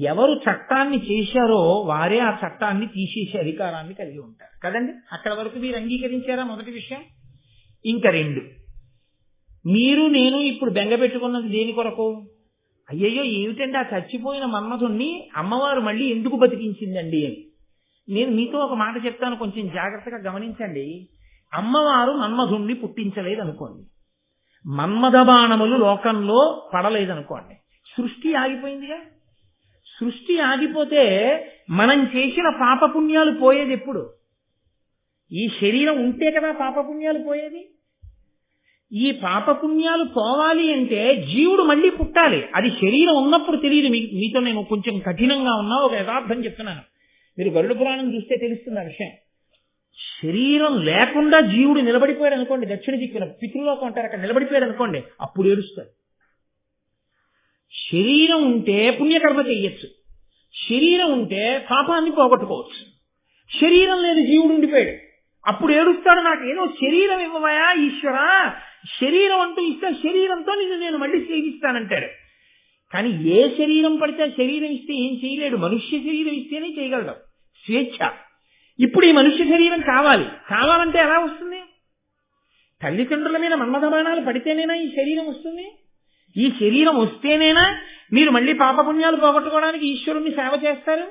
ఎవరు చట్టాన్ని చేశారో వారే ఆ చట్టాన్ని తీసేసే అధికారాన్ని కలిగి ఉంటారు కదండి. అక్కడ వరకు మీరు అంగీకరించారా? మొదటి విషయం. ఇంకా రెండు, మీరు నేను ఇప్పుడు బెంగ పెట్టుకున్నది దేని కొరకు? అయ్యయ్యో ఏమిటండి ఆ చచ్చిపోయిన మన్మధుణ్ణి అమ్మవారు మళ్ళీ ఎందుకు బతికించిందండి అని. నేను మీతో ఒక మాట చెప్తాను, కొంచెం జాగ్రత్తగా గమనించండి. అమ్మవారు మన్మధుణ్ణి పుట్టించలేదనుకోండి, మన్మథ బాణములు లోకంలో పడలేదనుకోండి, సృష్టి ఆగిపోయిందిగా. సృష్టి ఆగిపోతే మనం చేసిన పాపపుణ్యాలు పోయేది ఎప్పుడు? ఈ శరీరం ఉంటే కదా పాపపుణ్యాలు పోయేది. ఈ పాపపుణ్యాలు పోవాలి అంటే జీవుడు మళ్ళీ పుట్టాలి. అది శరీరం ఉన్నప్పుడు తెలియదు. మీతో నేను కొంచెం కఠినంగా ఉన్నా ఒక యథార్థం చెప్తున్నాను. మీరు గరుడ పురాణం చూస్తే తెలుస్తుంది ఆ విషయం. శరీరం లేకుండా జీవుడు నిలబడిపోయాడు అనుకోండి, దక్షిణ దిక్కున పితృలోకం అంటారు, అక్కడ నిలబడిపోయాడు అనుకోండి, అప్పుడు ఏడుస్తాడు. శరీరం ఉంటే పుణ్యకర్మ చెయ్యొచ్చు, శరీరం ఉంటే పాపాన్ని పోగొట్టుకోవచ్చు. శరీరం లేదు, జీవుడు ఉండిపోయాడు, అప్పుడు ఏడుస్తాడు, నాకు ఏదో శరీరం ఇవ్వవయా ఈశ్వరా, శరీరం అంటూ ఇస్తే శరీరంతో నేను మళ్ళీ సేవిస్తానంటాడు. కానీ ఏ శరీరం పడితే శరీరం ఇస్తే ఏం చేయలేడు. మనుష్య శరీరం ఇస్తేనే చేయగలడు, స్వేచ్ఛ. ఇప్పుడు ఈ మనుష్య శరీరం కావాలంటే ఎలా వస్తుంది? తల్లిదండ్రుల మీద మన్మథ బాణాలు పడితేనేనా ఈ శరీరం వస్తుంది? ఈ శరీరం వస్తేనేనా మీరు మళ్ళీ పాపపుణ్యాలు పోగొట్టుకోవడానికి ఈశ్వరుణ్ణి సేవ చేస్తారు?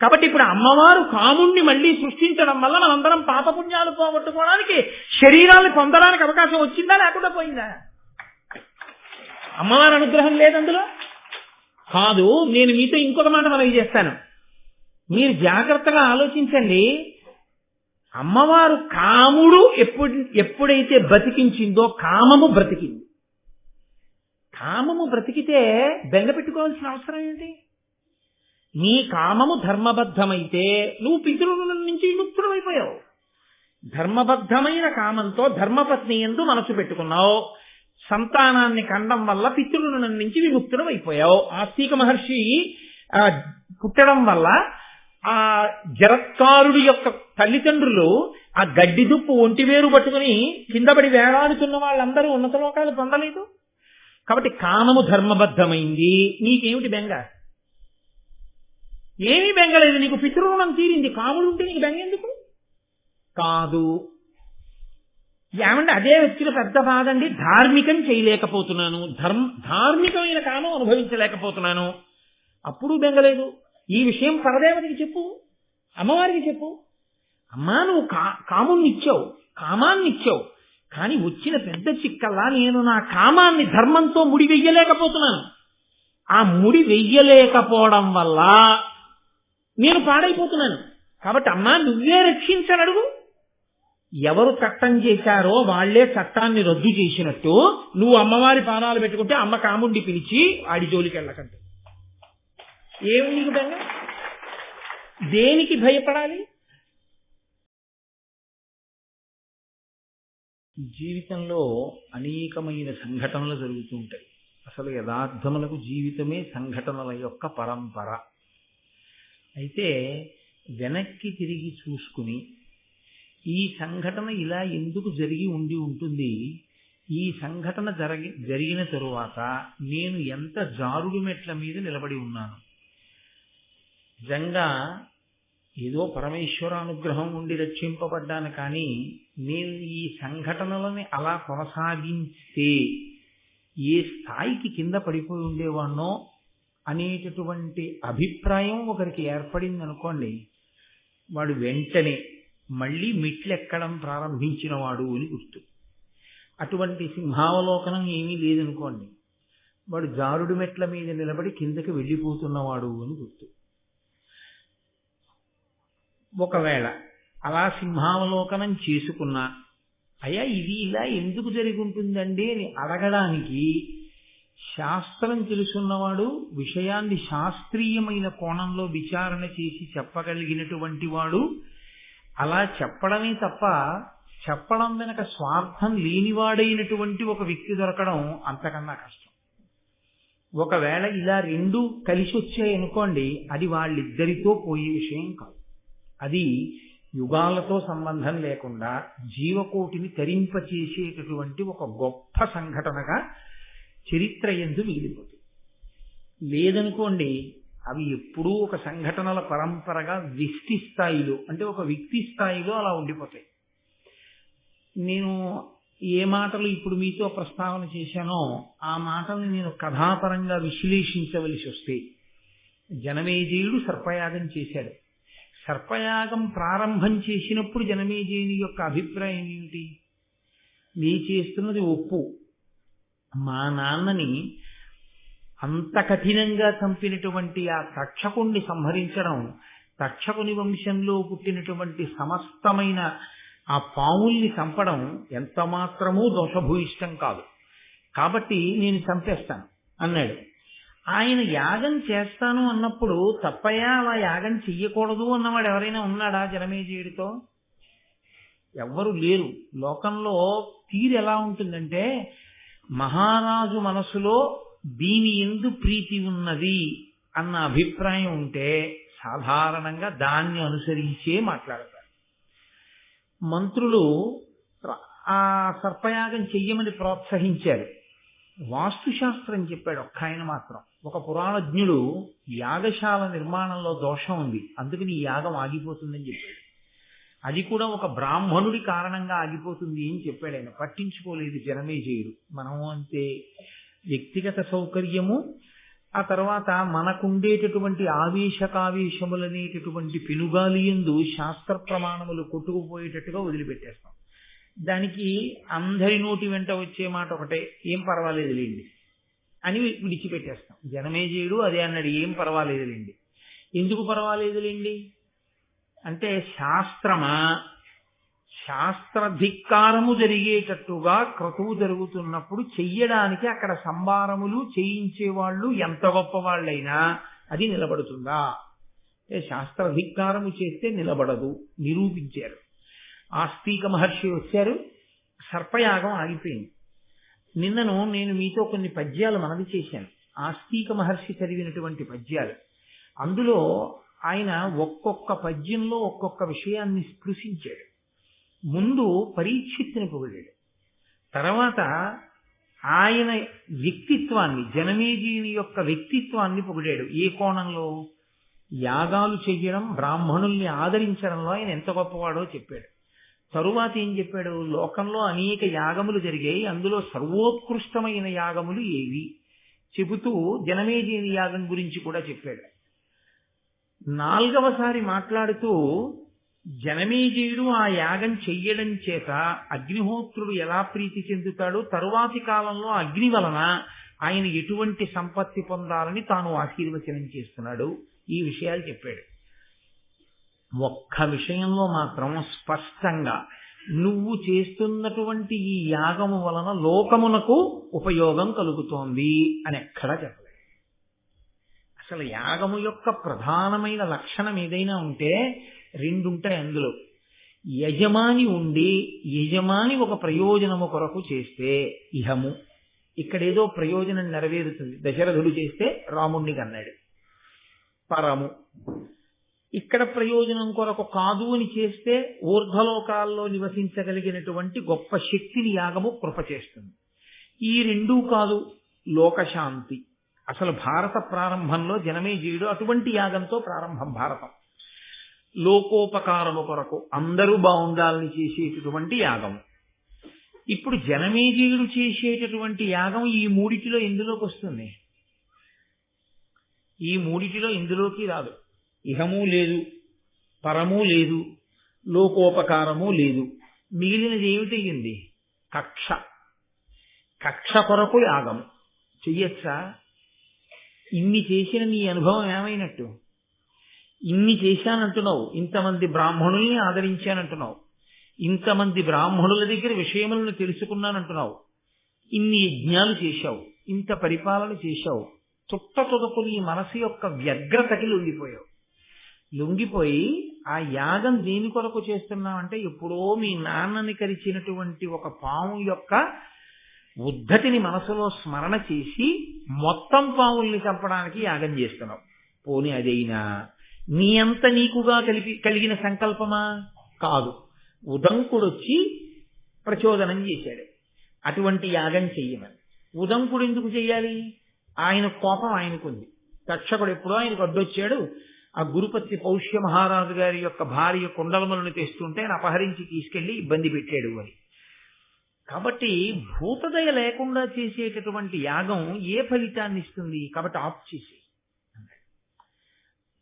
కాబట్టి ఇప్పుడు అమ్మవారు కాముణ్ణి మళ్ళీ సృష్టించడం వల్ల మనందరం పాపపుణ్యాలు పోగొట్టుకోవడానికి శరీరాన్ని పొందడానికి అవకాశం వచ్చిందా లేకుండా పోయిందా? అమ్మవారి అనుగ్రహం లేదందులో కాదు. నేను మీతో ఇంకొక మాట మనవి చేస్తాను, మీరు జాగ్రత్తగా ఆలోచించండి. అమ్మవారు కాముడు ఎప్పుడైతే బతికించిందో కామము బ్రతికింది. కామము బ్రతికితే బెంగ పెట్టుకోవాల్సిన అవసరం ఏంటి? నీ కామము ధర్మబద్ధమైతే నువ్వు పితృల నుంచి విముక్తుడు అయిపోయావు. ధర్మబద్ధమైన కామంతో ధర్మపత్ని యందు మనసు పెట్టుకున్నావు, సంతానాన్ని కండం వల్ల పితృల నుంచి విముక్తుడు అయిపోయావు. ఆస్తిక మహర్షి పుట్టడం వల్ల ఆ జరత్కారుడి యొక్క తల్లిదండ్రులు ఆ గడ్డి దుప్పు ఒంటివేరు పట్టుకుని కిందపడి వేలాడుతున్న వాళ్ళందరూ ఉన్నత లోకాలు పొందలేదు. కాబట్టి కామము ధర్మబద్ధమైంది. నీకేమిటి బెంగ? ఏమీ బెంగలేదు, నీకు పితృరుణం తీరింది. కాముడు ఉంటే నీకు బెంగ ఎందుకు? కాదు. ఏమంటే అదే వచ్చిన పెద్ద బాధండి, ధార్మికం చేయలేకపోతున్నాను, ధార్మికమైన కామం అనుభవించలేకపోతున్నాను, అప్పుడు బెంగలేదు. ఈ విషయం పరదేవతకి చెప్పు, అమ్మవారికి చెప్పు. అమ్మా నువ్వు కాముణ్ణి ఇచ్చావు, కామాన్ని ఇచ్చావు, కానీ వచ్చిన పెద్ద చిక్కల్లా నేను నా కామాన్ని ధర్మంతో ముడి వెయ్యలేకపోతున్నాను. ఆ ముడి వెయ్యలేకపోవడం వల్ల నేను పాడైపోతున్నాను. కాబట్టి అమ్మా నువ్వే రక్షించనడుగు. ఎవరు చట్టం చేశారో వాళ్లే చట్టాన్ని రద్దు చేసినట్టు నువ్వు అమ్మవారి పాదాలు పెట్టుకుంటే అమ్మ కాముండి పిలిచి ఆడి జోలికి వెళ్ళకంటే ఏమి నీకు బెంగ? దేనికి భయపడాలి? జీవితంలో అనేకమైన సంఘటనలు జరుగుతూ ఉంటాయి. అసలు యథార్థములకు జీవితమే సంఘటనల యొక్క పరంపర. అయితే వెనక్కి తిరిగి చూసుకుని ఈ సంఘటన ఇలా ఎందుకు జరిగి ఉంటుంది, ఈ సంఘటన జరిగిన తరువాత నేను ఎంత జారుడు మెట్ల మీద నిలబడి ఉన్నాను, నిజంగా ఏదో పరమేశ్వరానుగ్రహం ఉండి రక్షింపబడ్డాను, కానీ నేను ఈ సంఘటనలని అలా కొనసాగిస్తే ఏ స్థాయికి కింద పడిపోయి ఉండేవాణ్ణో అనేటటువంటి అభిప్రాయం ఒకరికి ఏర్పడింది అనుకోండి, వాడు వెంటనే మళ్ళీ మెట్లెక్కడం ప్రారంభించిన వాడు అని గుర్తు. అటువంటి సింహావలోకనం ఏమీ లేదనుకోండి, వాడు జారుడు మెట్ల మీద నిలబడి కిందకి వెళ్ళిపోతున్నవాడు అని గుర్తు. ఒకవేళ అలా సింహావలోకనం చేసుకున్నా అయ్యా ఇది ఇలా ఎందుకు జరిగి ఉంటుందండి అని అడగడానికి శాస్త్రం తెలుసున్నవాడు విషయాన్ని శాస్త్రీయమైన కోణంలో విచారణ చేసి చెప్పగలిగినటువంటి వాడు అలా చెప్పడమే తప్ప చెప్పడం వెనక స్వార్థం లేనివాడైనటువంటి ఒక వ్యక్తి దొరకడం అంతకన్నా కష్టం. ఒకవేళ ఇలా రెండు కలిసి వచ్చాయనుకోండి, అది వాళ్ళిద్దరితో పోయే విషయం కాదు. అది యుగాలతో సంబంధం లేకుండా జీవకోటిని తరింపచేసేటటువంటి ఒక గొప్ప సంఘటనగా చరిత్ర యందు మిగిలిపోతుంది. లేదనుకోండి అవి ఎప్పుడూ ఒక సంఘటనల పరంపరగా వ్యక్తి స్థాయిలో, అంటే ఒక వ్యక్తి స్థాయిలో అలా ఉండిపోతాయి. నేను ఏ మాటలు ఇప్పుడు మీతో ప్రస్తావన చేశానో ఆ మాటల్ని నేను కథాపరంగా విశ్లేషించవలసి వస్తే, జనమేజయుడు సర్పయాగం చేశాడు. సర్పయాగం ప్రారంభం చేసినప్పుడు జనమేజయుని యొక్క అభిప్రాయం ఏమిటి? నీ చేస్తున్నది ఒప్పు, మా నాన్నని అంత కఠినంగా చంపినటువంటి ఆ తక్షకుణ్ణి సంహరించడం, తక్షకుని వంశంలో పుట్టినటువంటి సమస్తమైన ఆ పాముల్ని చంపడం ఎంత మాత్రమూ దోషభూయిష్టం కాదు, కాబట్టి నేను చంపేస్తాను అన్నాడు. ఆయన యాగం చేస్తాను అన్నప్పుడు తప్పయ్యా అలా యాగం చెయ్యకూడదు అన్నవాడు ఎవరైనా ఉన్నాడా జనమేజయుడితో? ఎవ్వరూ లేరు. లోకంలో తీరు ఎలా ఉంటుందంటే, మహారాజు మనసులో దీని యందు ప్రీతి ఉన్నది అన్న అభిప్రాయం ఉంటే సాధారణంగా దాన్ని అనుసరించే మాట్లాడతారు. మంత్రులు ఆ సర్పయాగం చెయ్యమని ప్రోత్సహించారు. వాస్తుశాస్త్రం చెప్పాడు ఒక్క ఆయన మాత్రం. ఒక పురాణజ్ఞుడు యాగశాల నిర్మాణంలో దోషం ఉంది, అందుకని ఈ యాగం ఆగిపోతుందని చెప్పాడు. అది కూడా ఒక బ్రాహ్మణుడి కారణంగా ఆగిపోతుంది అని చెప్పాడు. ఆయన పట్టించుకోలేదు జనమేజయుడు. మనము అంతే, వ్యక్తిగత సౌకర్యము, ఆ తర్వాత మనకుండేటటువంటి ఆవేశకావేశములనేటటువంటి పెనుగాలి యందు శాస్త్ర ప్రమాణములు కొట్టుకుపోయేటట్టుగా వదిలిపెట్టేస్తాం. దానికి అందరి నోటి వెంట వచ్చే మాట ఒకటే, ఏం పర్వాలేదులేండి అని విడిచిపెట్టేస్తాం. జనమేజయుడు అదే అన్నాడు, ఏం పర్వాలేదులేండి. ఎందుకు పర్వాలేదులేండి అంటే, శాస్త్రధిక్కారము జరిగేటట్టుగా క్రతువు జరుగుతున్నప్పుడు చెయ్యడానికి అక్కడ సంబారములు చేయించేవాళ్ళు ఎంత గొప్పవాళ్ళైనా అది నిలబడుతుందా? శాస్త్రధిక్కారము చేస్తే నిలబడదు, నిరూపించారు. ఆస్తిక మహర్షి వచ్చారు, సర్పయాగం ఆగిపోయింది. నిన్నను నేను మీతో కొన్ని పద్యాలు మనవి చేశాను, ఆస్తిక మహర్షి చదివినటువంటి పద్యాలు. అందులో ఆయన ఒక్కొక్క పద్యంలో ఒక్కొక్క విషయాన్ని స్పృశించాడు. ముందు పరీక్షిత్తుని పొగిడాడు, తర్వాత ఆయన వ్యక్తిత్వాన్ని, జనమేజయుని యొక్క వ్యక్తిత్వాన్ని పొగిడాడు. ఏ కోణంలో? యాగాలు చెయ్యడం, బ్రాహ్మణుల్ని ఆదరించడంలో ఆయన ఎంత గొప్పవాడో చెప్పాడు. తరువాత ఏం చెప్పాడు? లోకంలో అనేక యాగములు జరిగాయి, అందులో సర్వోత్కృష్టమైన యాగములు ఏవి చెబుతూ జనమేజయుని యాగం గురించి కూడా చెప్పాడు. నాలుగవసారి మాట్లాడుతూ జనమేజయుడు ఆ యాగం చెయ్యడం చేత అగ్నిహోత్రుడు ఎలా ప్రీతి చెందుతాడు, తరువాతి కాలంలో అగ్ని వలన ఆయన ఎటువంటి సంపత్తి పొందాలని తాను ఆశీర్వచనం చేస్తున్నాడు, ఈ విషయాలు చెప్పాడు. ఒక్క విషయంలో మాత్రం స్పష్టంగా నువ్వు చేస్తున్నటువంటి ఈ యాగము వలన లోకమునకు ఉపయోగం కలుగుతోంది అని ఎక్కడా చెప్పలేదు. అసలు యాగము యొక్క ప్రధానమైన లక్షణం ఏదైనా ఉంటే రెండుంటాయి అందులో. యజమాని ఉండి యజమాని ఒక ప్రయోజనము కొరకు చేస్తే ఇహము, ఇక్కడేదో ప్రయోజనం నెరవేరుతుంది. దశరథుడు చేస్తే రాముణ్ణి కన్నాడు, పరము. ఇక్కడ ప్రయోజనం కొరకు కాదు అని చేస్తే ఊర్ధ్వలోకాల్లో నివసించగలిగినటువంటి గొప్ప శక్తిని యాగము కృప చేస్తుంది. ఈ రెండూ కాదు, లోకశాంతి. అసలు భారత ప్రారంభంలో జనమేజయుడు అటువంటి యాగంతో ప్రారంభం. భారతం లోకోపకారము కొరకు అందరూ బాగుండాలని చేసేటటువంటి యాగము. ఇప్పుడు జనమేజయుడు చేసేటటువంటి యాగం ఈ మూడిటిలో ఎందులోకి వస్తుంది? ఈ మూడిటిలో ఎందులోకి రాదు. ఇహము లేదు, పరము లేదు, లోకోపకారము లేదు. మిగిలినది ఏమిటయ్యింది? కక్ష. కక్ష కొరకు యాగము చెయ్యొచ్చా? ఇన్ని చేసిన నీ అనుభవం ఏమైనట్టు? ఇన్ని చేశానంటున్నావు, ఇంతమంది బ్రాహ్మణుల్ని ఆదరించానంటున్నావు, ఇంతమంది బ్రాహ్మణుల దగ్గర విషయములను తెలుసుకున్నానంటున్నావు, ఇన్ని యజ్ఞాలు చేశావు, ఇంత పరిపాలన చేశావు, తుదకు నీ మనసు యొక్క వ్యగ్రతకి లొంగిపోయి ఆ యాగం దేని కొరకు చేస్తున్నావంటే, ఎప్పుడో మీ నాన్నని కరిచినటువంటి ఒక పాము యొక్క ఉద్ధతిని మనసులో స్మరణ చేసి మొత్తం పావుల్ని చంపడానికి యాగం చేస్తున్నావు. పోనీ అదైనా నీ అంత నీకుగా కలిగిన సంకల్పమా? కాదు. ఉదంకుడొచ్చి ప్రచోదనం చేశాడు అటువంటి యాగం చెయ్యమని. ఉదంకుడు ఎందుకు చెయ్యాలి? ఆయన కోపం ఆయనకుంది, తక్షకుడు ఎప్పుడో ఆయనకు అడ్డొచ్చాడు. ఆ గురుపత్తి పౌష్య మహారాజు గారి యొక్క భార్య కుండలములను తెస్తుంటే ఆయన అపహరించి తీసుకెళ్లి ఇబ్బంది పెట్టాడు అని. కాబట్టి భూతదయ లేకుండా చేసేటటువంటి యాగం ఏ ఫలితాన్ని ఇస్తుంది? కాబట్టి ఆప్ చేసి.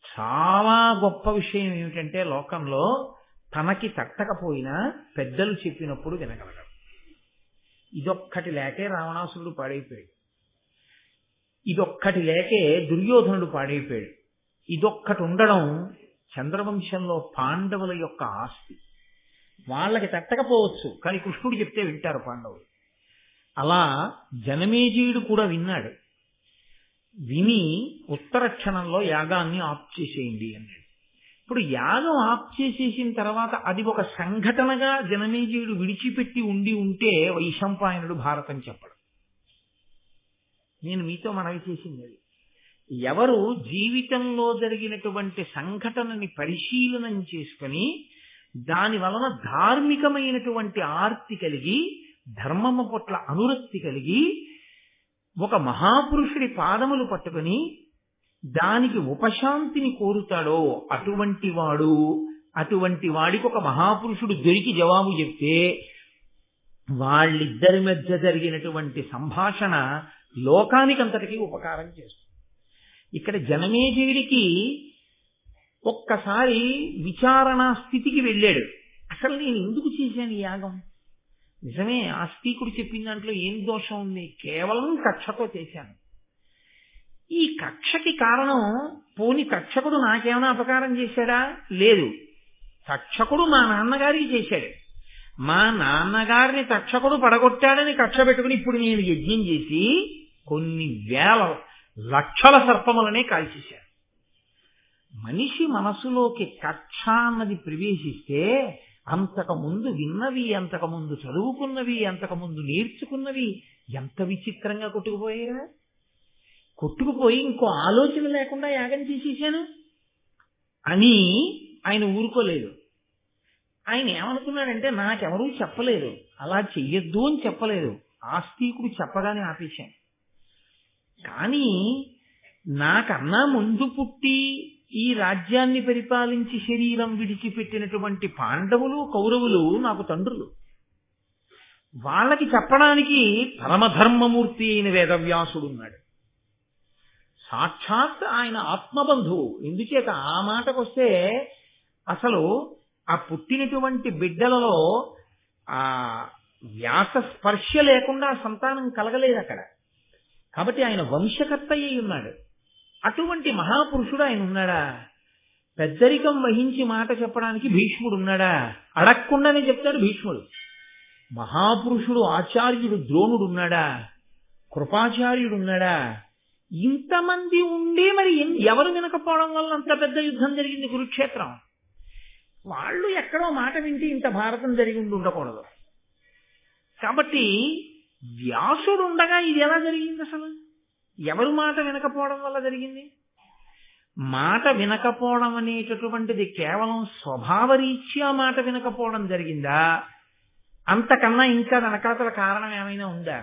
చాలా గొప్ప విషయం ఏమిటంటే లోకంలో తనకి తట్టకపోయినా పెద్దలు చెప్పినప్పుడు వినగలగడం. ఇదొక్కటి లేకే రావణాసురుడు పాడైపోయాడు. ఇదొక్కటి లేకే దుర్యోధనుడు పాడైపోయాడు. ఇదొక్కటి ఉండడం చంద్రవంశంలో పాండవుల యొక్క ఆస్తి. వాళ్ళకి తట్టకపోవచ్చు, కానీ కృష్ణుడు చెప్తే వింటారు పాండవులు. అలా జనమేజయుడు కూడా విన్నాడు. విని ఉత్తర క్షణంలో యాగాన్ని ఆప్ చేసేయండి అన్నాడు. ఇప్పుడు యాగం ఆప్ చేసేసిన తర్వాత అది ఒక సంఘటనగా జనమేజయుడు విడిచిపెట్టి ఉంటే వైశంపాయనుడు భారతం చెప్పడం. నేను మీతో మనవి చేసింది అది. ఎవరు జీవితంలో జరిగినటువంటి సంఘటనని పరిశీలనం చేసుకుని దాని వలన ధార్మికమైనటువంటి ఆర్తి కలిగి ధర్మము పట్ల అనురక్తి కలిగి ఒక మహాపురుషుడి పాదములు పట్టుకుని దానికి ఉపశాంతిని కోరుతాడో అటువంటి వాడికి ఒక మహాపురుషుడు దొరికి జవాబు చెప్తే వాళ్ళిద్దరి మధ్య జరిగినటువంటి సంభాషణ లోకానికంతటికీ ఉపకారం చేస్తుంది. ఇక్కడ జనమేజయుడికి ఒక్కసారి విచారణా స్థితికి వెళ్ళాడు. అసలు నేను ఎందుకు చేశాను ఈ యాగం? నిజమే, ఆస్తికుడు చెప్పిన దాంట్లో ఏం దోషం ఉంది? కేవలం కక్షతో చేశాను. ఈ కక్షకి కారణం పోని తక్షకుడు నాకేమైనా అపకారం చేశాడా? లేదు. తక్షకుడు మా నాన్నగారికి చేశాడు. మా నాన్నగారిని తక్షకుడు పడగొట్టాడని కక్ష పెట్టుకుని ఇప్పుడు నేను యజ్ఞం చేసి కొన్ని వేల లక్షల సర్పములనే కాల్చేశాను. మనిషి మనసులోకి కక్ష అన్నది ప్రవేశిస్తే అంతకుముందు విన్నవి, అంతకుముందు చదువుకున్నవి, అంతకుముందు నేర్చుకున్నవి ఎంత విచిత్రంగా కొట్టుకుపోయారా? కొట్టుకుపోయి ఇంకో ఆలోచన లేకుండా యాగం చేసేసాను అని ఆయన ఊరుకోలేదు. ఆయన ఏమనుకున్నాడంటే నాకెవరూ చెప్పలేదు, అలా చెయ్యొద్దు అని చెప్పలేదు, ఆస్తికుడు చెప్పగానే ఆపేశాను. కానీ నాకన్నా ముందు పుట్టి ఈ రాజ్యాన్ని పరిపాలించి శరీరం విడిచిపెట్టినటువంటి పాండవులు కౌరవులు నాకు తండ్రులు. వాళ్ళకి చెప్పడానికి పరమధర్మమూర్తి అయిన వేదవ్యాసుడు ఉన్నాడు. సాక్షాత్ ఆయన ఆత్మబంధువు. ఎందుచేత ఆ మాటకొస్తే అసలు ఆ పుట్టినటువంటి బిడ్డలలో ఆ వ్యాస స్పర్శ లేకుండా సంతానం కలగలేదు అక్కడ. కాబట్టి ఆయన వంశకర్త అయి ఉన్నాడు. అటువంటి మహాపురుషుడు ఆయన ఉన్నాడా? పెద్దరికం వహించి మాట చెప్పడానికి భీష్ముడు ఉన్నాడా? అడగకుండానే చెప్తాడు భీష్ముడు. మహాపురుషుడు ఆచార్యుడు ద్రోణుడు ఉన్నాడా? కృపాచార్యుడు ఉన్నాడా? ఇంతమంది ఉండి మరి ఎవరు వినకపోవడం వల్ల అంత పెద్ద యుద్ధం జరిగింది కురుక్షేత్రం. వాళ్ళు ఎక్కడో మాట వింటే ఇంత భారతం జరిగి ఉండకూడదు. కాబట్టి వ్యాసుడు ఉండగా ఇది ఎలా జరిగింది? అసలు ఎవరు మాట వినకపోవడం వల్ల జరిగింది? మాట వినకపోవడం అనేటటువంటిది కేవలం స్వభావరీత్యా మాట వినకపోవడం జరిగిందా? అంతకన్నా ఇంకా వెనకాతల కారణం ఏమైనా ఉందా?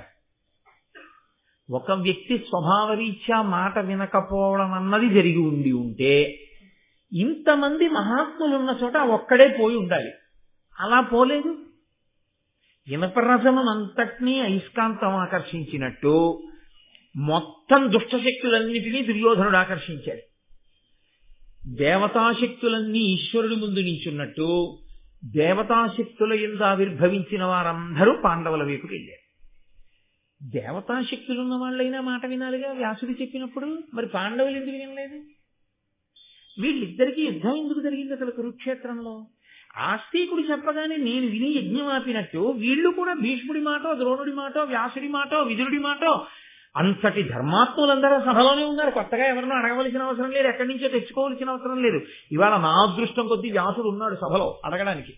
ఒక వ్యక్తి స్వభావరీత్యా మాట వినకపోవడం అన్నది జరిగి ఉంటే ఇంతమంది మహాత్ములున్న చోట ఒక్కడే పోయి ఉండాలి. అలా పోలేదు. ఇనపరసమంతటినీ అయస్కాంతం ఆకర్షించినట్టు మొత్తం దుష్టశక్తులన్నిటినీ దుర్యోధనుడు ఆకర్షించాడు. దేవతాశక్తులన్నీ ఈశ్వరుడి ముందు నించున్నట్టు దేవతాశక్తుల యందు ఆవిర్భవించిన వారందరూ పాండవుల వైపుకి వెళ్ళారు. దేవతాశక్తులున్న వాళ్ళైనా మాట వినాలిగా వ్యాసుడు చెప్పినప్పుడు. మరి పాండవులు ఎందుకు వినలేదు? వీళ్ళిద్దరికీ యుద్ధం ఎందుకు జరిగింది అసలు కురుక్షేత్రంలో? ఆస్తికుడు చెప్పగానే నేను విని యజ్ఞం ఆపినట్టు వీళ్ళు కూడా భీష్ముడి మాటో, ద్రోణుడి మాటో, వ్యాసుడి మాటో, విదురుడి మాటో, అంతటి ధర్మాత్ములందరూ సభలోనే ఉన్నారు. కొత్తగా ఎవరినో అడగవలసిన అవసరం లేదు, ఎక్కడి నుంచో తెచ్చుకోవాల్సిన అవసరం లేదు. ఇవాళ నా అదృష్టం కొద్దీ వ్యాసుడు ఉన్నాడు సభలో అడగడానికి.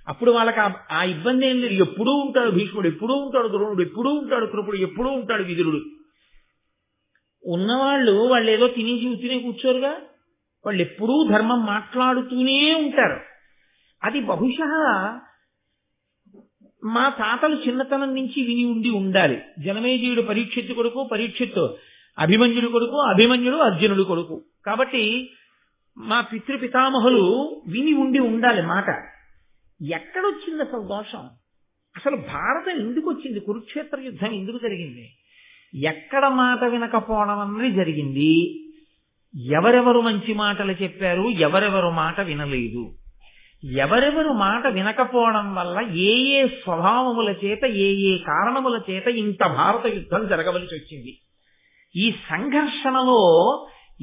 అప్పుడు వాళ్ళకి ఆ ఇబ్బంది ఏం లేదు. ఎప్పుడూ ఉంటాడు భీష్ముడు, ఎప్పుడూ ఉంటాడు ద్రోణుడు, ఎప్పుడూ ఉంటాడు కృపుడు, ఎప్పుడూ ఉంటాడు విదురుడు. ఉన్నవాళ్ళు ఏదో తిని చూస్తూనే కూర్చోరుగా. వాళ్ళు ఎప్పుడూ ధర్మం మాట్లాడుతూనే ఉంటారు. అది బహుశా మా తాతలు చిన్నతనం నుంచి విని ఉండాలి. జనమేజయుడు పరీక్షిత్తు కొడుకు. పరీక్షిత్తు అభిమన్యుడు కొడుకు, అభిమన్యుడు అర్జునుడు కొడుకు. కాబట్టి మా పితృపితామహులు విని ఉండాలి మాట. ఎక్కడొచ్చింది అసలు దోషం? అసలు భారతం ఎందుకు వచ్చింది? కురుక్షేత్ర యుద్ధం ఎందుకు జరిగింది? ఎక్కడ మాట వినకపోవడం అన్నది జరిగింది. ఎవరెవరు మంచి మాటలు చెప్పారు, ఎవరెవరు మాట వినలేదు. ఎవరెవరు మాట వినకపోవడం వల్ల ఏ ఏ స్వభావముల చేత, ఏ ఏ కారణముల చేత ఇంత భారత యుద్ధం జరగవలసి వచ్చింది. ఈ సంఘర్షణలో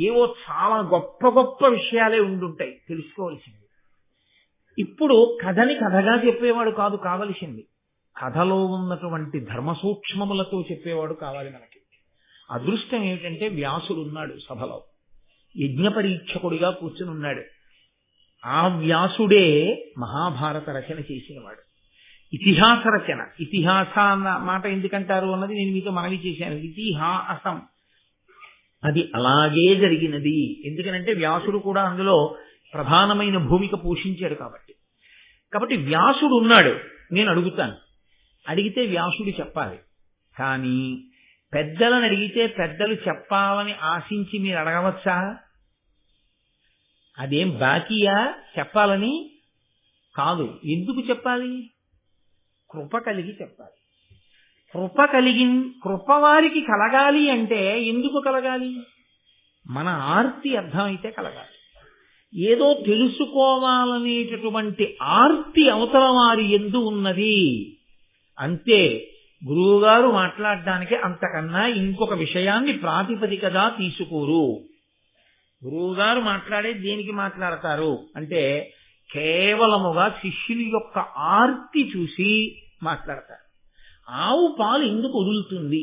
ఏవో చాలా గొప్ప గొప్ప విషయాలే ఉండుంటాయి తెలుసుకోవలసింది. ఇప్పుడు కథని కథగా చెప్పేవాడు కాదు కావలసింది, కథలో ఉన్నటువంటి ధర్మ సూక్ష్మములతో చెప్పేవాడు కావాలి మనకి. అదృష్టం ఏమిటంటే వ్యాసుడు ఉన్నాడు సభలో, యజ్ఞ పరీక్షకుడిగా కూర్చుని ఉన్నాడు. ఆ వ్యాసుడే మహాభారత రచన చేసినవాడు. ఇతిహాస రచన, ఇతిహాస అన్న మాట ఎందుకంటారు అన్నది నేను మీతో మనవి చేశాను. ఇతిహాసం అది అలాగే జరిగినది. ఎందుకనంటే వ్యాసుడు కూడా అందులో ప్రధానమైన భూమిక పోషించాడు కాబట్టి వ్యాసుడు ఉన్నాడు. నేను అడుగుతాను, అడిగితే వ్యాసుడు చెప్పాలి. కానీ పెద్దలను అడిగితే పెద్దలు చెప్పాలని ఆశించి మీరు అడగవచ్చా? అదేం బాకీయా చెప్పాలని? కాదు. ఎందుకు చెప్పాలి? కృప కలిగి చెప్పాలి. కృప వారికి కలగాలి అంటే ఎందుకు కలగాలి? మన ఆర్తి అర్థమైతే కలగాలి. ఏదో తెలుసుకోవాలనేటటువంటి ఆర్తి అవతల వారి యందు ఉన్నది అంతే. గురువుగారు మాట్లాడడానికి అంతకన్నా ఇంకొక విషయాన్ని ప్రాతిపదికగా తీసుకోరు. గురువుగారు మాట్లాడే దేనికి మాట్లాడతారు అంటే కేవలముగా శిష్యుని యొక్క ఆర్తి చూసి మాట్లాడతారు. ఆవు పాలు ఎందుకు వదులుతుంది?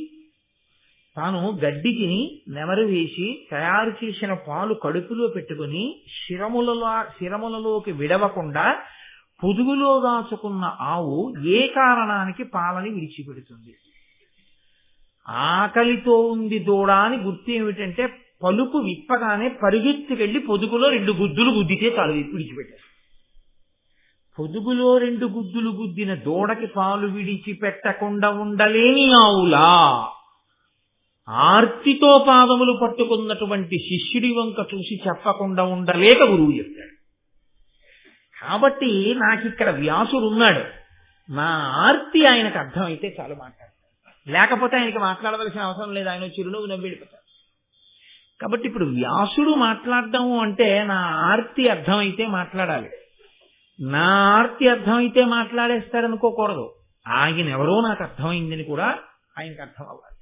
తాను గడ్డి తిని నెమరు వేసి తయారు చేసిన పాలు కడుపులో పెట్టుకుని శిరములలోకి విడవకుండా పొదుగులో దాచుకున్న ఆవు ఏ కారణానికి పాలని విడిచిపెడుతుంది? ఆకలితో ఉంది దూడ అని గుర్తు ఏమిటంటే పలుపు విప్పగానే పరిగెత్తి వెళ్లి పొదుగులో 2 గుద్దులు గుద్దితే చాలు విడిచిపెట్టారు. పొదుగులో 2 గుద్దులు గుద్దిన దూడకి పాలు విడిచిపెట్టకుండా ఉండలేని ఆవులా ఆర్తితో పాదములు పట్టుకున్నటువంటి శిష్యుడి వంక చూసి చెప్పకుండా ఉండలేక గురువు చెప్తాడు. కాబట్టి నాకిక్కడ వ్యాసుడు ఉన్నాడు, నా ఆర్తి ఆయనకు అర్థమైతే చాలు మాట్లాడతాడు. లేకపోతే ఆయనకి మాట్లాడవలసిన అవసరం లేదు, ఆయన చిరునవ్వు నవ్వి వెళ్ళిపోతాడు. కాబట్టి ఇప్పుడు వ్యాసుడు మాట్లాడడం అంటే నా ఆర్తి అర్థమైతే మాట్లాడాలి. నా ఆర్తి అర్థమైతే మాట్లాడేస్తాడనుకోకూడదు. ఆయన ఎవరో నాకు అర్థమైందని కూడా ఆయనకు అర్థం అవ్వాలి.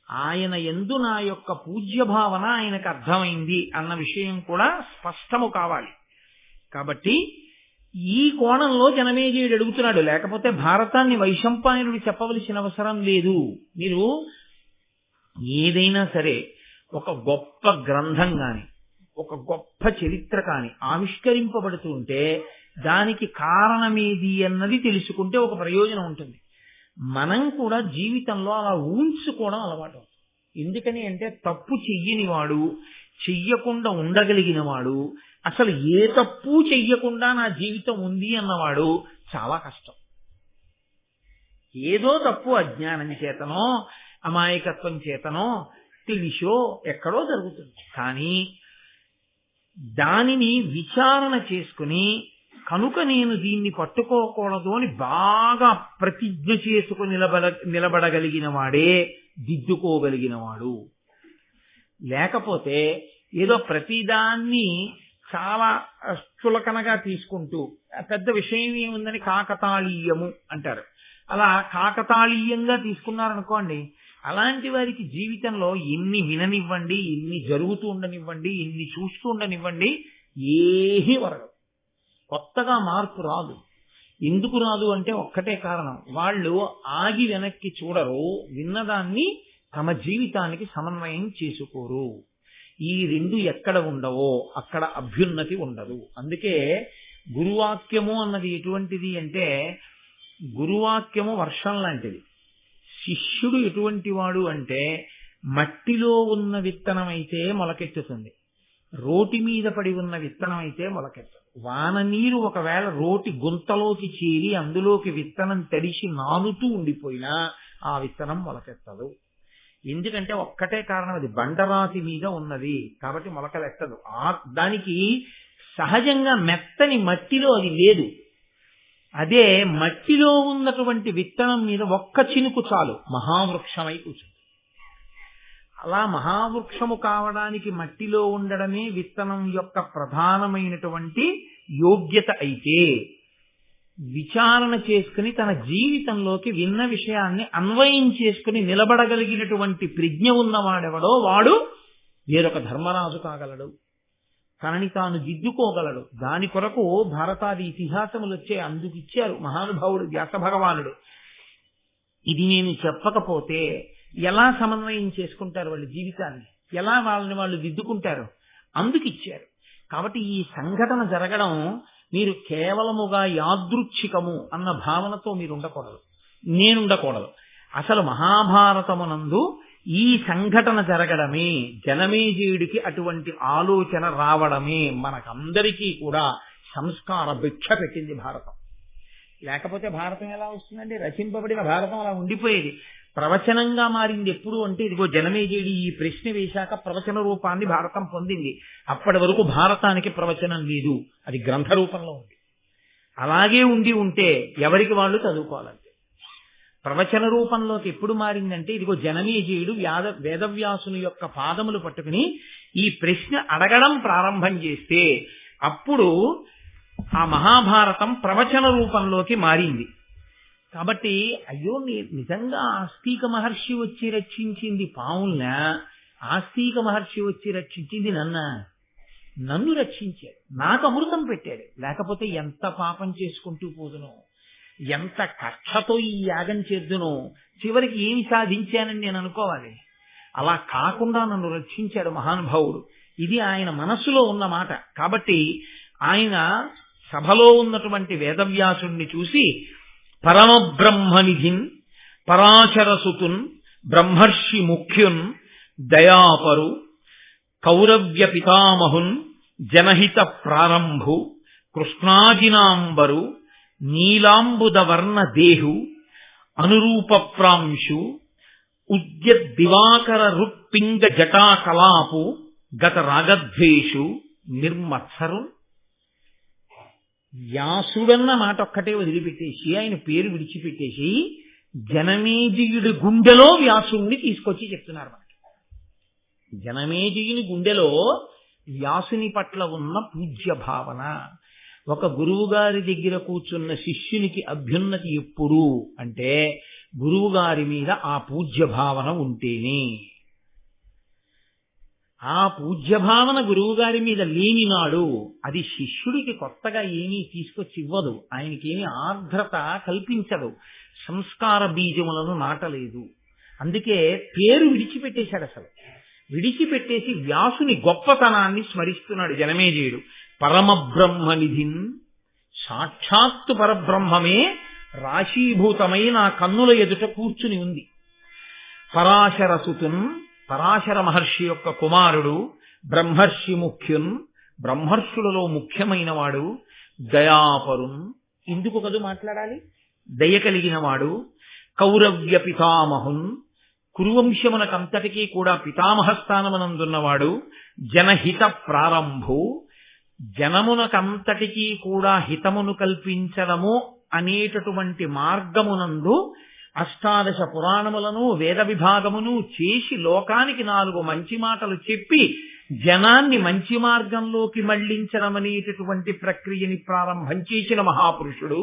ఆయన యందు నా యొక్క పూజ్య భావన ఆయనకు అర్థమైంది అన్న విషయం కూడా స్పష్టము కావాలి. కాబట్టి ఈ కోణంలో జనమేజయుడు అడుగుతున్నాడు. లేకపోతే భారతాన్ని వైశంపాయనుడు చెప్పవలసిన అవసరం లేదు. మీరు ఏదైనా సరే ఒక గొప్ప గ్రంథం కాని ఒక గొప్ప చరిత్ర కాని ఆవిష్కరింపబడుతూ ఉంటే దానికి కారణమేది అన్నది తెలుసుకుంటే ఒక ప్రయోజనం ఉంటుంది. మనం కూడా జీవితంలో అలా ఊహించుకోవడం అలవాటు. ఎందుకని అంటే తప్పు చెయ్యని వాడు, చెయ్యకుండా ఉండగలిగిన వాడు, అసలు ఏ తప్పు చెయ్యకుండా నా జీవితం ఉంది అన్నవాడు చాలా కష్టం. ఏదో తప్పు అజ్ఞానం చేతనో అమాయకత్వం చేతనో తెలిసో ఎక్కడో జరుగుతుంది. కానీ దానిని విచారణ చేసుకుని కనుక నేను దీన్ని పట్టుకోకూడదు అని బాగా ప్రతిజ్ఞ చేసుకుని నిలబడగలిగిన వాడే దిద్దుకోగలిగిన వాడు. లేకపోతే ఏదో ప్రతిదాన్ని చాలా చులకనగా తీసుకుంటూ పెద్ద విషయం ఏముందని కాకతాళీయము అంటారు. అలా కాకతాళీయంగా తీసుకున్నారనుకోండి, అలాంటి వారికి జీవితంలో ఎన్ని విననివ్వండి, ఎన్ని జరుగుతూ ఉండనివ్వండి, ఎన్ని చూస్తూ ఉండనివ్వండి, ఏమీ వరదు. కొత్తగా మార్పు రాదు. ఎందుకు రాదు అంటే ఒక్కటే కారణం, వాళ్ళు ఆగి వెనక్కి చూడరు, విన్నదాన్ని తమ జీవితానికి సమన్వయం చేసుకోరు. ఈ 2 ఎక్కడ ఉండవో అక్కడ అభ్యున్నతి ఉండదు. అందుకే గురువాక్యము అన్నది ఎటువంటిది అంటే, గురువాక్యము వర్షం లాంటిది. శిష్యుడు ఎటువంటి వాడు అంటే మట్టిలో ఉన్న విత్తనం అయితే మొలకెత్తుతుంది, రోటి మీద పడి ఉన్న విత్తనం అయితే మొలకెత్తదు. వాన నీరు ఒకవేళ రోటి గుంతలోకి చేరి అందులోకి విత్తనం తడిసి నానుతూ ఉండిపోయినా ఆ విత్తనం మొలకెత్తదు. ఎందుకంటే ఒక్కటే కారణం, అది బండరాతి మీద ఉన్నది కాబట్టి మొలకలెట్టదు. దానికి సహజంగా మెత్తని మట్టిలో అది లేదు. అదే మట్టిలో ఉన్నటువంటి విత్తనం మీద ఒక్క చినుకు చాలు మహావృక్షమై కూర్చుంది. అలా మహావృక్షము కావడానికి మట్టిలో ఉండడమే విత్తనం యొక్క ప్రధానమైనటువంటి యోగ్యత అయితే, విచారణ చేసుకుని తన జీవితంలోకి విన్న విషయాన్ని అన్వయం చేసుకుని నిలబడగలిగినటువంటి ప్రజ్ఞ ఉన్నవాడెవడో వాడు వేరొక ధర్మరాజు కాగలడు, తనని తాను దిద్దుకోగలడు. దాని కొరకు భారతాది ఇతిహాసములు వచ్చే అందుకిచ్చారు మహానుభావుడు వ్యాస భగవానుడు. ఇది నేను చెప్పకపోతే ఎలా సమన్వయం చేసుకుంటారు వాళ్ళ జీవితాన్ని, ఎలా వాళ్ళని వాళ్ళు దిద్దుకుంటారు, అందుకిచ్చారు. కాబట్టి ఈ సంఘటన జరగడం మీరు కేవలముగా యాదృచ్ఛికము అన్న భావనతో మీరు ఉండకూడదు, నేనుండకూడదు. అసలు మహాభారతమునందు ఈ సంఘటన జరగడమే, జనమేజయుడికి అటువంటి ఆలోచన రావడమే మనకందరికీ కూడా సంస్కార భిక్ష పెట్టింది భారతం. లేకపోతే భారతం ఎలా వస్తుందండి? రచింపబడిన భారతం అలా ఉండిపోయేది. ప్రవచనంగా మారింది ఎప్పుడు అంటే, ఇదిగో జనమేజయుడి ఈ ప్రశ్న వేశాక ప్రవచన రూపాన్ని భారతం పొందింది. అప్పటి వరకు భారతానికి ప్రవచనం లేదు, అది గ్రంథ రూపంలో ఉంది. అలాగే ఉంటే ఎవరికి వాళ్ళు చదువుకోవాలంటే. ప్రవచన రూపంలోకి ఎప్పుడు మారిందంటే, ఇదిగో జనమేజయుడు వేదవ్యాసుని యొక్క పాదములు పట్టుకుని ఈ ప్రశ్న అడగడం ప్రారంభం చేస్తే అప్పుడు ఆ మహాభారతం ప్రవచన రూపంలోకి మారింది. కాబట్టి అయ్యో నిజంగా ఆస్తిక మహర్షి వచ్చి రక్షించింది పావుల్నా, ఆస్తిక మహర్షి వచ్చి రక్షించింది నన్ను రక్షించాడు, నాకు అమృతం పెట్టాడు. లేకపోతే ఎంత పాపం చేసుకుంటూ పోదునో, ఎంత కక్షతో ఈ యాగం చేద్దునో, చివరికి ఏమి సాధించానని నేను అనుకోవాలి. అలా కాకుండా నన్ను రక్షించాడు మహానుభావుడు. ఇది ఆయన మనస్సులో ఉన్న మాట. కాబట్టి ఆయన సభలో ఉన్నటువంటి వేదవ్యాసుణ్ణి చూసి పరమబ్రహ్మనిధిన్ పరాశరసుతున్ బ్రహ్మర్షి ముఖ్యున్ దయాపరు కౌరవ్య పితామహున్ జనహిత ప్రారంభు కృష్ణాజినాంబరు నీలాంబుదవర్ణ దేహు అనురూపప్రాంశు ఉద్యద్దివాకర రుక్పింగ జటాకలాపు గత రాగద్వేషు నిర్మత్సరు. వ్యాసుడన్న మాట ఒక్కటే వదిలిపెట్టేసి, ఆయన పేరు విడిచిపెట్టేసి జనమేజయుడి గుండెలో వ్యాసుణ్ణి తీసుకొచ్చి చెప్తున్నారు మనకి. జనమేజయుని గుండెలో వ్యాసుని పట్ల ఉన్న పూజ్య భావన. ఒక గురువు గారి దగ్గర కూర్చున్న శిష్యునికి అభ్యున్నతి ఎప్పుడు అంటే, గురువు గారి మీద ఆ పూజ్య భావన ఉంటేనే. ఆ పూజ్య భావన గురువు గారి మీద లేనినాడు అది శిష్యుడికి కొత్తగా ఏమీ తీసుకొచ్చి ఇవ్వదు, ఆయనకేమీ ఆర్ద్రత కల్పించదు, సంస్కార బీజములను నాటలేదు. అందుకే పేరు విడిచిపెట్టేశాడు. అసలు విడిచిపెట్టేసి వ్యాసుని గొప్పతనాన్ని స్మరిస్తున్నాడు జనమేజయుడు. పరమబ్రహ్మనిధిన్, సాక్షాత్తు పరబ్రహ్మమే రాశీభూతమై నా కన్నుల ఎదుట కూర్చుని ఉంది. పరాశరసుతున్, పరాశర మహర్షి యొక్క కుమారుడు. బ్రహ్మర్షి ముఖ్యున్, బ్రహ్మర్షులలో ముఖ్యమైన వాడు. దయాపరున్, ఇందుకు కదు మాట్లాడాలి, దయ కలిగిన వాడు. కౌరవ్య పితామహున్, కురువంశమునకంతటికీ కూడా పితామహ స్థానమునందున్నవాడు. జనహిత ప్రారంభు, జనమునకంతటికీ కూడా హితమును కల్పించడము అనేటటువంటి మార్గమునందు అష్టాదశ పురాణములను వేద విభాగమును చేసి లోకానికి 4 మంచి మాటలు చెప్పి జనాన్ని మంచి మార్గంలోకి మళ్లించడం అనేటటువంటి ప్రక్రియని ప్రారంభం చేసిన మహాపురుషుడు.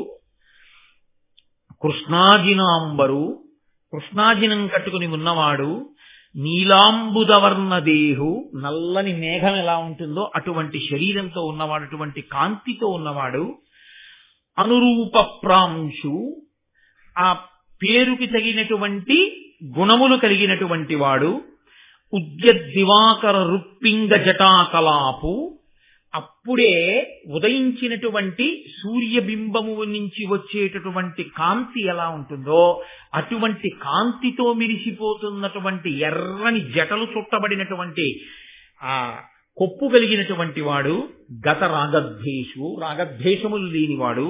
కృష్ణాజినాంబరు, కృష్ణాజినం కట్టుకుని ఉన్నవాడు. నీలాంబుదవర్ణ దేహు, నల్లని మేఘం ఎలా ఉంటుందో అటువంటి శరీరంతో ఉన్నవాడు, అటువంటి కాంతితో ఉన్నవాడు. అనురూప ప్రాంశు, ఆ పేరుకి తగినటువంటి గుణములు కలిగినటువంటి వాడు. ఉద్యద్దివాకర రుక్పింగ జటాకలాపు, అప్పుడే ఉదయించినటువంటి సూర్యబింబము నుంచి వచ్చేటటువంటి కాంతి ఎలా ఉంటుందో అటువంటి కాంతితో మిరిసిపోతున్నటువంటి ఎర్రని జటలు చుట్టబడినటువంటి ఆ కొప్పు కలిగినటువంటి వాడు. గత రాగద్వేషు, రాగద్వేషములు లేనివాడు.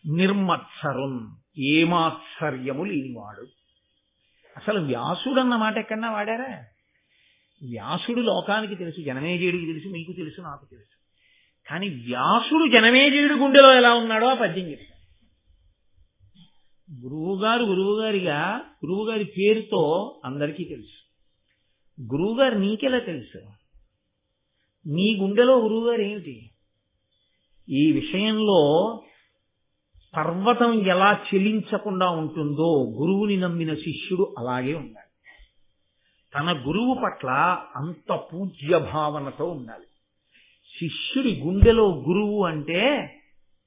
నిర్మత్సరున్, ఏమాత్సర్యము లేనివాడు. అసలు వ్యాసుడు అన్న మాట ఎక్కడన్నా వాడారా? వ్యాసుడు లోకానికి తెలుసు, జనమేజయుడికి తెలుసు, మీకు తెలుసు, నాకు తెలుసు. కానీ వ్యాసుడు జనమేజయుడి గుండెలో ఎలా ఉన్నాడో ఆ పద్యం చెప్తాడు. గురువుగారి పేరుతో అందరికీ తెలుసు. గురువుగారు నీకెలా తెలుసు? నీ గుండెలో గురువుగారు ఏమిటి? ఈ విషయంలో పర్వతం ఎలా చెలించకుండా ఉంటుందో గురువుని నమ్మిన శిష్యుడు అలాగే ఉండాలి. తన గురువు పట్ల అంత పూజ్య భావనతో ఉండాలి. శిష్యుడి గుండెలో గురువు అంటే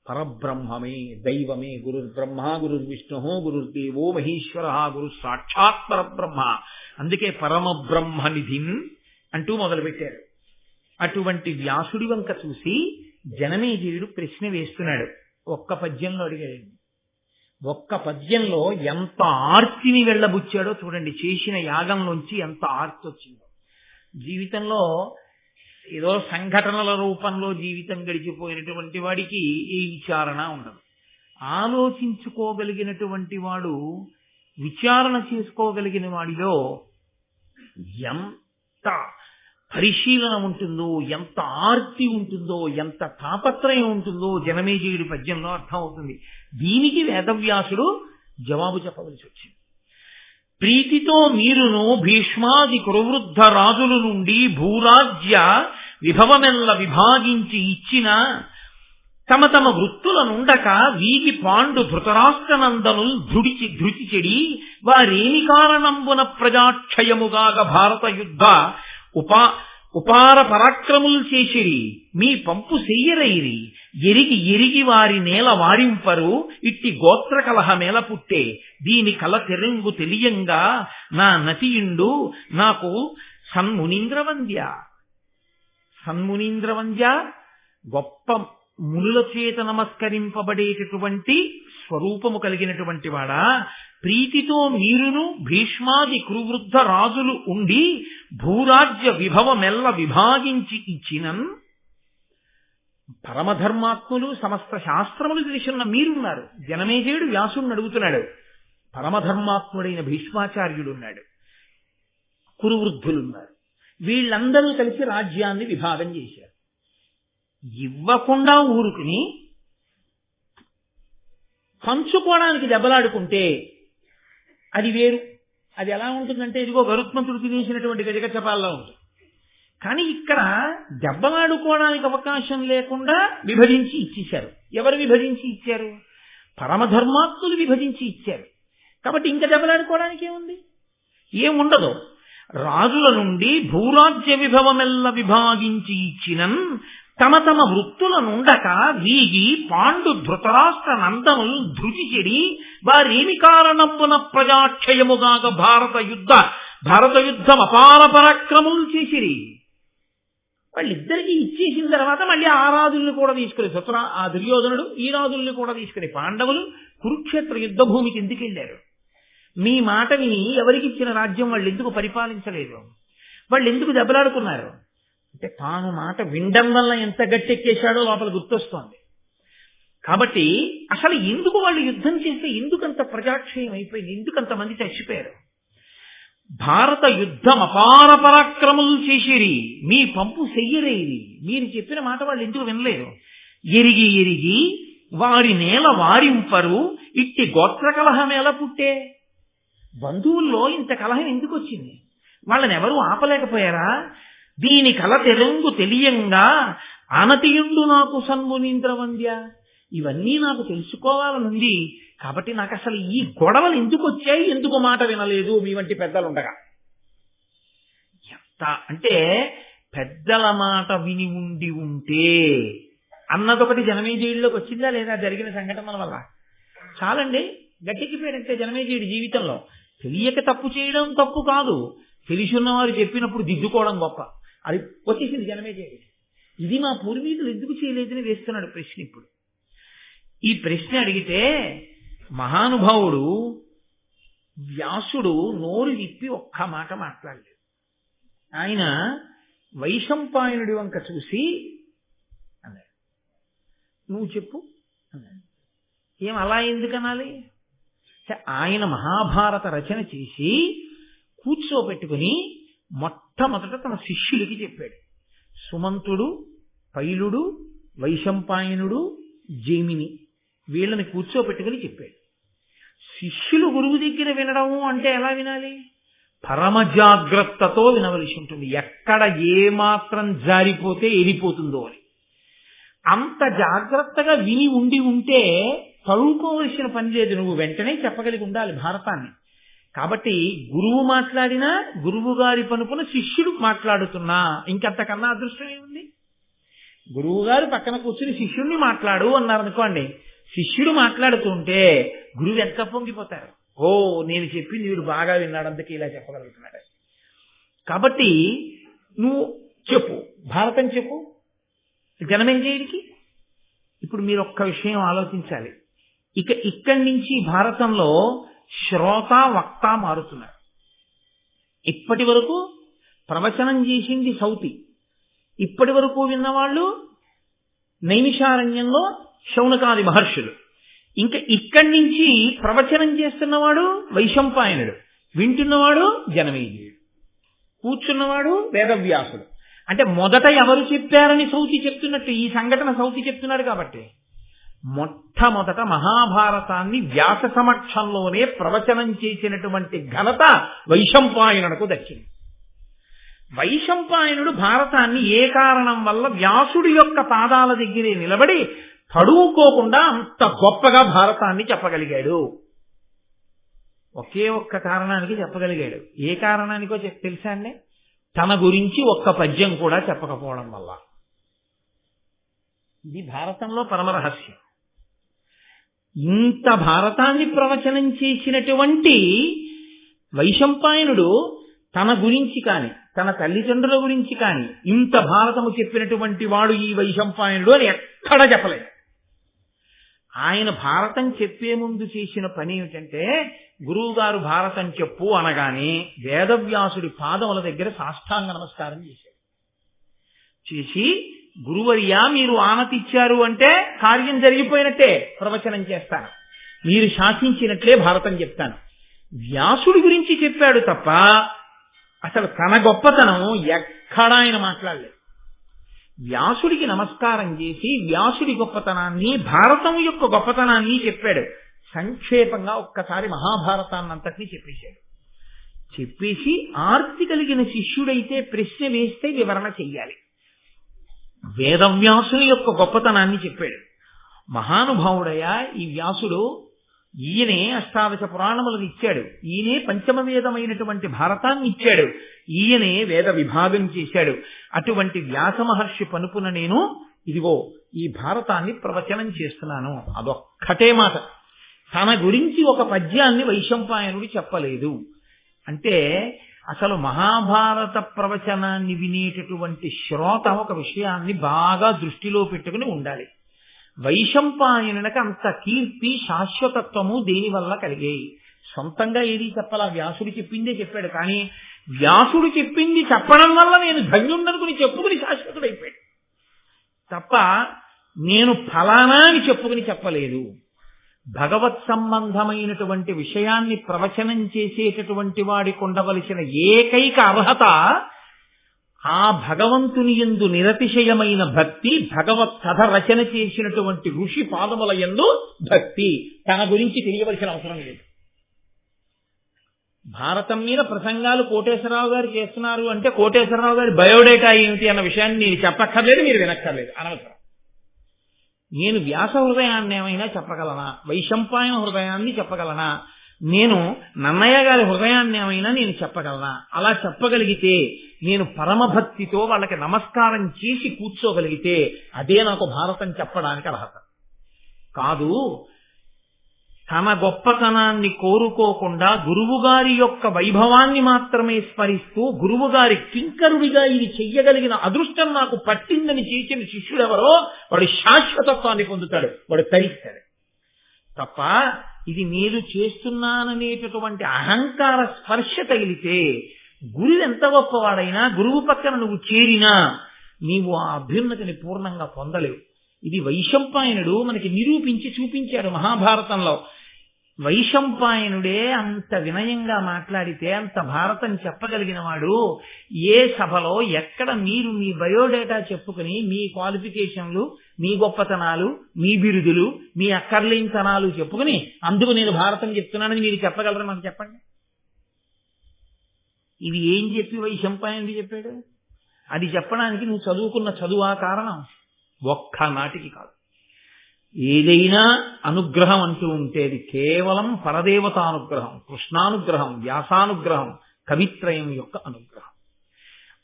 పరబ్రహ్మమే, దైవమే. గురుర్బ్రహ్మ గురుర్విష్ణు గురుర్దేవో మహేశ్వర గురు సాక్షాత్ పరబ్రహ్మ. అందుకే పరమ బ్రహ్మనిధిన్ అంటూ మొదలుపెట్టారు. అటువంటి వ్యాసుడి వంక చూసి జనమేజయుడు ప్రశ్న వేస్తున్నాడు. ఒక్క పద్యంలో అడిగాడు. ఒక్క పద్యంలో ఎంత ఆర్తిని వెళ్ళబుచ్చాడో చూడండి. చేసిన యాగంలోంచి ఎంత ఆర్తి వచ్చిందో. జీవితంలో ఏదో సంఘటనల రూపంలో జీవితం గడిచిపోయినటువంటి వాడికి ఏ విచారణ ఉండదు. ఆలోచించుకోగలిగినటువంటి వాడు, విచారణ చేసుకోగలిగిన వాడిలో ఎంత పరిశీలన ఉంటుందో, ఎంత ఆర్తి ఉంటుందో, ఎంత తాపత్రయం ఉంటుందో జనమేజయుడి పద్యంలో అర్థమవుతుంది. దీనికి వేదవ్యాసుడు జవాబు చెప్పవలసి వచ్చింది. ప్రీతితో మీరును భీష్మాది కురువృద్ధ రాజుల నుండి భూరాజ్య విభవమెల్ల విభాగించి ఇచ్చిన తమ తమ వృత్తులనుండక వీగి పాండు ధృతరాష్ట్రనందనుల్ ధృతి చెడి వారేమి కారణంబున ప్రజాక్షయముగాగ భారత యుద్ధ ఉపార పరాక్రములు చేసిరి మీ పంపు చెయ్యరైరి ఎరిగి ఎరిగి వారి నేల వారింపరు ఇట్టి గోత్ర కలహమేల పుట్టే దీని కల తెరంగు తెలియంగా నా నతియుండు నాకు సన్మునీంద్రవంద్య గొప్ప మునుల చేత నమస్కరింపబడేటటువంటి స్వరూపము కలిగినటువంటి వాడా, ప్రీతితో మీరును భీష్మాది కురువృద్ధ రాజులు ఉండి భూరాజ్య విభవమెల్ల విభాగించి ఇచ్చినన్. పరమధర్మాత్ములు సమస్త శాస్త్రములు తెలిసిన మీరున్నారు. జనమేజయుడు వ్యాసుడిని అడుగుతున్నాడు. పరమధర్మాత్ముడైన భీష్మాచార్యుడున్నాడు, కురువృద్ధులున్నారు. వీళ్ళందరూ కలిసి రాజ్యాన్ని విభాగం చేశారు. ఇవ్వకుండా ఊరుకుని పంచుకోవడానికి దెబ్బలాడుకుంటే అది వేరు. అది ఎలా ఉంటుందంటే ఇదిగో గరుత్మంతుడు తినేసినటువంటి గజగచ్చపాల్లో ఉంటుంది. కానీ ఇక్కడ దెబ్బలాడుకోవడానికి అవకాశం లేకుండా విభజించి ఇచ్చేశారు. ఎవరు విభజించి ఇచ్చారు? పరమధర్మాత్ములు విభజించి ఇచ్చారు. కాబట్టి ఇంకా దెబ్బలాడుకోవడానికి ఏముంది? ఏముండదు. రాజుల నుండి భూరాజ్య విభవమెల్ల విభాగించి ఇచ్చినన్ తమ తమ వృత్తులనుండక వీగి పాండు ధృతరాష్ట్ర నందనులు ధృతి చెడి వారేమి కారణంబున ప్రజాక్షయముగాక భారత యుద్ధం అపార పరాక్రములు చేసిరి. వాళ్ళిద్దరికీ ఇచ్చేసిన తర్వాత మళ్ళీ ఆ రాజుల్ని కూడా తీసుకుని ఆ దుర్యోధనుడు ఈ రాజుల్ని కూడా తీసుకుని పాండవులు కురుక్షేత్ర యుద్ధ భూమికి ఎందుకు వెళ్ళారు? మీ మాట విని ఎవరికిచ్చిన రాజ్యం వాళ్ళు ఎందుకు పరిపాలించలేదు? వాళ్ళు ఎందుకు దెబ్బలాడుకున్నారు? అంటే తాను మాట వినడం వల్ల ఎంత గట్టెక్కేశాడో లోపల గుర్తొస్తోంది. కాబట్టి అసలు ఎందుకు వాళ్ళు యుద్ధం చేస్తే ఎందుకంత ప్రజాక్షయం అయిపోయింది? ఎందుకంతమంది చచ్చిపోయారు? భారత యుద్ధం అపార పరాక్రములు చేసిరి మీ పంపు చెయ్యరేది. మీరు చెప్పిన మాట వాళ్ళు ఎందుకు వినలేరు? ఎరిగి ఎరిగి వారి నేల వారింపరు ఇట్టి గోత్ర కలహం ఎలా పుట్టే? బంధువుల్లో ఇంత కలహం ఎందుకు వచ్చింది? వాళ్ళని ఎవరూ ఆపలేకపోయారా? దీని కల తెరంగు తెలియంగా ఆనతియుండు నాకు సన్మునీంద్రవంద్య. ఇవన్నీ నాకు తెలుసుకోవాలనుంది. కాబట్టి నాకు అసలు ఈ గొడవలు ఎందుకు వచ్చాయి, ఎందుకు మాట వినలేదు మీ వంటి పెద్దలు ఉండగా? ఎంత అంటే పెద్దల మాట విని ఉంటే అన్నదొకటి జనమేజయుడిలోకి వచ్చిందా లేదా? జరిగిన సంఘటనల వల్ల చాలండి గట్టెక్కిపోయాడంటే జనమేజయుడి జీవితంలో. తెలియక తప్పు చేయడం తప్పు కాదు, తెలిసి ఉన్నవారు చెప్పినప్పుడు దిద్దుకోవడం గొప్ప. అది వచ్చేసింది జనమేజయుడి. ఇది మా పూర్వీకులు ఎందుకు చేయలేదని వేస్తున్నాడు ప్రశ్న. ఇప్పుడు ఈ ప్రశ్న అడిగితే మహానుభావుడు వ్యాసుడు నోరు విప్పి ఒక్క మాట మాట్లాడలేదు. ఆయన వైశంపాయనుడి వంక చూసి అన్నాడు, నువ్వు చెప్పు అన్నాడు. ఏం అలా ఎందుకనాలి? ఆయన మహాభారత రచన చేసి కూర్చోబెట్టుకుని మొట్టమొదట తన శిష్యులకి చెప్పాడు. సుమంతుడు, పైలుడు, వైశంపాయనుడు, జైమిని వీళ్ళని కూర్చోబెట్టుకుని చెప్పాడు. శిష్యులు గురువు దగ్గర వినడము అంటే ఎలా వినాలి? పరమ జాగ్రత్తతో వినవలసి ఉంటుంది. ఎక్కడ ఏమాత్రం జారిపోతే ఎరిపోతుందో అని. అంత జాగ్రత్తగా విని ఉంటే తడుకోవలసిన పని లేదు. నువ్వు వెంటనే చెప్పగలిగి ఉండాలి భారతాన్ని. కాబట్టి గురువు మాట్లాడినా, గురువు గారి పనుపున శిష్యుడు మాట్లాడుతున్నా ఇంకంతకన్నా అదృష్టం ఏముంది? గురువు గారు పక్కన కూర్చుని శిష్యుడిని మాట్లాడు అన్నారనుకోండి, శిష్యుడు మాట్లాడుతుంటే గురువు ఎంత పొంగిపోతారు. ఓ, నేను చెప్పింది వీడు బాగా విన్నాడు, అందుకే ఇలా చెప్పగలుగుతున్నాడు. కాబట్టి నువ్వు చెప్పు, భారతం చెప్పు, జనమేం చేయడికి. ఇప్పుడు మీరు ఒక్క విషయం ఆలోచించాలి. ఇక్కడి నుంచి భారతంలో శ్రోత వక్త మారుతున్నారు. ఇప్పటి వరకు ప్రవచనం చేసింది సౌతి, ఇప్పటి వరకు విన్నవాళ్ళు నైమిషారణ్యంలో శౌనకాది మహర్షులు. ఇంకా ఇక్కడి నుంచి ప్రవచనం చేస్తున్నవాడు వైశంపాయనుడు, వింటున్నవాడు జనమేజయుడు, కూర్చున్నవాడు వేదవ్యాసుడు. అంటే మొదట ఎవరు చెప్పారని సౌతి చెప్తున్నట్టు ఈ సంఘటన సౌతి చెప్తున్నాడు. కాబట్టి మొట్టమొదట మహాభారతాన్ని వ్యాస సమక్షంలోనే ప్రవచనం చేసినటువంటి ఘనత వైశంపాయనుడికి దక్కింది. వైశంపాయనుడు భారతాన్ని ఏ కారణం వల్ల వ్యాసుడి యొక్క పాదాల దగ్గరే నిలబడి తడువుకోకుండా అంత గొప్పగా భారతాన్ని చెప్పగలిగాడు? ఒకే ఒక్క కారణానికి చెప్పగలిగాడు. ఏ కారణానికో తెలుసా అండి? తన గురించి ఒక్క పద్యం కూడా చెప్పకపోవడం వల్ల. ఇది భారతంలో పరమరహస్యం. ఇంత భారతాన్ని ప్రవచనం చేసినటువంటి వైశంపాయనుడు తన గురించి కాని, తన తల్లిదండ్రుల గురించి కాని ఇంత భారతము చెప్పినటువంటి వాడు ఈ వైశంపాయనుడు అని ఎక్కడా చెప్పలేదు. ఆయన భారతం చెప్పే ముందు చేసిన పని ఏమిటంటే, గురువు గారు భారతం చెప్పు అనగానే వేదవ్యాసుడి పాదముల దగ్గర సాష్టాంగ నమస్కారం చేశాడు. చేసి, గురువర్యా మీరు ఆనతిచ్చారు అంటే కార్యం జరిగిపోయినట్టే, ప్రవచనం చేస్తాను, మీరు శాసించినట్లే భారతం చెప్తాను. వ్యాసుడి గురించి చెప్పాడు తప్ప అసలు తన గొప్పతనం ఎక్కడా ఆయన మాట్లాడలేదు. వ్యాసుడికి నమస్కారం చేసి వ్యాసుడి గొప్పతనాన్ని, భారతం యొక్క గొప్పతనాన్ని చెప్పాడు. సంక్షేపంగా ఒక్కసారి మహాభారతాన్నంతటినీ చెప్పేశాడు. చెప్పేసి ఆర్తి కలిగిన శిష్యుడైతే ప్రశ్న వేస్తే వివరణ చెయ్యాలి. వేదవ్యాసుని యొక్క గొప్పతనాన్ని చెప్పాడు. మహానుభావుడయ్యా ఈ వ్యాసుడు. ఈయనే అష్టాదశ పురాణములను ఇచ్చాడు, ఈయనే పంచమ వేదమైనటువంటి భారతాన్ని ఇచ్చాడు, ఈయనే వేద విభాగం చేశాడు. అటువంటి వ్యాస మహర్షి పనుపున నేను ఇదిగో ఈ భారతాన్ని ప్రవచనం చేస్తున్నాను. అదొక్కటే మాట. తన గురించి ఒక పద్యాన్ని వైశంపాయనుడు చెప్పలేదు. అంటే అసలు మహాభారత ప్రవచనాన్ని వినేటటువంటి శ్రోత ఒక విషయాన్ని బాగా దృష్టిలో పెట్టుకుని ఉండాలి. వైశంపాయనునికి అంత కీర్తి, శాశ్వతత్వము దేనివల్ల కలిగాయి? సొంతంగా ఏది చెప్పాలా? వ్యాసుడు చెప్పిందే చెప్పాడు. కానీ వ్యాసుడు చెప్పింది చెప్పడం వల్ల నేను ధన్యుండనుకుని చెప్పుకుని శాశ్వతుడైపోయాడు తప్ప నేను ఫలానా అని చెప్పుకుని చెప్పలేదు. భగవత్ సంబంధమైనటువంటి విషయాన్ని ప్రవచనం చేసేటటువంటి వాడికి ఉండవలసిన ఏకైక అర్హత ఆ భగవంతుని యందు నిరతిశయమైన భక్తి, భగవత్ కథ రచన చేసినటువంటి ఋషి పాదముల యందు భక్తి. తన గురించి తెలియవలసిన అవసరం లేదు. భారతం మీద ప్రసంగాలు కోటేశ్వరరావు గారు చేస్తున్నారు అంటే కోటేశ్వరరావు గారి బయోడేటా ఏమిటి అన్న విషయాన్ని నేను చెప్పక్కర్లేదు, మీరు వినక్కర్లేదు, అనవసరం. నేను వ్యాస హృదయాన్ని ఏమైనా చెప్పగలనా? వైశంపాయన హృదయాన్ని చెప్పగలనా? నేను నన్నయ్య గారి హృదయాన్ని ఏమైనా నేను చెప్పగలనా? అలా చెప్పగలిగితే, నేను పరమభక్తితో వాళ్ళకి నమస్కారం చేసి కూర్చోగలిగితే అదే నాకు భారతం చెప్పడానికి అర్హత. కాదు, తన గొప్పతనాన్ని కోరుకోకుండా గురువుగారి యొక్క వైభవాన్ని మాత్రమే స్మరిస్తూ గురువుగారి కింకరుడిగా ఇది చెయ్యగలిగిన అదృష్టం నాకు పట్టిందని చేసిన శిష్యుడెవరో వాడు శాశ్వతత్వాన్ని పొందుతాడు, వాడు తరిస్తాడు. తప్ప ఇది నేను చేస్తున్నాననేటటువంటి అహంకార స్పర్శ తగిలితే, గురువు ఎంత గొప్పవాడైనా గురువు పక్కన నువ్వు చేరినా నీవు ఆ అభ్యున్నతిని పూర్ణంగా పొందలేవు. ఇది వైశంపాయనుడు మనకి నిరూపించి చూపించాడు మహాభారతంలో. వైశంపాయనుడే అంత వినయంగా మాట్లాడితే, అంత భారతం చెప్పగలిగిన వాడు ఏ సభలో ఎక్కడ మీరు మీ బయోడేటా చెప్పుకుని మీ క్వాలిఫికేషన్లు, మీ గొప్పతనాలు, మీ బిరుదులు, మీ అక్కర్లేనితనాలు చెప్పుకుని అందుకు నేను భారతం చెప్తున్నానని మీరు చెప్పగలరు? నాకు చెప్పండి. ఇది ఏం చెప్పి వైశంపాయనుడు చెప్పాడు? అది చెప్పడానికి నువ్వు చదువుకున్న చదువా కారణం? ఒక్కనాటికి కాదు. ఏదైనా అనుగ్రహం అంటూ ఉంటే అది కేవలం పరదేవతానుగ్రహం, కృష్ణానుగ్రహం, వ్యాసానుగ్రహం, కవిత్రయం యొక్క అనుగ్రహం.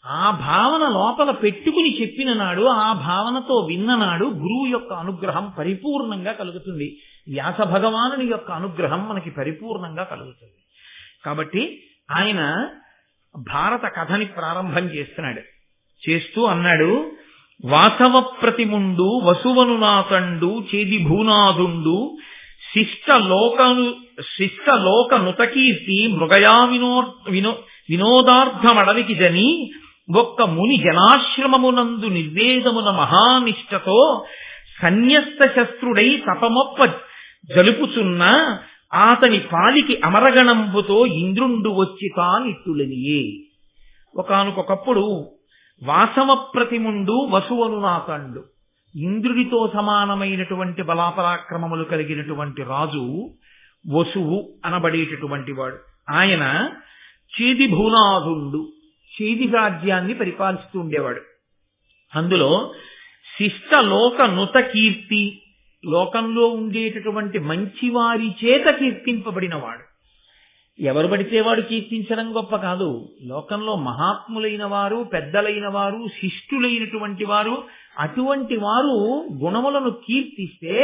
ఆ భావన లోపల పెట్టుకుని చెప్పిన నాడు, ఆ భావనతో విన్ననాడు గురువు యొక్క అనుగ్రహం పరిపూర్ణంగా కలుగుతుంది. వ్యాస భగవానుని యొక్క అనుగ్రహం మనకి పరిపూర్ణంగా కలుగుతుంది. కాబట్టి ఆయన భారత కథని ప్రారంభం చేస్తున్నాడు. చేస్తూ అన్నాడు, వాసవ ప్రతిముండు వసువను నాతండు చేది భూనాథుండు శిష్ట లోక నుతకీర్తి మృగయా వినోదార్థమడవికి జని ఒక్క ముని జనాశ్రమమునందు నిర్వేదమున మహానిష్టతో సన్యస్త శస్త్రుడై తపమొప్ప జలుపుచున్న ఆతని పాలికి అమరగణంబుతో ఇంద్రుండు వచ్చి తానిట్టులనియే. ఒకానొకప్పుడు వాసవ ప్రతిముండు వసువను నాతండు, ఇంద్రుడితో సమానమైనటువంటి బలాపరాక్రమములు కలిగినటువంటి రాజు వసువు అనబడేటటువంటి వాడు. ఆయన చేది భూనాథుండు, చేది రాజ్యాన్ని పరిపాలిస్తూ ఉండేవాడు. అందులో శిష్ట లోక నుత కీర్తి, లోకంలో ఉండేటటువంటి మంచివారి చేత కీర్తింపబడినవాడు. ఎవరు పడితే వాడు కీర్తించడం గొప్ప కాదు. లోకంలో మహాత్ములైన వారు, పెద్దలైన వారు, శిష్టులైనటువంటి వారు, అటువంటి వారు గుణములను కీర్తిస్తే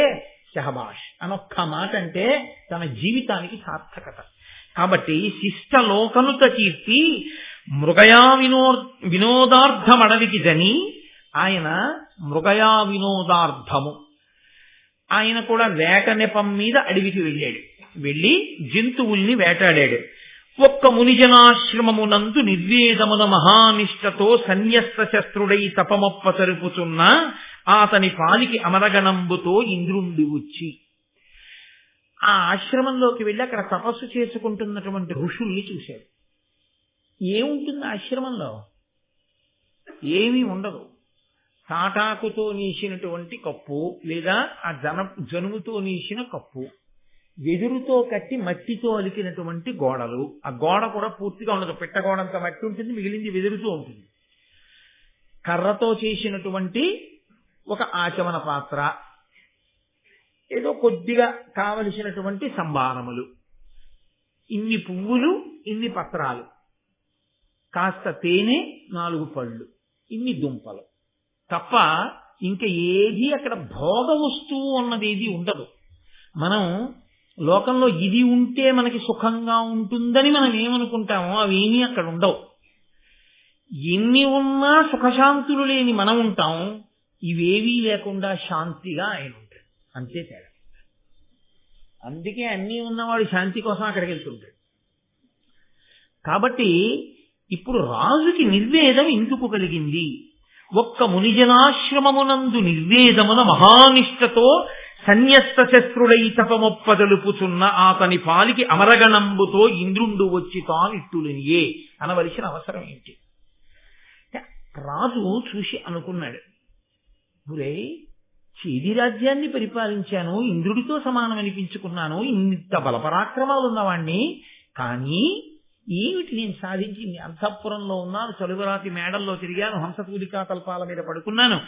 శహబాష్ అనొక్క మాట అంటే తన జీవితానికి సార్థకత. కాబట్టి శిష్ట లోకనుత కీర్తి మృగయా వినోదార్థమడవికి జని, ఆయన మృగయా వినోదార్థము, ఆయన కూడా వేట నెపం మీద అడవికి వెళ్ళాడు. వెళ్ళి జంతువుల్ని వేటాడాడు. ఒక్క మునిజనాశ్రమమునందు నిర్వేదమున మహానిష్టతో సన్యస్త శస్త్రుడై తపమొప్ప తరుపుచున్న అతని పాలికి అమరగణంబుతో ఇంద్రుండి వచ్చి, ఆ ఆశ్రమంలోకి వెళ్ళి అక్కడ తపస్సు చేసుకుంటున్నటువంటి ఋషుల్ని చూశాడు. ఏముంటుంది ఆశ్రమంలో? ఏమీ ఉండదు. తాటాకుతో నీసినటువంటి కప్పు, లేదా ఆ జనుముతో నీసిన కప్పు, వెదురుతో కట్టి మట్టితో అలికినటువంటి గోడలు. ఆ గోడ కూడా పూర్తిగా ఉండదు, పిట్టగోడంత మట్టి ఉంటుంది, మిగిలింది వెదురుతో ఉంటుంది. కర్రతో చేసినటువంటి ఒక ఆచమన పాత్ర, ఏదో కొద్దిగా కావలసినటువంటి సంభారములు, ఇన్ని పువ్వులు, ఇన్ని పత్రాలు, కాస్త తేనె, 4 పళ్ళు, ఇన్ని దుంపలు తప్ప ఇంకా ఏది అక్కడ భోగ వస్తువు అన్నది ఏది ఉండదు. మనం లోకంలో ఇది ఉంటే మనకి సుఖంగా ఉంటుందని మనం ఏమనుకుంటామో అవేమీ అక్కడ ఉండవు. ఎన్ని ఉన్నా సుఖశాంతులు లేని మనం ఉంటాం, ఇవేవీ లేకుండా శాంతిగా ఆయన ఉంటాడు. అంతే తేడా. అందుకే అన్నీ ఉన్నవాడు శాంతి కోసం అక్కడికి వెళ్తుంటాడు. కాబట్టి ఇప్పుడు రాజుకి నిర్వేదం ఎందుకు కలిగింది? ఒక్క మునిజనాశ్రమమునందు నిర్వేదమున మహానిష్టతో సన్యస్త శస్త్రుడై తపమొప్పదలుపుచున్న అతని పాలికి అమరగణంబుతో ఇంద్రుండు వచ్చి తానిట్టులనియే అనవలసిన అవసరం ఏంటి? రాజు చూసి అనుకున్నాడు, ఒరే, చేది రాజ్యాన్ని పరిపాలించాను, ఇంద్రుడితో సమానం అనిపించుకున్నాను, ఇంత బలపరాక్రమాలు ఉన్నవాణ్ణి, కానీ ఏమిటి నేను సాధించింది? అంతఃపురంలో ఉన్నాను, చలువరాతి మేడల్లో తిరిగాను, హంసతూలికా తల్పాల మీద పడుకున్నాను,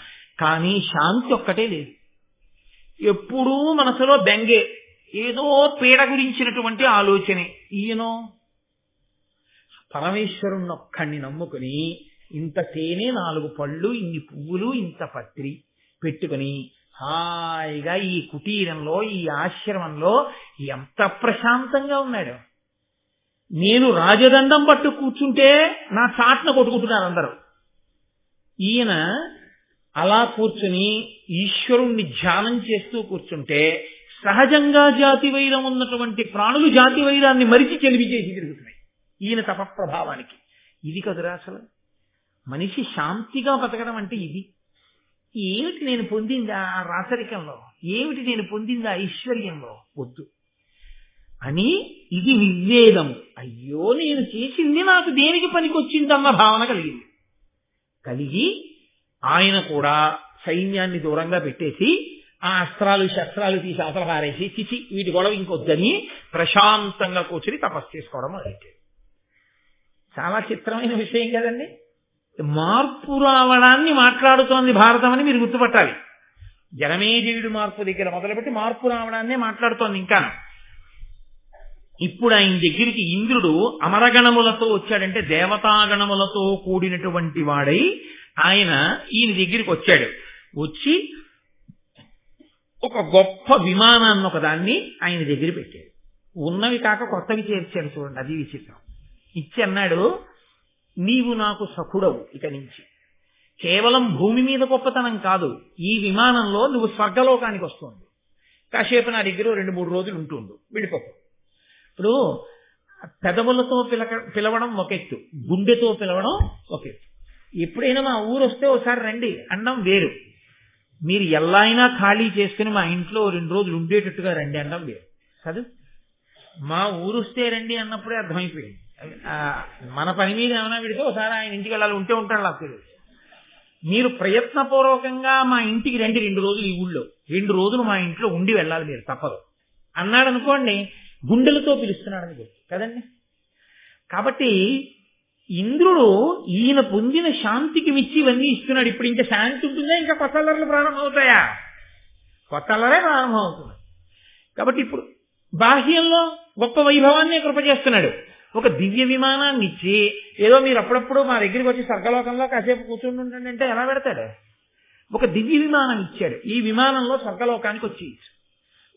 కానీ శాంతి ఒక్కటే లేదు. ఎప్పుడూ మనసులో బెంగే, ఏదో పీడ గురించినటువంటి ఆలోచనే. ఈయనో పరమేశ్వరుణ్ణొక్కడిని నమ్ముకుని ఇంత తేనె, 4 పళ్ళు, ఇన్ని పువ్వులు, ఇంత పత్రి పెట్టుకుని హాయిగా ఈ కుటీరంలో, ఈ ఆశ్రమంలో ఎంత ప్రశాంతంగా ఉన్నాడు. నేను రాజదండం పట్టు కూర్చుంటే నా చాట్న కొట్టుకుంటున్నారు అందరూ. ఈయన అలా కూర్చుని ఈశ్వరుణ్ణి ధ్యానం చేస్తూ కూర్చుంటే సహజంగా జాతి వైరం ఉన్నటువంటి ప్రాణులు జాతి వైరాన్ని మరిచి చెలిమి చేసి తిరుగుతున్నాయి ఈయన తపప్రభావానికి. ఇది కదురా అసలు మనిషి శాంతిగా బతకడం అంటే. ఇది ఏమిటి నేను పొందింది ఆ రాచరికంలో? ఏమిటి నేను పొందింది ఆ ఐశ్వర్యంలో? వద్దు. అని ఇది నిర్వేదము. అయ్యో నేను చేసింది నాకు దేనికి పనికొచ్చిందన్న భావన కలిగి ఆయన కూడా సైన్యాన్ని దూరంగా పెట్టేసి ఆ అస్త్రాలు శస్త్రాలు తీసి అవతల పారేసి చిచి వీటి గొడవ ఇంకొద్దని ప్రశాంతంగా కూర్చుని తపస్సు చేసుకోవడం మొదలెట్టాడు. చాలా చిత్రమైన విషయం కదండి. మార్పు రావడాన్ని మాట్లాడుతోంది భారతం అని మీరు గుర్తుపట్టాలి. జనమేజయుడు మార్పు దగ్గర మొదలుపెట్టి మార్పు రావడాన్నే మాట్లాడుతోంది. ఇంకా ఇప్పుడు ఆయన దగ్గరికి ఇంద్రుడు అమరగణములతో వచ్చాడంటే దేవతాగణములతో కూడినటువంటి వాడై ఆయన ఈయన దగ్గరికి వచ్చాడు. వచ్చి ఒక గొప్ప విమానాన్ని ఒకదాన్ని ఆయన దగ్గర పెట్టాడు. ఉన్నవి కాక కొత్తవి చేర్చాడు. చూడండి, అది విచిత్రం. ఇచ్చి అన్నాడు, నీవు నాకు సఖుడవు. ఇక నుంచి కేవలం భూమి మీద గొప్పతనం కాదు, ఈ విమానంలో నువ్వు స్వర్గలోకానికి వస్తుంది. కాసేపు నా దగ్గర 2-3 రోజులు ఉంటుండు, విడిపోకు. ఇప్పుడు పెదవులతో పిలవడం ఒక ఎత్తు, గుండెతో పిలవడం ఒక ఎత్తు. ఎప్పుడైనా మా ఊరు వస్తే ఒకసారి రండి అనడం వేరు. మీరు ఎలా అయినా ఖాళీ చేసుకుని మా ఇంట్లో 2 రోజులు ఉండేటట్టుగా రండి అనడం వేరు కాదు. మా ఊరు వస్తే రండి అన్నప్పుడే అర్థమైపోయింది. మన పని మీద ఏమైనా పెడితే ఒకసారి ఆయన ఇంటికి వెళ్ళాలి, ఉంటే ఉంటాడు నాకు తెలియదు. మీరు ప్రయత్నపూర్వకంగా మా ఇంటికి రండి 2 రోజులు, ఈ ఊళ్ళో 2 రోజులు మా ఇంట్లో ఉండి వెళ్ళాలి మీరు, తప్పదు అన్నాడు అనుకోండి. గుండెలతో పిలుస్తున్నాడని గుర్తు కదండి. కాబట్టి ఇంద్రుడు ఈయన పొందిన శాంతికి మిచ్చి ఇవన్నీ ఇస్తున్నాడు. ఇప్పుడు ఇంకా శాంతి ఉంటుందా, ఇంకా కొత్త అల్లర్లు ప్రారంభమవుతాయా? కొత్త అల్లరే ప్రారంభమవుతుంది. కాబట్టి ఇప్పుడు బాహ్యంలో గొప్ప వైభవాన్ని కృప చేస్తున్నాడు. ఒక దివ్య విమానాన్ని ఇచ్చి ఏదో మీరు అప్పుడప్పుడు మా దగ్గరికి వచ్చి స్వర్గలోకంలో కాసేపు కూర్చుని ఉండండి అంటే ఎలా పెడతాడు? ఒక దివ్య విమానం ఇచ్చాడు. ఈ విమానంలో స్వర్గలోకానికి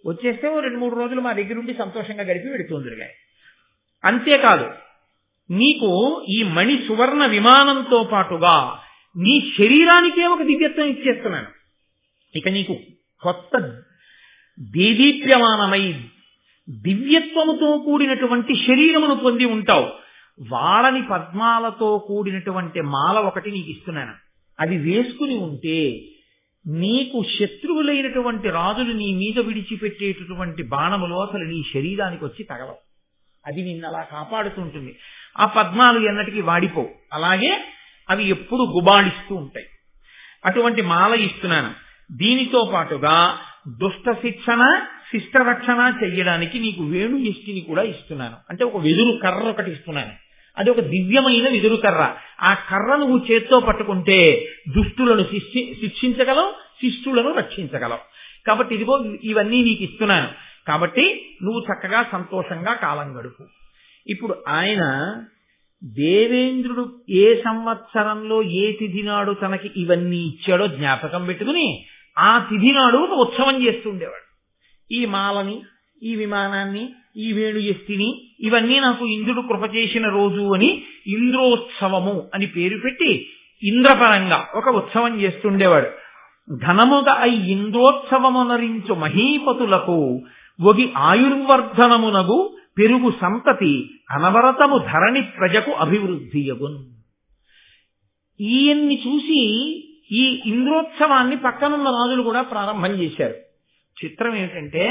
వచ్చేస్తే 2-3 రోజులు మా దగ్గర ఉండి సంతోషంగా గడిపి వెడుతుందిగా. అంతేకాదు, నీకు ఈ మణి సువర్ణ విమానంతో పాటుగా నీ శరీరానికే ఒక దివ్యత్వం ఇచ్చేస్తున్నాను. ఇక నీకు కొత్త దేదీప్యమానమై దివ్యత్వముతో కూడినటువంటి శరీరమును పొంది ఉంటావు. వాడని పద్మాలతో కూడినటువంటి మాల ఒకటి నీకు ఇస్తున్నాను. అది వేసుకుని ఉంటే నీకు శత్రువులైనటువంటి రాజులు నీ మీద విడిచిపెట్టేటటువంటి బాణములు అసలు నీ శరీరానికి వచ్చి తగలవు. అది నిన్ను అలా కాపాడుతుంటుంది. ఆ పద్మాలు ఎన్నటికీ వాడిపోవు, అలాగే అవి ఎప్పుడు గుబాళిస్తూ ఉంటాయి. అటువంటి మాల ఇస్తున్నాను. దీనితో పాటుగా దుష్ట శిక్షణ శిష్ట రక్షణ చెయ్యడానికి నీకు వేణు ఎష్టిని కూడా ఇస్తున్నాను. అంటే ఒక వెదురు కర్ర ఒకటి ఇస్తున్నాను. అది ఒక దివ్యమైన వెదురు కర్ర. ఆ కర్ర నువ్వు చేత్తో పట్టుకుంటే దుష్టులను శిక్షించగలవు, శిష్టులను రక్షించగలవు. కాబట్టి ఇదిగో ఇవన్నీ నీకు ఇస్తున్నాను. కాబట్టి నువ్వు చక్కగా సంతోషంగా కాలం గడుపు. ఇప్పుడు ఆయన దేవేంద్రుడు ఏ సంవత్సరంలో ఏ తిథి నాడు తనకి ఇవన్నీ ఇచ్చాడో జ్ఞాపకం పెట్టుకుని ఆ తిథి నాడు ఒక ఉత్సవం చేస్తుండేవాడు. ఈ మాలని, ఈ విమానాన్ని, ఈ వేణు ఎస్తిని ఇవన్నీ నాకు ఇంద్రుడు కృప చేసిన రోజు అని ఇంద్రోత్సవము అని పేరు పెట్టి ఇంద్రపరంగా ఒక ఉత్సవం చేస్తుండేవాడు. ఘనముగా ఇంద్రోత్సవమునరించు మహీపతులకు ఒగి ఆయుర్వర్ధనమునగు పెరుగు సంతతి అనవరతము ధరణి ప్రజకు అభివృద్ధియగున్. ఈయన్ని చూసి ఈ ఇంద్రోత్సవాన్ని పక్కనున్న రాజులు కూడా ప్రారంభం చేశారు. చిత్రం ఏమిటంటే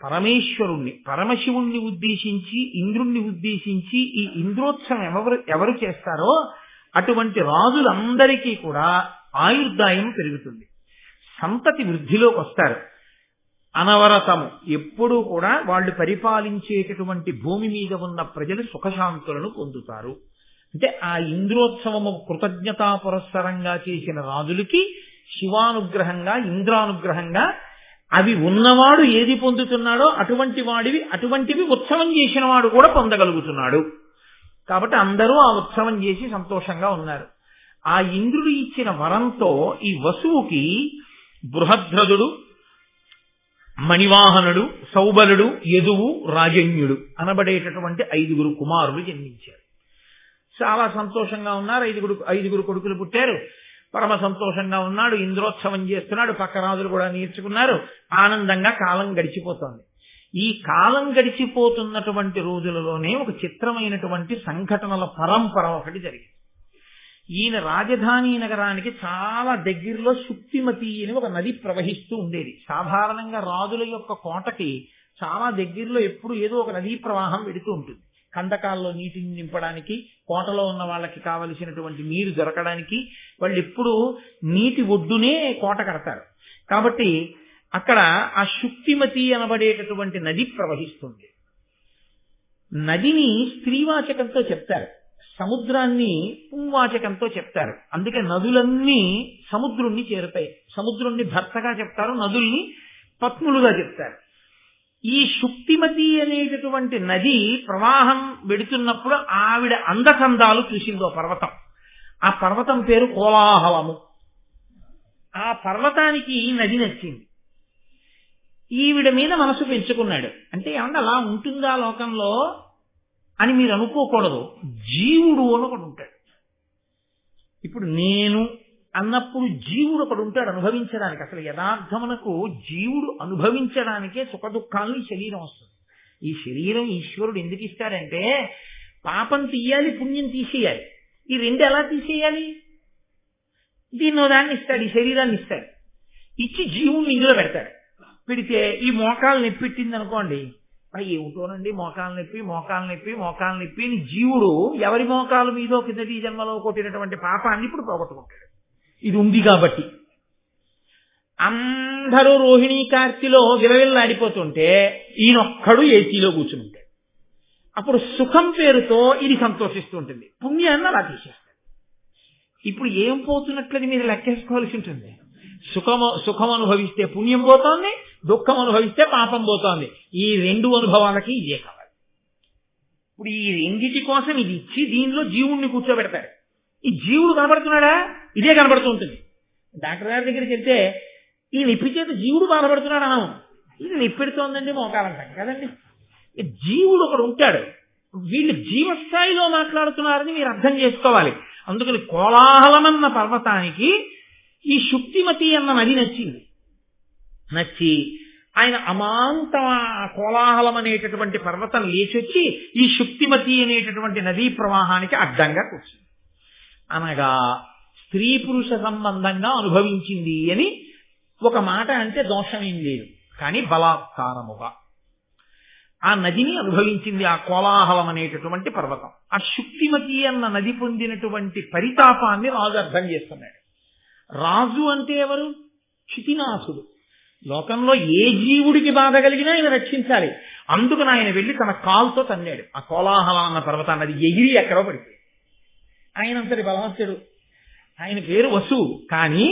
పరమేశ్వరుణ్ణి, పరమశివుణ్ణి ఉద్దేశించి ఇంద్రుణ్ణి ఉద్దేశించి ఈ ఇంద్రోత్సవం ఎవరు చేస్తారో అటువంటి రాజులందరికీ కూడా ఆయుర్దాయం పెరుగుతుంది, సంతతి వృద్ధిలోకి వస్తారు. అనవరతము ఎప్పుడూ కూడా వాళ్ళు పరిపాలించేటటువంటి భూమి మీద ఉన్న ప్రజలు సుఖశాంతులను పొందుతారు. అంటే ఆ ఇంద్రోత్సవము కృతజ్ఞతా పురస్సరంగా చేసిన రాజులకి శివానుగ్రహంగా, ఇంద్రానుగ్రహంగా అవి ఉన్నవాడు ఏది పొందుతున్నాడో అటువంటివి ఉత్సవం చేసిన వాడు కూడా పొందగలుగుతున్నాడు. కాబట్టి అందరూ ఆ ఉత్సవం చేసి సంతోషంగా ఉన్నారు. ఆ ఇంద్రుడు ఇచ్చిన వరంతో ఈ వసువుకి బృహద్రథుడు, మణివాహనుడు, సౌబలుడు, యదువు, రాజన్యుడు అనబడేటటువంటి 5 కుమారులు జన్మించారు. చాలా సంతోషంగా ఉన్నారు. 5 కొడుకులు పుట్టారు. పరమ సంతోషంగా ఉన్నాడు. ఇంద్రోత్సవం చేస్తున్నాడు. పక్క రాజులు కూడా నేర్చుకున్నారు. ఆనందంగా కాలం గడిచిపోతోంది. ఈ కాలం గడిచిపోతున్నటువంటి రోజులలోనే ఒక చిత్రమైనటువంటి సంఘటనల పరంపర ఒకటి జరిగింది. ఈయన రాజధాని నగరానికి చాలా దగ్గరలో శుక్తిమతి అని ఒక నది ప్రవహిస్తూ ఉండేది. సాధారణంగా రాజుల యొక్క కోటకి చాలా దగ్గరలో ఎప్పుడు ఏదో ఒక నదీ ప్రవాహం వెడుతూ ఉంటుంది. కందకాల్లో నీటిని నింపడానికి, కోటలో ఉన్న వాళ్ళకి కావలసినటువంటి నీరు దొరకడానికి వాళ్ళు ఎప్పుడు నీటి ఒడ్డునే కోట కడతారు. కాబట్టి అక్కడ ఆ శుక్తిమతి అనబడేటటువంటి నది ప్రవహిస్తుంది. నదిని స్త్రీవాచకంతో చెప్తారు, సముద్రాన్ని పుంవాచకంతో చెప్తారు. అందుకే నదులన్నీ సముద్రుణ్ణి చేరుతాయి. సముద్రుణ్ణి భర్తగా చెప్తారు, నదుల్ని పత్నులుగా చెప్తారు. ఈ శుక్తిమతి అనేటటువంటి నది ప్రవాహం వెడుతున్నప్పుడు ఆవిడ అందచందాలు చూసిందో పర్వతం. ఆ పర్వతం పేరు కోలాహలము. ఆ పర్వతానికి ఈ నది నచ్చింది. ఈవిడ మీద మనసు పెంచుకున్నాడు. అంటే ఏమన్నా అలా ఉంటుందా లోకంలో అని మీరు అనుకోకూడదు. జీవుడు అని ఒకడు ఉంటాడు. ఇప్పుడు నేను అన్నప్పుడు జీవుడు ఒకడు ఉంటాడు అనుభవించడానికి. అసలు యథార్థమునకు జీవుడు అనుభవించడానికే సుఖ దుఃఖాలను శరీరం వస్తుంది. ఈ శరీరం ఈశ్వరుడు ఎందుకు ఇస్తాడంటే పాపం తీయాలి, పుణ్యం తీసేయాలి. ఈ రెండు ఎలా తీసేయాలి? దీన్నో దాన్ని ఇస్తాడు, ఈ శరీరాన్ని ఇస్తాడు. ఇచ్చి జీవుని ఇందులో పెడతాడు. పెడితే ఈ మోకాలు నొప్పి పెట్టింది అనుకోండి, ఏమిటోనండి మోకాలు నొప్పి అని జీవుడు ఎవరి మోకాలు మీదో కిందటి జన్మలో కొట్టినటువంటి పాపాన్ని ఇప్పుడు పోగొట్టుకుంటాడు. ఇది ఉంది కాబట్టి. అందరూ రోహిణీ కార్తీలో విలవిల్లాడిపోతుంటే ఈయనొక్కడు ఏసీలో కూర్చుంటాడు. అప్పుడు సుఖం పేరుతో ఇది సంతోషిస్తూ ఉంటుంది, పుణ్యాన్ని అలా తీసేస్తాడు. ఇప్పుడు ఏం పోతున్నట్లని మీరు లెక్కేసుకోవాల్సి ఉంటుంది. సుఖం అనుభవిస్తే పుణ్యం పోతోంది, దుఃఖం అనుభవిస్తే పాపం పోతోంది. ఈ రెండు అనుభవాలకి ఇదే కావాలి. ఇప్పుడు ఈ రెండిటి కోసం ఇది ఇచ్చి దీనిలో జీవుణ్ణి కూర్చోబెడతాడు. ఈ జీవుడు కనబడుతున్నాడా? ఇదే కనబడుతూ ఉంటుంది. డాక్టర్ గారి దగ్గరికి వెళ్తే ఈ నొప్పి చేత జీవుడు బాధపడుతున్నాడు అనం. ఇది నొప్పి పెడుతోందండి మోకాలంటాం కదండి. జీవుడు ఒకడు ఉంటాడు. వీళ్ళు జీవస్థాయిలో మాట్లాడుతున్నారని మీరు అర్థం చేసుకోవాలి. అందుకని కోలాహలమన్న పర్వతానికి ఈ శుక్తిమతి అన్న నది నచ్చింది. నచ్చి ఆయన అమాంత కోలాహలం అనేటటువంటి పర్వతం లేచొచ్చి ఈ శుక్తిమతి అనేటటువంటి నదీ ప్రవాహానికి అడ్డంగా కూర్చుంది. అనగా స్త్రీ పురుష సంబంధంగా అనుభవించింది అని ఒక మాట అంటే దోషమేం లేదు. కానీ బలాత్కారముగా ఆ నదిని అనుభవించింది ఆ కోలాహలం అనేటటువంటి పర్వతం. ఆ శుక్తిమతి అన్న నది పొందినటువంటి పరితాపాన్ని రాజు అర్థం చేస్తున్నాడు. రాజు అంటే ఎవరు? క్షితినాథుడు. లోకంలో ఏ జీవుడికి బాధ కలిగినా ఆయన రక్షించాలి. అందుకని ఆయన వెళ్ళి తన కాలుతో తన్నాడు ఆ కోలాహలం అన్న పర్వతాన్ని. అది ఎగిరి ఎక్కడో పడిపోయి. ఆయన అంతటి బలవంతుడు. ఆయన పేరు వసువు. కానీ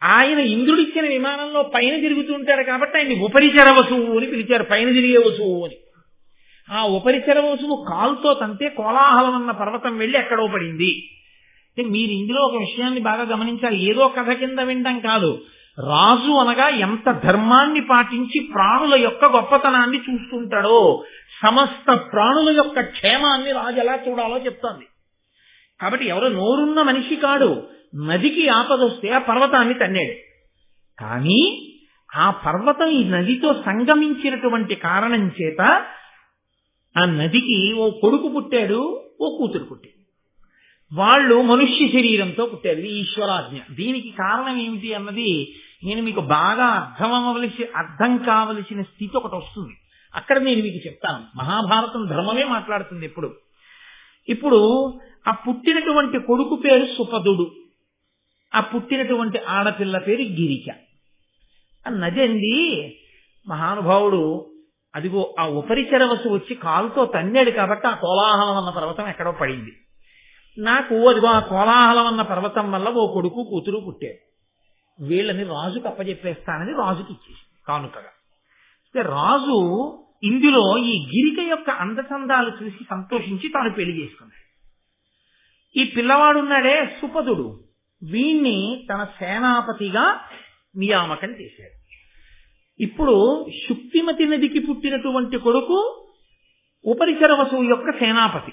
ఆయన ఇంద్రుడిచ్చిన విమానంలో పైన తిరుగుతుంటాడు కాబట్టి ఆయన్ని ఉపరిచర వసువు అని పిలిచారు, పైన తిరిగే వసువు అని. ఆ ఉపరిచర వసువు కాలుతో తంతే కోలాహలం అన్న పర్వతం వెళ్ళి ఎక్కడో పడింది. మీరు ఇందులో ఒక విషయాన్ని బాగా గమనించాలి. ఏదో కథ కింద వినడం కాదు. రాజు అనగా ఎంత ధర్మాన్ని పాటించి ప్రాణుల యొక్క గొప్పతనాన్ని చూస్తుంటాడో, సమస్త ప్రాణుల యొక్క క్షేమాన్ని రాజు ఎలా చూడాలో చెప్తోంది. కాబట్టి ఎవరో నోరున్న మనిషి కాడు. నదికి ఆపదొస్తే ఆ పర్వతాన్ని తన్నాడు. కానీ ఆ పర్వతం ఈ నదితో సంగమించినటువంటి కారణం చేత ఆ నదికి ఓ కొడుకు పుట్టాడు, ఓ కూతురు పుట్టింది. వాళ్ళు మనుష్య శరీరంతో పుట్టారు. ఈశ్వరాజ్ఞ. దీనికి కారణం ఏమిటి అన్నది నేను మీకు బాగా అర్థం కావలసిన స్థితి ఒకటి వస్తుంది. అక్కడ నేను మీకు చెప్తాను. మహాభారతం ధర్మమే మాట్లాడుతుంది ఎప్పుడు. ఇప్పుడు ఆ పుట్టినటువంటి కొడుకు పేరు సుపదుడు, ఆ పుట్టినటువంటి ఆడపిల్ల పేరు గిరిక. ఆ నది అంది మహానుభావుడు అదిగో ఆ ఉపరిచరవసు వచ్చి కాలుతో తన్నాడు కాబట్టి ఆ కోలాహలం అన్న పర్వతం ఎక్కడో పడింది. నాకు అదిగో ఆ కోలాహలం అన్న పర్వతం వల్ల ఓ కొడుకు కూతురు పుట్టాడు. వీళ్ళని రాజుకు అప్పచెప్పేస్తానని రాజుకి ఇచ్చేసి కానుకగా. రాజు ఇందులో ఈ గిరిక యొక్క అందచందాలు చూసి సంతోషించి తాను పెళ్లి చేసుకున్నాడు. ఈ పిల్లవాడున్నాడే సుపదుడు, వీణ్ణి తన సేనాపతిగా నియామకం చేశాడు. ఇప్పుడు శుక్తిమతి నదికి పుట్టినటువంటి కొడుకు ఉపరిచర వసువు యొక్క సేనాపతి.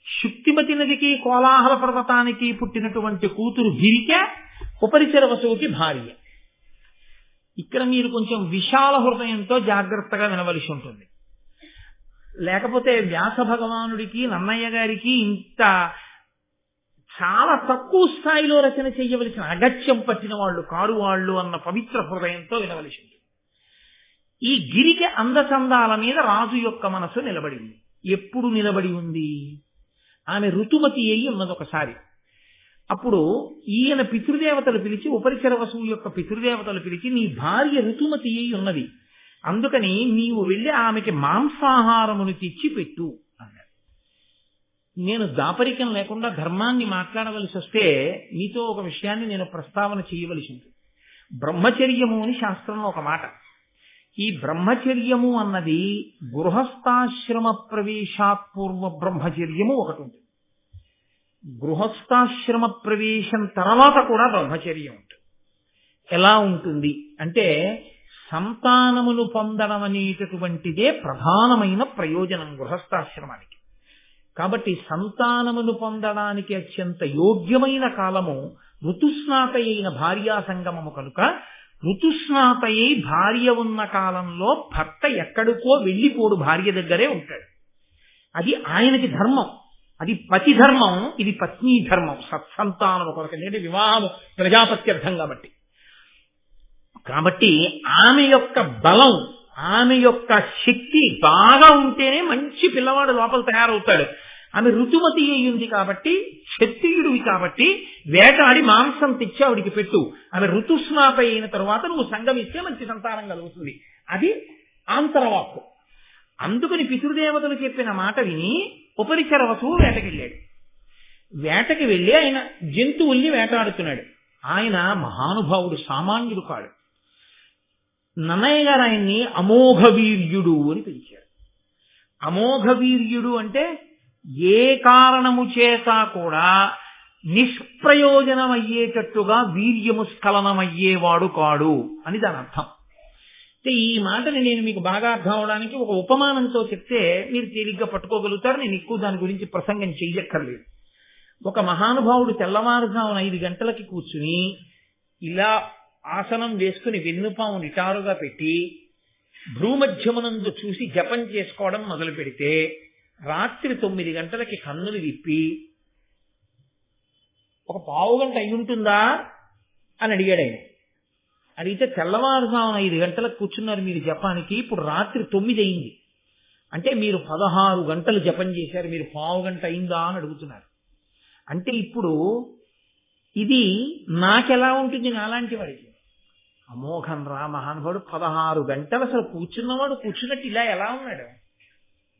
శుక్తిమతి నదికి కోలాహల పర్వతానికి పుట్టినటువంటి కూతురు గిరిక ఉపరిచర వసువుకి భార్య. ఇక్కడ మీరు కొంచెం విశాల హృదయంతో జాగ్రత్తగా వినవలసి ఉంటుంది. లేకపోతే వ్యాస భగవానుడికి నన్నయ్య గారికి ఇంత చాలా తక్కువ స్థాయిలో రచన చేయవలసిన అగత్యం పట్టిన వాళ్ళు కారు వాళ్ళు అన్న పవిత్ర హృదయంతో వినవలసి ఉంటుంది. ఈ గిరికి అందచందాల మీద రాజు యొక్క మనసు నిలబడి ఉంది. ఎప్పుడు నిలబడి ఉంది? ఆమె ఋతుమతి అయి ఉన్నది ఒకసారి. అప్పుడు ఈయన పితృదేవతలు పిలిచి, ఉపరిచర వసువు యొక్క పితృదేవతలు పిలిచి, నీ భార్య ఋతుమతి అయి ఉన్నది, అందుకని నీవు వెళ్ళి ఆమెకి మాంసాహారమును తెచ్చి పెట్టు అన్నాడు. నేను దాపరికం లేకుండా ధర్మాన్ని మాట్లాడవలసి వస్తే మీతో ఒక విషయాన్ని నేను ప్రస్తావన చేయవలసి ఉంటుంది. బ్రహ్మచర్యము అని శాస్త్రంలో ఒక మాట. ఈ బ్రహ్మచర్యము అన్నది గృహస్థాశ్రమ ప్రవేశాత్పూర్వ బ్రహ్మచర్యము ఒకటి ఉంటుంది. గృహస్థాశ్రమ ప్రవేశం తర్వాత కూడా బ్రహ్మచర్యం ఉంటుంది. ఎలా ఉంటుంది అంటే, సంతానమును పొందడం అనేటటువంటిదే ప్రధానమైన ప్రయోజనం గృహస్థాశ్రమానికి. కాబట్టి సంతానమును పొందడానికి అత్యంత యోగ్యమైన కాలము ఋతుస్నాత అయిన భార్యా సంగమము కనుక, ఋతుస్నాత అయి భార్య ఉన్న కాలంలో భర్త ఎక్కడికో వెళ్ళిపోడు, భార్య దగ్గరే ఉంటాడు. అది ఆయనకి ధర్మం, అది పతి ధర్మం, ఇది పత్ని ధర్మం. సత్సంతానం కొరకు, ఎందుకంటే వివాహము ప్రజాపత్యర్థం కాబట్టి ఆమె యొక్క బలం, ఆమె యొక్క శక్తి బాగా ఉంటేనే మంచి పిల్లవాడు లోపల తయారవుతాడు. ఆమె ఋతుమతి అయ్యింది కాబట్టి, క్షత్రియుడివి కాబట్టి వేటాడి మాంసం తెచ్చి ఆవిడికి పెట్టు. ఆమె ఋతుస్నాత అయిన తరువాత నువ్వు సంగమిస్తే మంచి సంతానం కలుగుతుంది. అది ఆంతరవాక్కు. అందుకని పితృదేవతలు చెప్పిన మాట విని ఉపరిచర వసువు వేటకెళ్ళాడు. వేటకి వెళ్ళి ఆయన జంతువుల్ని వేటాడుతున్నాడు. ఆయన మహానుభావుడు, సామాన్యుడు కాడు. నన్నయ్య గారు ఆయన్ని అమోఘ వీర్యుడు అని పిలిచారు. అమోఘ వీర్యుడు అంటే ఏ కారణము చేత కూడా నిష్ప్రయోజనమయ్యేటట్టుగా వీర్యము స్ఖలనమయ్యేవాడు కాడు అని దాని అర్థం. ఈ మాటని నేను మీకు బాగా అర్థం అవడానికి ఒక ఉపమానంతో చెప్తే మీరు తేలిగ్గా పట్టుకోగలుగుతారు. నేను ఎక్కువ దాని గురించి ప్రసంగం చెయ్యక్కర్లేదు. ఒక మహానుభావుడు తెల్లవారుజామున 5 గంటలకి కూర్చుని ఇలా ఆసనం వేసుకుని వెన్నుపాము నిటారుగా పెట్టి భ్రూమధ్యమునందు చూసి జపం చేసుకోవడం మొదలు పెడితే రాత్రి 9 గంటలకి కన్నులు విప్పి ఒక పావు గంట అయి ఉంటుందా అని అడిగాడు. ఆయన అడిగితే తెల్లవారుజామున 5 గంటలకు కూర్చున్నారు మీరు జపానికి, ఇప్పుడు రాత్రి 9 అయింది అంటే మీరు 16 గంటలు జపం చేశారు, మీరు పావు గంట అయిందా అని అడుగుతున్నారు. అంటే ఇప్పుడు ఇది నాకెలా ఉంటుంది, నాలాంటి వాడికి అమోఘం రా మహానుభావుడు. 16 గంటలు అసలు కూర్చున్నవాడు కూర్చున్నట్టు ఇలా ఎలా ఉన్నాడు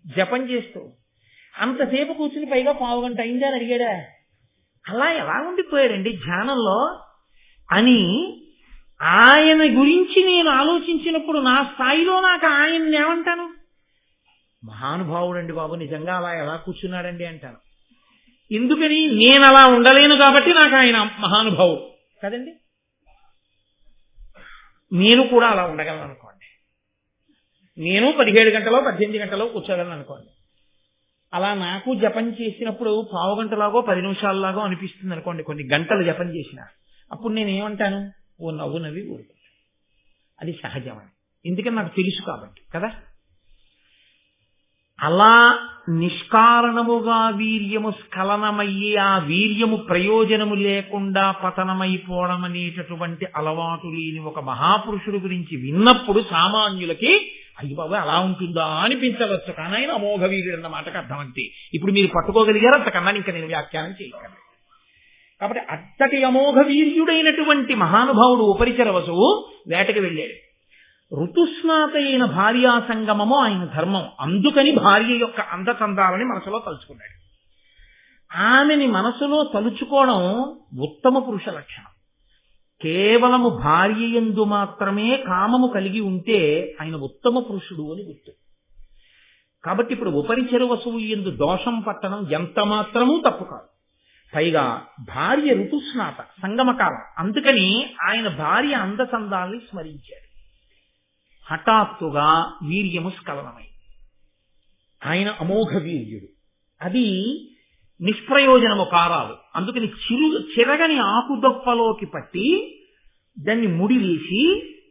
జపం చేస్తూ? అంతసేపు కూర్చుని పైగా పావు గంట అయిందా అని అడిగాడా? అలా ఎలా ఉండిపోయాడండి ధ్యానంలో అని ఆయన గురించి నేను ఆలోచించినప్పుడు నా స్థాయిలో నాకు ఆయన్ని ఏమంటాను? మహానుభావుడండి బాబు, నిజంగా అలా ఎలా కూర్చున్నాడండి అంటాను. ఎందుకని? నేను అలా ఉండలేను కాబట్టి నాకు ఆయన మహానుభావుడు కదండి. నేను కూడా అలా ఉండగలను అనుకోండి, నేను 17 గంటలో 18 గంటలో కూర్చోగలను అనుకోండి. అలా నాకు జపం చేసినప్పుడు పావు గంటలాగో 10 నిమిషాలలాగో అనిపిస్తుంది అనుకోండి, కొన్ని గంటలు జపం చేసిన. అప్పుడు నేను ఏమంటాను? ఓ నవ్వు నవ్వి ఊరుకుంటాను. అది సహజమని, ఎందుకని నాకు తెలుసు కాబట్టి కదా. అలా నిష్కారణముగా వీర్యము స్ఖలనమయ్యి ఆ వీర్యము ప్రయోజనము లేకుండా పతనమైపోవడం అనేటటువంటి అలవాటు లేని ఒక మహాపురుషుడు గురించి విన్నప్పుడు సామాన్యులకి అయ్యి బాబు అలా ఉంటుందా అనిపించవచ్చు. కానీ ఆయన అమోఘ వీర్యుడు అన్న మాటకు అర్థం అంతే. ఇప్పుడు మీరు పట్టుకోగలిగారు, అంతకన్నా ఇంకా నేను వ్యాఖ్యానం చేయగలను. కాబట్టి అత్తటి అమోఘ వీర్యుడైనటువంటి మహానుభావుడు ఉపరిచర వసువు వేటకి వెళ్ళాడు. ఋతుస్నాత అయిన భార్యా సంగమము ఆయన ధర్మం. అందుకని భార్య యొక్క అందచందాలని మనసులో తలుచుకున్నాడు. ఆమెని మనసులో తలుచుకోవడం ఉత్తమ పురుష లక్షణం. కేవలము భార్య యందు మాత్రమే కామము కలిగి ఉంటే ఆయన ఉత్తమ పురుషుడు అని గుర్తు. కాబట్టి ఇప్పుడు ఉపరిచర వసువు యందు దోషం పట్టడం ఎంత మాత్రమూ తప్పు కాదు. పైగా భార్య ఋతుస్నాత సంగమకాలం, అందుకని ఆయన భార్య అందచందాల్ని స్మరించాడు. హఠాత్తుగా వీర్యము స్ఖలనమై ఆయన అమోఘ వీర్యుడు. అది నిష్ప్రయోజనము కారాలు. అందుకని చిరగని ఆకుదొప్పలోకి పట్టి దాన్ని ముడి వేసి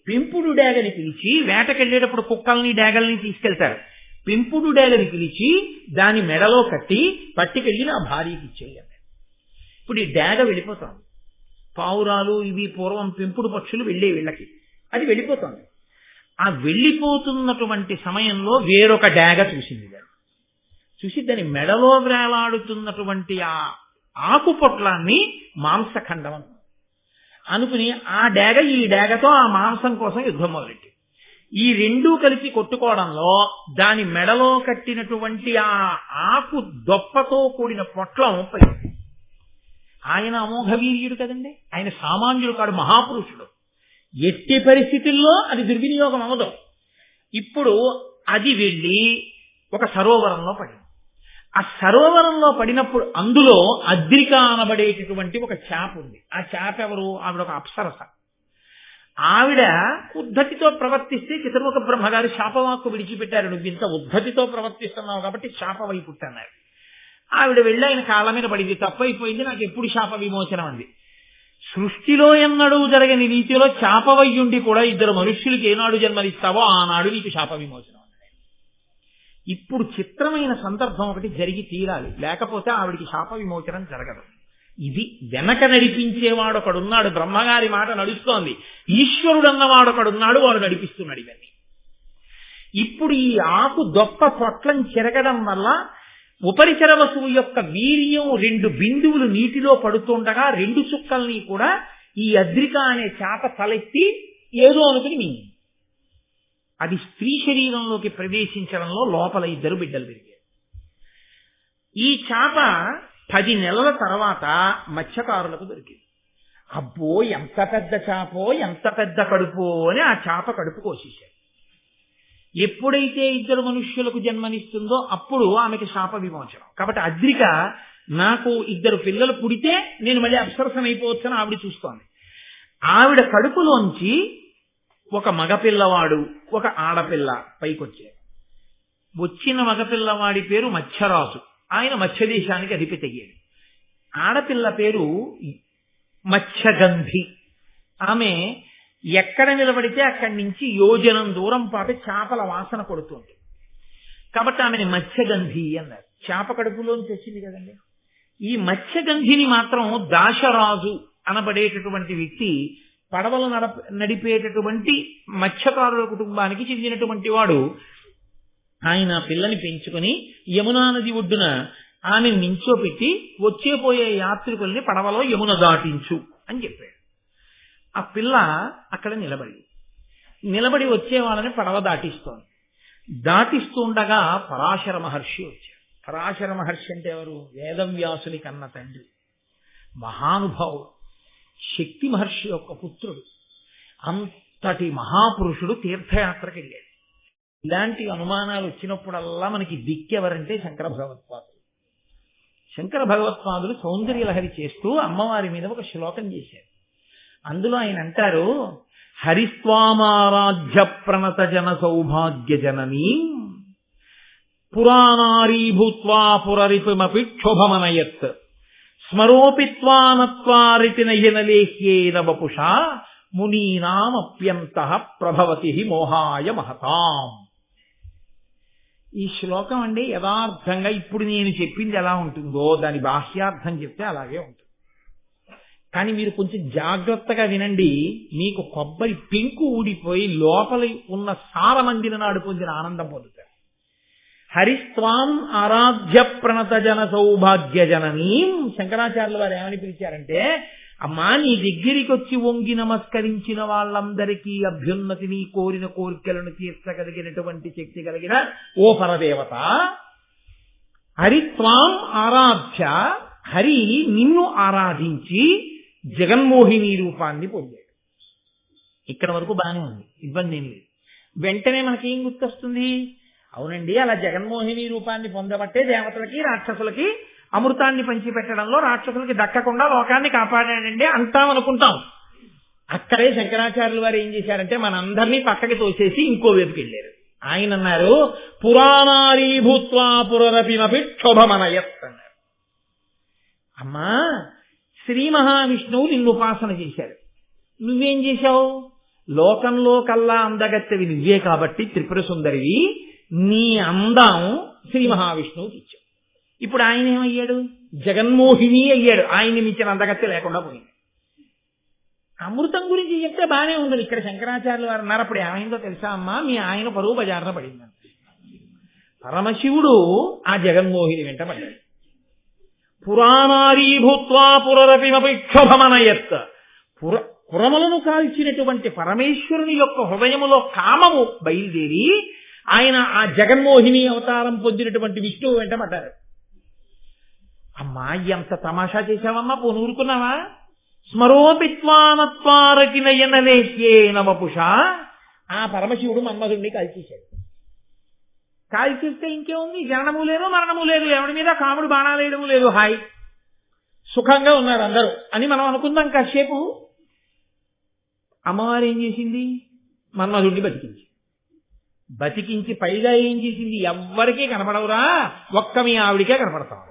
పెంపుడు డేగని పిలిచి, వేటకెళ్ళేటప్పుడు కుక్కల్ని డేగల్ని తీసుకెళ్తారు, పెంపుడు డేగని పిలిచి దాని మెడలో కట్టి పట్టుకెళ్ళి నా భార్యకి ఇచ్చేయండి. ఇప్పుడు ఈ డేగ వెళ్ళిపోతుంది. పావురాలు ఇవి పూర్వం పెంపుడు పక్షులు వెళ్ళే వీళ్ళకి, అది వెళ్ళిపోతుంది. ఆ వెళ్ళిపోతున్నటువంటి సమయంలో వేరొక డేగ చూసింది. చూసి దాని మెడలో వేలాడుతున్నటువంటి ఆ ఆకు పొట్లాన్ని మాంసఖండం అనుకుని ఆ డేగ ఈ డేగతో ఆ మాంసం కోసం యుద్ధం మొదలెట్టి ఈ రెండూ కలిసి కొట్టుకోవడంలో దాని మెడలో కట్టినటువంటి ఆ ఆకు దొప్పతో కూడిన పొట్లం పడింది. ఆయన అమోఘ వీర్యుడు కదండి, ఆయన సామాన్యుడు కాడు, మహాపురుషుడు. ఎట్టి పరిస్థితుల్లో అది దుర్వినియోగం అవ్వదు. ఇప్పుడు అది వెళ్ళి ఒక సరోవరంలో పడింది. ఆ సరోవరంలో పడినప్పుడు అందులో అద్రిక అనబడేటటువంటి ఒక చేప ఉంది. ఆ చేప ఎవరు? ఆవిడ ఒక అప్సరస. ఆవిడ ఉద్ధతితో ప్రవర్తిస్తే చతుర్ముఖ బ్రహ్మగారి శాపవాక్కు విడిచిపెట్టారు. నువ్వు ఇంత ఉద్ధతితో ప్రవర్తిస్తున్నావు కాబట్టి శాప వైపుట్టన్నారు. ఆవిడ వెళ్ళి ఆయన కాళ్ళ మీద పడింది. తప్పైపోయింది, నాకు ఎప్పుడు శాప విమోచనం అంది. సృష్టిలో ఎన్నడూ జరగని రీతిలో శాపవయ్యుండి కూడా ఇద్దరు మనుష్యులకి ఏనాడు జన్మనిస్తావో ఆనాడు నీకు శాప విమోచనం. ఇప్పుడు చిత్రమైన సందర్భం ఒకటి జరిగి తీరాలి, లేకపోతే ఆవిడికి శాప విమోచనం జరగదు. ఇది వెనక నడిపించేవాడు ఒకడున్నాడు, బ్రహ్మగారి మాట నడుస్తోంది, ఈశ్వరుడు అన్నవాడు ఒకడున్నాడు, వాడు నడిపిస్తున్నాడు ఇవన్నీ. ఇప్పుడు ఈ ఆకు దొప్ప పొట్లం చెరగడం వల్ల ఉపరిచర వస్తువు యొక్క వీర్యం 2 బిందువులు నీటిలో పడుతుండగా 2 చుక్కల్ని కూడా ఈ అద్రిక అనే చేప తలెత్తి ఏదో అనుకుని మింగింది. అది స్త్రీ శరీరంలోకి ప్రవేశించడంలో లోపల 2 బిడ్డలు పెరిగారు. ఈ చేప 10 నెలల తర్వాత మత్స్యకారులకు దొరికింది. అబ్బో ఎంత పెద్ద చేపో, ఎంత పెద్ద కడుపో అని ఆ చేప కడుపు కోసేశారు. ఎప్పుడైతే 2 మనుష్యులకు జన్మనిస్తుందో అప్పుడు ఆమెకి శాప విమోచనం. కాబట్టి అద్రిక నాకు 2 పిల్లలు పుడితే నేను మళ్ళీ అప్సరసనైపోవచ్చని ఆవిడ చూస్తోంది. ఆవిడ కడుపులోంచి ఒక మగపిల్లవాడు, ఒక ఆడపిల్ల పైకొచ్చారు. వచ్చిన మగపిల్లవాడి పేరు మత్స్యరాజు, ఆయన మత్స్యదేశానికి అధిపతి అయ్యాడు. ఆడపిల్ల పేరు మత్స్యగంధి, ఆమె ఎక్కడ నిలబడితే అక్కడి నుంచి యోజనం దూరం పాటు చేపల వాసన కొడుతుంది. కాబట్టి ఆమెని మత్స్యగంధి అన్నారు. చేప కడుపులోంచి వచ్చింది కదండి. ఈ మత్స్యగంధిని మాత్రం దాశరాజు అనబడేటటువంటి వ్యక్తి, పడవలు నడిపేటటువంటి మత్స్యకారుల కుటుంబానికి చెందినటువంటి వాడు, ఆయన పిల్లని పెంచుకుని యమునా నది ఒడ్డున ఆమెను నించోపెట్టి వచ్చేపోయే యాత్రికుల్ని పడవలో యమున దాటించు అని చెప్పాడు. ఆ పిల్ల అక్కడ నిలబడి వచ్చే వాళ్ళని పడవ దాటిస్తోంది. దాటిస్తుండగా పరాశర మహర్షి వచ్చాడు. పరాశర మహర్షి అంటే ఎవరు? వేదవ్యాసుని కన్న తండ్రి, మహానుభావుడు, శక్తి మహర్షి యొక్క పుత్రుడు. అంతటి మహాపురుషుడు తీర్థయాత్రకు వెళ్ళాడు. ఇలాంటి అనుమానాలు వచ్చినప్పుడల్లా మనకి దిక్కెవరంటే శంకర భగవత్పాదులు. శంకర భగవత్పాదులు సౌందర్యలహరి చేస్తూ అమ్మవారి మీద ఒక శ్లోకం చేశారు. అందులో ఆయన అంటారు, హరిస్వామారాధ్య ప్రణత జన సౌభాగ్య జననీ పురాణారీ భూత్వా పురరిపుమపి క్షోభమనయత్ స్మరోపిత్వానత్వారితి నయనలేహ్యేన వపుషా మునీనామప్యంతః ప్రభవతి మోహాయ మహతాం. ఈ శ్లోకం అండి యథార్థంగా ఇప్పుడు నేను చెప్పింది ఎలా ఉంటుందో దాని బాహ్యార్థం చెప్తే అలాగే ఉంటుంది. కానీ మీరు కొంచెం జాగ్రత్తగా వినండి, మీకు కొబ్బరి పెంకు ఊడిపోయి లోపల ఉన్న సారమందిన నాడు పొందిన ఆనందం పొందుతారు. హరిస్వాం ఆరాధ్య ప్రణత జన సౌభాగ్య జననీం. శంకరాచార్యుల వారు ఏమని పిలిచారంటే, అమ్మా నీ దగ్గరికి వచ్చి వంగి నమస్కరించిన వాళ్ళందరికీ అభ్యున్నతిని, కోరిన కోరికలను తీర్చగలిగినటువంటి శక్తి కలిగిన ఓ పరదేవత, హరిత్వాం ఆరాధ్య, హరి నిన్ను ఆరాధించి జగన్మోహిని రూపాన్ని పొందాడు. ఇక్కడ వరకు బాగానే ఉంది, ఇబ్బంది ఏం లేదు. వెంటనే మనకేం గుర్తొస్తుంది? అవునండి, అలా జగన్మోహిని రూపాన్ని పొందబట్టే దేవతలకి రాక్షసులకి అమృతాన్ని పంచిపెట్టడంలో రాక్షసులకి దక్కకుండా లోకాన్ని కాపాడాడండి అంటామనుకుంటాం. అక్కడే శంకరాచార్యుల వారు ఏం చేశారంటే మనందరినీ పక్కకి తోసేసి ఇంకో వైపుకి వెళ్ళారు. ఆయన అన్నారు, పురాణారీ భూత్వా పురరపిమపి క్షోభమనయత్ అన్నారు. అమ్మా, శ్రీ మహావిష్ణువు నిన్ను ఉపాసన చేశాడు, నువ్వేం చేశావు? లోకంలో కల్లా అందగత్తెవి నువ్వే కాబట్టి త్రిపుర సుందరివి, నీ అందం శ్రీ మహావిష్ణువుకి ఇచ్చావు. ఇప్పుడు ఆయన ఏమయ్యాడు? జగన్మోహిని అయ్యాడు. ఆయన్ని మించిన అందగత్తె లేకుండా పోయింది. అమృతం గురించి చెప్తే బాగానే ఉంది. ఇక్కడ శంకరాచార్యులు వారు అన్నారు, అప్పుడు ఏమైందో తెలుసా అమ్మా, మీ ఆయన పరువు బజారున పడిందని. పరమశివుడు ఆ జగన్మోహిని వెంట పడ్డాడు. పురాణారీభూత్వా పురరపిమపేక్షోభమనయత్. పురములను కాల్చినటువంటి పరమేశ్వరుని యొక్క హృదయములో కామము బయలుదేరి ఆయన ఆ జగన్మోహిని అవతారం పొందినటువంటి విష్ణువు వెంట పడ్డారు. అమ్మా ఎంత తమాషా చేశావమ్మా, పోనూరుకున్నావా? స్మరోపిత్వానత్వారకినయనలేశ్యేన వపుష. ఆ పరమశివుడు మన్మధుడిని కాల్చేశాడు. కాల్చేస్తే ఇంకేముంది, జననము లేదు మరణము లేదు, ఎవడి మీద కాముడు బాణాలేయడము లేదు, హాయ్ సుఖంగా ఉన్నారు అందరూ అని మనం అనుకుందాం కాసేపు. అమ్మవారు ఏం చేసింది? మన్మధుడిని బతికించి పైగా ఏం చేసింది? ఎవ్వరికీ కనపడవురా, ఒక్క మీ ఆవిడికే కనపడతావు.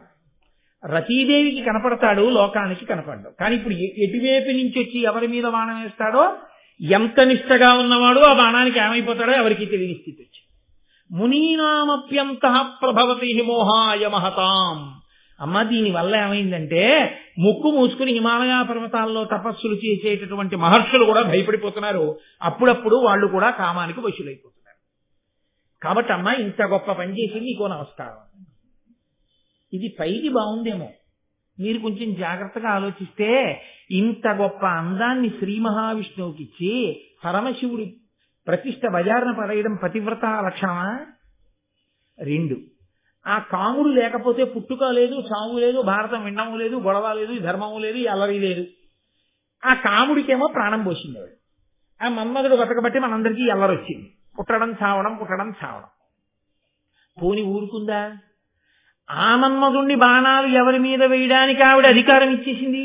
రతీదేవికి కనపడతాడు, లోకానికి కనపడ్డాడు. కానీ ఇప్పుడు ఎటువైపు నుంచి వచ్చి ఎవరి మీద బాణం వేస్తాడో, ఎంత నిష్టగా ఉన్నవాడు ఆ బాణానికి ఏమైపోతాడో ఎవరికి తెలియని స్థితి వచ్చి. మునీనామప్యంత ప్రభవతి మోహాయ మహతాం. అమ్మ దీనివల్ల ఏమైందంటే ముక్కు మూసుకుని హిమాలయ పర్వతాల్లో తపస్సులు చేసేటటువంటి మహర్షులు కూడా భయపడిపోతున్నారు. అప్పుడప్పుడు వాళ్ళు కూడా కామానికి వశులైపోతున్నారు. కాబట్టి అమ్మ ఇంత గొప్ప పని చేసింది, నీకో నమస్కారం. ఇది పైకి బాగుందేమో, మీరు కొంచెం జాగ్రత్తగా ఆలోచిస్తే ఇంత గొప్ప అందాన్ని శ్రీ మహావిష్ణువుకి ఇచ్చి పరమశివుడి ప్రతిష్ట బజారున పడేయడం పతివ్రత లక్షణమా? 2, ఆ కాముడు లేకపోతే పుట్టుక లేదు, చావు లేదు, భారతం వినడము లేదు, గొడవ లేదు, ధర్మము లేదు, అల్లరి లేదు. ఆ కాముడికేమో ప్రాణం పోసింది. ఆ మన్మధుడు బతకబట్టి మనందరికీ ఎల్లరొచ్చింది. పుట్టడం చావడం పుట్టడం చావడం. పోని ఊరుకుందా? ఆ మన్మధుణ్ణి బాణాలు ఎవరి మీద వేయడానికి ఆవిడ అధికారం ఇచ్చేసింది.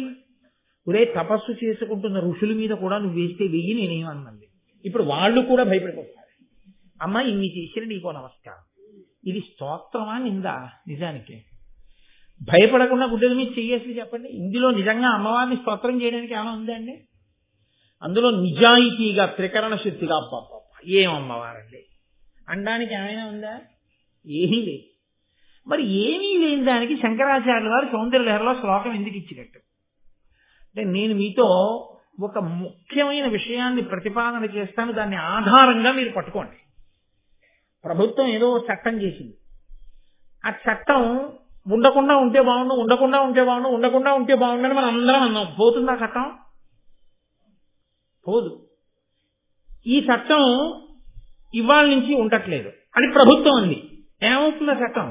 ఒరే తపస్సు చేసుకుంటున్న ఋషుల మీద కూడా నువ్వు వేస్తే వెయ్యి, నేనేమన్నది. ఇప్పుడు వాళ్ళు కూడా భయపడిపోతున్నారు. అమ్మ ఇన్ని చేసిన నీకో నమస్కారం. ఇది స్తోత్రమా నిందా? నిజానికి భయపడకుండా గుడ్డల మీద చెయ్యేసి చెప్పండి. ఇందులో నిజంగా అమ్మవారిని స్తోత్రం చేయడానికి ఏమైనా ఉందా అండి? అందులో నిజాయితీగా త్రికరణ శుద్ధిగా ఏం అమ్మవారండి అనడానికి ఏమైనా ఉందా? ఏమీ లేదు. మరి ఏమీ లేని దానికి శంకరాచార్యుల వారు సౌందర్యలహరిలో శ్లోకం ఎందుకు ఇచ్చినట్టు అంటే, నేను మీతో ఒక ముఖ్యమైన విషయాన్ని ప్రతిపాదన చేస్తాను, దాన్ని ఆధారంగా మీరు పట్టుకోండి. ప్రభుత్వం ఏదో చట్టం చేసింది, ఆ చట్టం ఉండకుండా ఉంటే బాగుండు, ఉండకుండా ఉంటే బాగుండు, ఉండకుండా ఉంటే బాగుండని మనం అందరం అన్నాం. పోతుందా చట్టం? పోదు. ఈ చట్టం ఇవాళ నుంచి ఉండట్లేదు అని ప్రభుత్వం అంది. ఏమవుతుందా చట్టం?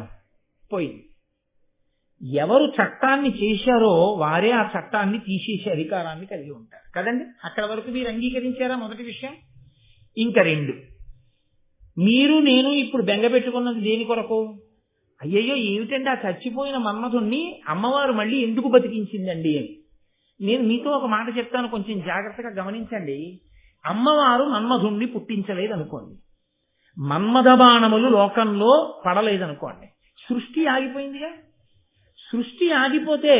పోయింది. ఎవరు చట్టాన్ని చేశారో వారే ఆ చట్టాన్ని తీసేసే అధికారాన్ని కలిగి ఉంటారు కదండి. అక్కడ వరకు మీరు అంగీకరించారా? మొదటి విషయం. ఇంకా 2, మీరు నేను ఇప్పుడు బెంగ పెట్టుకున్నది దేని కొరకు? అయ్యయ్యో ఏమిటంటే ఆ చచ్చిపోయిన మన్మధుణ్ణి అమ్మవారు మళ్ళీ ఎందుకు బతికించిందండి అని. నేను మీతో ఒక మాట చెప్తాను, కొంచెం జాగ్రత్తగా గమనించండి. అమ్మవారు మన్మధుణ్ణి పుట్టించలేదనుకోండి, మన్మథ బాణములు లోకంలో పడలేదనుకోండి, సృష్టి ఆగిపోయిందిగా. సృష్టి ఆగిపోతే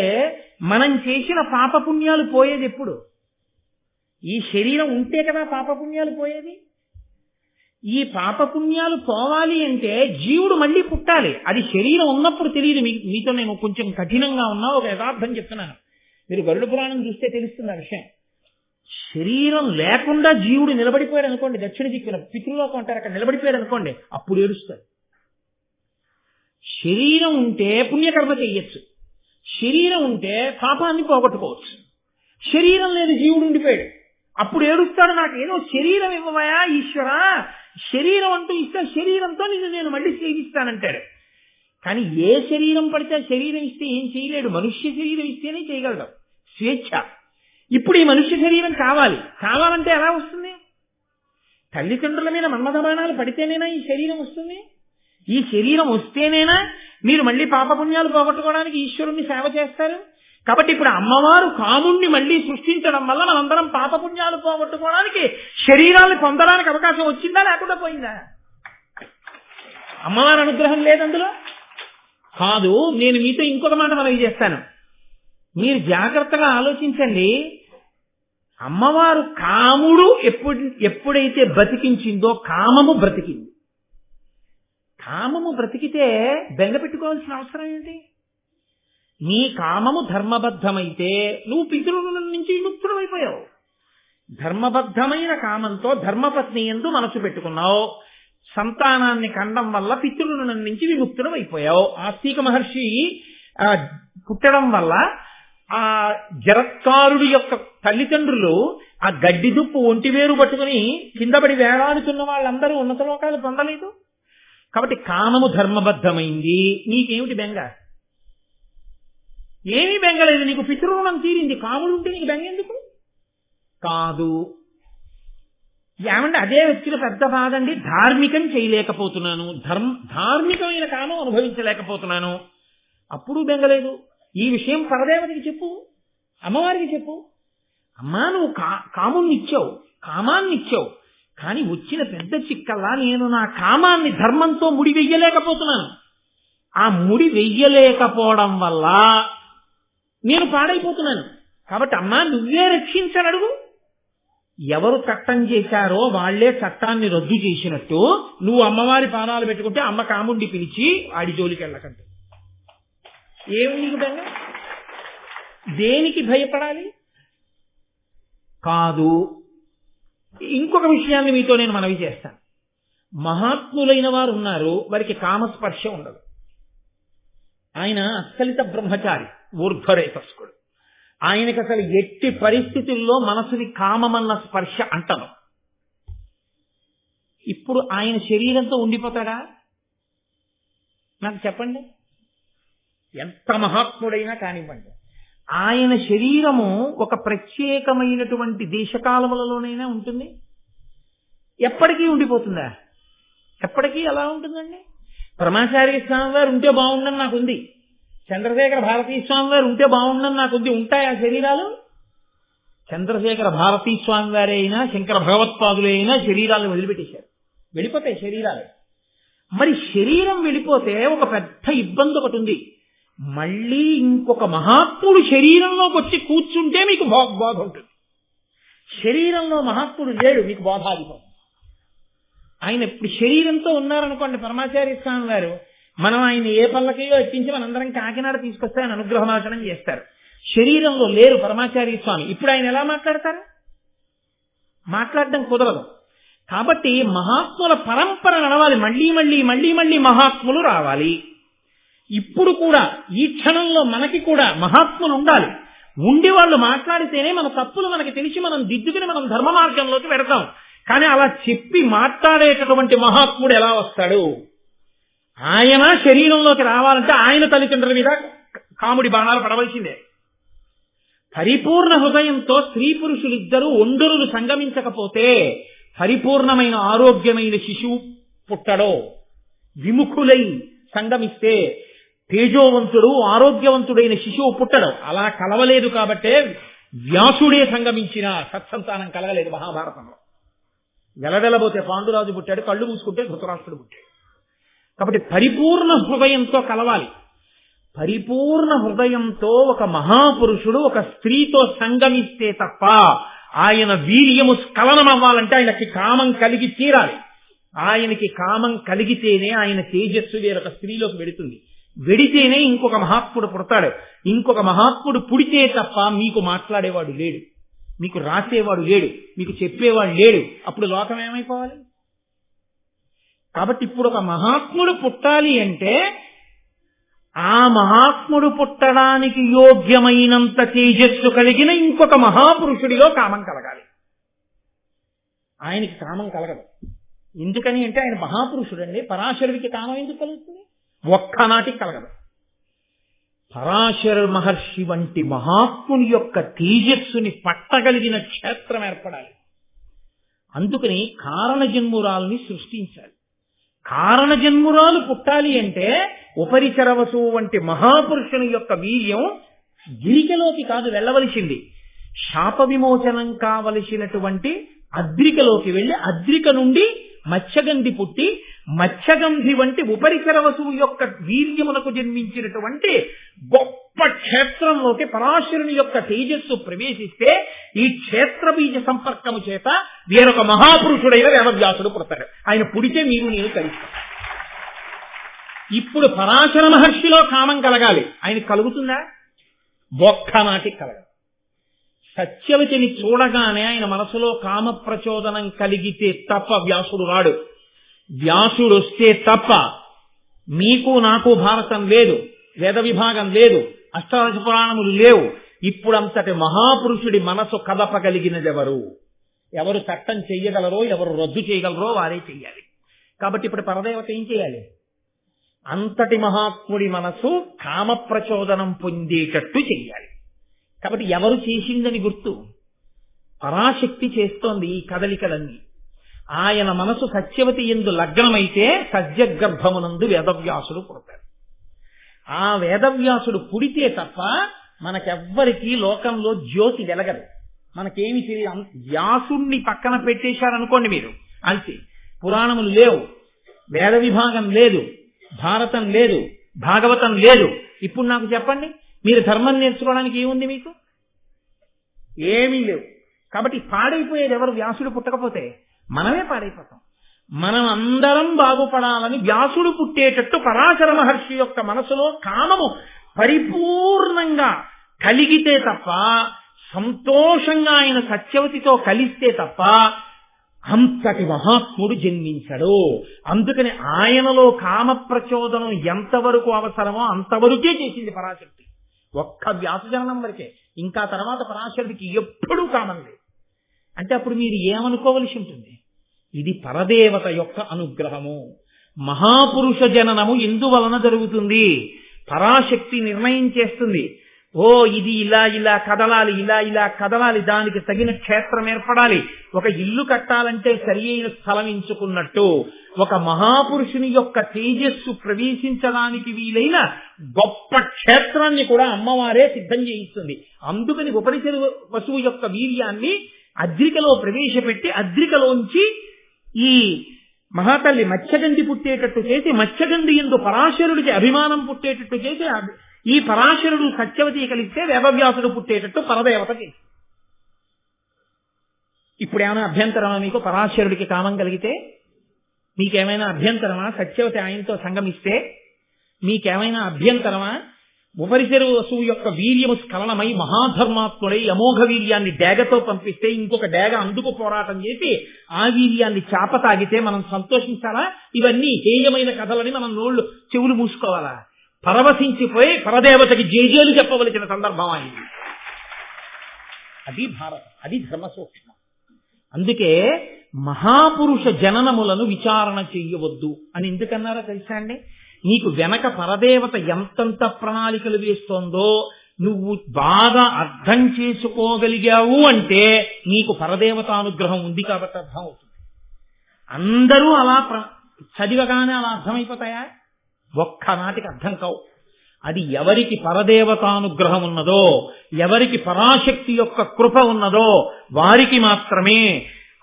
మనం చేసిన పాపపుణ్యాలు పోయేది ఎప్పుడు? ఈ శరీరం ఉంటే కదా పాపపుణ్యాలు పోయేది. ఈ పాపపుణ్యాలు పోవాలి అంటే జీవుడు మళ్ళీ పుట్టాలి. అది శరీరం ఉన్నప్పుడు తెలియదు. మీతో నేను కొంచెం కఠినంగా ఉన్నా ఒక యథార్థం చెప్తున్నాను. మీరు గరుడ పురాణం చూస్తే తెలుస్తుంది ఆ విషయం. శరీరం లేకుండా జీవుడు నిలబడిపోయాడు అనుకోండి, దక్షిణ దిక్కున పితృలోకం అంటారు, అక్కడ నిలబడిపోయాడు అనుకోండి, అప్పుడు ఏడుస్తాడు. శరీరం ఉంటే పుణ్యకర్మ చెయ్యొచ్చు, శరీరం ఉంటే పాపాన్ని పోగొట్టుకోవచ్చు. శరీరం లేదు, జీవుడు ఉండిపోయాడు, అప్పుడు ఏడుస్తాడు, నాకేదో శరీరం ఇవ్వవయా ఈశ్వరా, శరీరం అంటూ ఇస్తే శరీరంతో నేను మళ్ళీ సేవిస్తానంటాడు. కానీ ఏ శరీరం పడితే శరీరం ఇస్తే ఏం చేయలేడు. మనుష్య శరీరం ఇస్తేనే చేయగలడు, స్వేచ్ఛ. ఇప్పుడు ఈ మనుష్య శరీరం కావాలంటే ఎలా వస్తుంది? తల్లిదండ్రుల మీద మన్మథ బాణాలు పడితేనేనా ఈ శరీరం వస్తుంది? ఈ శరీరం వస్తేనేనా మీరు మళ్ళీ పాపపుణ్యాలు పోగొట్టుకోవడానికి ఈశ్వరుణ్ణి సేవ చేస్తారు? కాబట్టి ఇప్పుడు అమ్మవారు కాముణ్ణి మళ్ళీ సృష్టించడం వల్ల మనందరం పాపపుణ్యాలు పోగొట్టుకోవడానికి శరీరాన్ని పొందడానికి అవకాశం వచ్చిందా లేకుండా పోయిందా? అమ్మవారి అనుగ్రహం లేదందులో కాదు. నేను మీతో ఇంకొక మాట మనవి చేస్తాను, మీరు జాగ్రత్తగా ఆలోచించండి. అమ్మవారు కాముడు ఎప్పుడైతే బతికించిందో కామము బ్రతికింది. కామము బ్రతికితే బెంగ పెట్టుకోవాల్సిన అవసరం ఏంటి? నీ కామము ధర్మబద్ధమైతే నువ్వు పితృల నుంచి విముక్తుడు అయిపోయావు. ధర్మబద్ధమైన కామంతో ధర్మపత్ని యందు మనసు పెట్టుకున్నావు, సంతానాన్ని కండం వల్ల పితృరుణం నుంచి విముక్తుడు అయిపోయావు. ఆస్తిక మహర్షి పుట్టడం వల్ల ఆ జరత్కారుడి యొక్క తల్లిదండ్రులు ఆ గడ్డి దుప్పు ఒంటివేరు పట్టుకుని కిందపడి వేలాడుతున్న వాళ్ళందరూ ఉన్నత లోకాలు పొందలేదు. కాబట్టి కామము ధర్మబద్ధమైంది. నీకేమిటి బెంగ? ఏమీ బెంగలేదు, నీకు పితృరుణం తీరింది. కాముడు ఉంటే నీకు బెంగ ఎందుకు? కాదు. ఏమంటే అదే వచ్చిన పెద్ద బాధ అండి. ధార్మికం చేయలేకపోతున్నాను, ధార్మికమైన కామం అనుభవించలేకపోతున్నాను. అప్పుడు బెంగలేదు. ఈ విషయం పరదేవతకి చెప్పు, అమ్మవారికి చెప్పు. అమ్మా, నువ్వు కాముణ్ణి ఇచ్చావు, కామాన్ని ఇచ్చావు, కానీ వచ్చిన పెద్ద చిక్కల్లా నేను నా కామాన్ని ధర్మంతో ముడి వెయ్యలేకపోతున్నాను. ఆ ముడి వెయ్యలేకపోవడం వల్ల నేను పాడైపోతున్నాను. కాబట్టి అమ్మా, నువ్వే రక్షించనడుగు. ఎవరు చట్టం చేశారో వాళ్లే చట్టాన్ని రద్దు చేసినట్టు నువ్వు అమ్మవారి పాదాలు పెట్టుకుంటే అమ్మ కాముండి పిలిచి వాడి జోలికి వెళ్ళకంటే ఏమి నీకు బెంగ? దేనికి భయపడాలి? కాదు. ఇంకొక విషయాన్ని మీతో నేను మనవి చేస్తాను. మహాత్ములైన వారు ఉన్నారు, వారికి కామస్పర్శ ఉండదు. ఆయన అస్కలిత బ్రహ్మచారి, ఊర్ధ్వరేతస్కుడు. ఆయనకి అసలు ఎట్టి పరిస్థితుల్లో మనసుని కామమన్న స్పర్శ అంటను. ఇప్పుడు ఆయన శరీరంతో ఉండిపోతాడా? నాకు చెప్పండి. ఎంత మహాత్ముడైనా కానివ్వండి, ఆయన శరీరము ఒక ప్రత్యేకమైనటువంటి దేశకాలములలోనైనా ఉంటుంది. ఎప్పటికీ ఉండిపోతుందా? ఎప్పటికీ ఎలా ఉంటుందండి? పరమాచార్య స్వామి వారు ఉంటే బాగుండని నాకుంది, చంద్రశేఖర భారతీ స్వామి వారు ఉంటే బాగుండని నాకుంది. ఉంటాయి ఆ శరీరాలు? చంద్రశేఖర భారతీ స్వామి వారే అయినా శంకర భగవత్పాదులే అయినా శరీరాలను వదిలిపెట్టేశారు, వెళ్ళిపోతాయి శరీరాలు. మరి శరీరం వెళ్ళిపోతే ఒక పెద్ద ఇబ్బంది ఒకటి ఉంది. మళ్ళీ ఇంకొక మహాత్ముడు శరీరంలోకి వచ్చి కూర్చుంటే మీకు బోధ ఉంటుంది. శరీరంలో మహాత్ముడు లేడు, మీకు బోధాధిపం. ఆయన ఇప్పుడు శరీరంతో ఉన్నారనుకోండి పరమాచార్య స్వామి వారు, మనం ఆయన ఏ పల్లకయో ఎక్కించి మనందరం కాకినాడ తీసుకొస్తే ఆయన అనుగ్రహమాచనం చేస్తారు. శరీరంలో లేరు పరమాచార్య స్వామి. ఇప్పుడు ఆయన ఎలా మాట్లాడతారు? మాట్లాడడం కుదరదు. కాబట్టి మహాత్ముల పరంపర నడవాలి. మళ్ళీ మళ్ళీ మళ్ళీ మళ్ళీ మహాత్ములు రావాలి. ఇప్పుడు కూడా ఈ క్షణంలో మనకి కూడా మహాత్ములు ఉండాలి. ఉండి వాళ్ళు మాట్లాడితేనే మన తప్పులు మనకి తెలిసి మనం దిద్దుకుని మనం ధర్మ మార్గంలోకి వెడతాం. కానీ అలా చెప్పి మాట్లాడేటటువంటి మహాత్ముడు ఎలా వస్తాడు? ఆయన శరీరంలోకి రావాలంటే ఆయన తల్లిదండ్రుల మీద కాముడి బాణాలు పడవలసిందే. పరిపూర్ణ హృదయంతో స్త్రీ పురుషులిద్దరూ ఒండరులు సంగమించకపోతే పరిపూర్ణమైన ఆరోగ్యమైన శిశువు పుట్టడో. విముఖులై సంగమిస్తే తేజోవంతుడు ఆరోగ్యవంతుడైన శిశువు పుట్టడం. అలా కలవలేదు కాబట్టే వ్యాసుడే సంగమించిన సత్సంతానం కలగలేదు మహాభారతంలో. వెలవెలబోతే పాండురాజు పుట్టాడు, కళ్ళు మూసుకుంటే ధృతరాష్ట్రుడు పుట్టాడు. కాబట్టి పరిపూర్ణ హృదయంతో కలవాలి. పరిపూర్ణ హృదయంతో ఒక మహాపురుషుడు ఒక స్త్రీతో సంగమిస్తే తప్ప ఆయన వీర్యము స్ఖలనం అవ్వాలంటే ఆయనకి కామం కలిగి తీరాలి. ఆయనకి కామం కలిగితేనే ఆయన తేజస్సు వేరొక స్త్రీలోకి వెడుతుంది. వెడితేనే ఇంకొక మహాత్ముడు పుడతాడు. ఇంకొక మహాత్ముడు పుడితే తప్ప మీకు మాట్లాడేవాడు లేడు, మీకు రాసేవాడు లేడు, మీకు చెప్పేవాడు లేడు. అప్పుడు లోకం ఏమైపోవాలి? కాబట్టి ఇప్పుడు ఒక మహాత్ముడు పుట్టాలి అంటే ఆ మహాత్ముడు పుట్టడానికి యోగ్యమైనంత తేజస్సు కలిగిన ఇంకొక మహాపురుషుడిలో కామం కలగాలి. ఆయనకి కామం కలగదు. ఎందుకని అంటే ఆయన మహాపురుషుడండి. పరాశరుడికి కామం ఎందుకు కలుగుతుంది? ఒక్కనాటికి కలగదు. పరాశర మహర్షి వంటి మహాత్ముని యొక్క తేజస్సుని పట్టగలిగిన క్షేత్రం ఏర్పడాలి. అందుకని కారణజన్మురాల్ని సృష్టించాలి. కారణజన్మురాలు పుట్టాలి అంటే ఉపరిచరవసు వంటి మహాపురుషుని యొక్క వీర్యం గిరికలోకి కాదు వెళ్ళవలసింది, శాప విమోచనం కావలసినటువంటి అద్రికలోకి వెళ్ళి అద్రిక నుండి మత్స్యగంధి పుట్టి మత్స్యగంధి వంటి ఉపరిచరవసువు యొక్క వీర్యమునకు జన్మించినటువంటి గొప్ప క్షేత్రంలోకి పరాశరుని యొక్క తేజస్సు ప్రవేశిస్తే ఈ క్షేత్ర బీజ సంపర్కము చేత వేరొక మహాపురుషుడైన వేదవ్యాసుడు పుడతాడు. ఆయన పుడితే మీరు నేను కలుస్తాం. ఇప్పుడు పరాశర మహర్షిలో కామం కలగాలి. ఆయన కలుగుతుందా? ఒక్కనాటికి కలగదు. సత్యవతిని చూడగానే ఆయన మనసులో కామ ప్రచోదనం కలిగితే తప్ప వ్యాసుడు రాడు. వ్యాసుడు వస్తే తప్ప మీకు నాకు భారతం లేదు, వేద విభాగం లేదు, అష్టాదశ పురాణములు లేవు. ఇప్పుడంతటి మహాపురుషుడి మనసు కదపగలిగినదెవరు? ఎవరు చట్టం చెయ్యగలరో, ఎవరు రద్దు చేయగలరో వారే చెయ్యాలి. కాబట్టి ఇప్పుడు పరదేవత ఏం చేయాలి? అంతటి మహాత్ముడి మనసు కామ ప్రచోదనం పొందేటట్టు చెయ్యాలి. కాబట్టి ఎవరు చేసిందని గుర్తు? పరాశక్తి చేస్తోంది ఈ కదలికలన్నీ. ఆయన మనసు సత్యవతి యందు లగ్నమైతే సజ్జగర్భమునందు వేదవ్యాసుడు పుడతాడు. ఆ వేదవ్యాసుడు పుడితే తప్ప మనకెవ్వరికీ లోకంలో జ్యోతి వెలగదు, మనకేమి తెలియదు. వ్యాసుణ్ణి పక్కన పెట్టేశారనుకోండి మీరు, అంతే. పురాణములు లేవు, వేద విభాగం లేదు, భారతం లేదు, భాగవతం లేదు. ఇప్పుడు నాకు చెప్పండి, మీరు ధర్మం నేర్చుకోవడానికి ఏముంది? మీకు ఏమీ లేవు. కాబట్టి పాడైపోయేది ఎవరు? వ్యాసుడు పుట్టకపోతే మనమే పాడైపోతాం. మనం అందరం బాగుపడాలని వ్యాసుడు పుట్టేటట్టు పరాశర మహర్షి యొక్క మనసులో కామము పరిపూర్ణంగా కలిగితే తప్ప, సంతోషంగా ఆయన సత్యవతితో కలిస్తే తప్ప అంతటి మహాత్ముడు జన్మించడు. అందుకని ఆయనలో కామ ప్రచోదనం ఎంతవరకు అవసరమో అంతవరకే చేసింది పరాశక్తి. ఒక్క వ్యాసజననం వరకే, ఇంకా తర్వాత పరాశక్తికి ఎప్పుడూ కామం లేదు. అంటే అప్పుడు మీరు ఏమనుకోవలసి ఉంటుంది? ఇది పరదేవత యొక్క అనుగ్రహము. మహాపురుష జననము ఎందువలన జరుగుతుంది? పరాశక్తి నిర్ణయం చేస్తుంది. ఓ ఇది ఇలా ఇలా కదలాలి, ఇలా ఇలా కదలాలి, దానికి తగిన క్షేత్రం ఏర్పడాలి. ఒక ఇల్లు కట్టాలంటే సరి అయిన స్థలం ఎంచుకున్నట్టు ఒక మహాపురుషుని యొక్క తేజస్సు ప్రవేశించడానికి వీలైన గొప్ప క్షేత్రాన్ని కూడా అమ్మవారే సిద్ధం చేయిస్తుంది. అందుకని ఉపనిషద వసువు యొక్క వీర్యాన్ని అద్రికలో ప్రవేశపెట్టి అద్రికలోంచి ఈ మహాతల్లి మత్స్యగంధి పుట్టేటట్టు చేసి, మత్స్యగంధి యందు పరాశరుడికి అభిమానం పుట్టేటట్టు చేసి, ఈ పరాశరుడు సత్యవతి కలిస్తే వేదవ్యాసుడు పుట్టేటట్టు పరదేవత చేసి. ఇప్పుడేమైనా అభ్యంతరమా మీకు? పరాశరుడికి కామం కలిగితే మీకేమైనా అభ్యంతరమా? సత్యవతి ఆయనతో సంగమిస్తే మీకేమైనా అభ్యంతరమా? ఉపరిశరు వసువు యొక్క వీర్యము స్ఖలనమై మహాధర్మాత్ముడై అమోఘ వీర్యాన్ని డేగతో పంపిస్తే ఇంకొక డేగ అందుకు పోరాటం చేసి ఆ వీర్యాన్ని చాప తాగితే మనం సంతోషించాలా? ఇవన్నీ హేయమైన కథలని మనం చెవులు మూసుకోవాలా? పరవశించిపోయి పరదేవతకి జేజేలు చెప్పవలసిన సందర్భం అయింది. అది భారతం, అది ధర్మ సూక్ష్మం. అందుకే మహాపురుష జననములను విచారణ చెయ్యవద్దు అని ఎందుకన్నారో తెలుసా అండి? నీకు వెనక పరదేవత ఎంతంత ప్రణాళికలు వేస్తోందో నువ్వు బాగా అర్థం చేసుకోగలిగావు అంటే నీకు పరదేవతానుగ్రహం ఉంది కాబట్టి అర్థం అవుతుంది. అందరూ అలా చదివగానే అలా అర్థమైపోతాయా? ఒక్కనాటికి అర్థం కావు. అది ఎవరికి పరదేవతానుగ్రహం ఉన్నదో, ఎవరికి పరాశక్తి యొక్క కృప ఉన్నదో వారికి మాత్రమే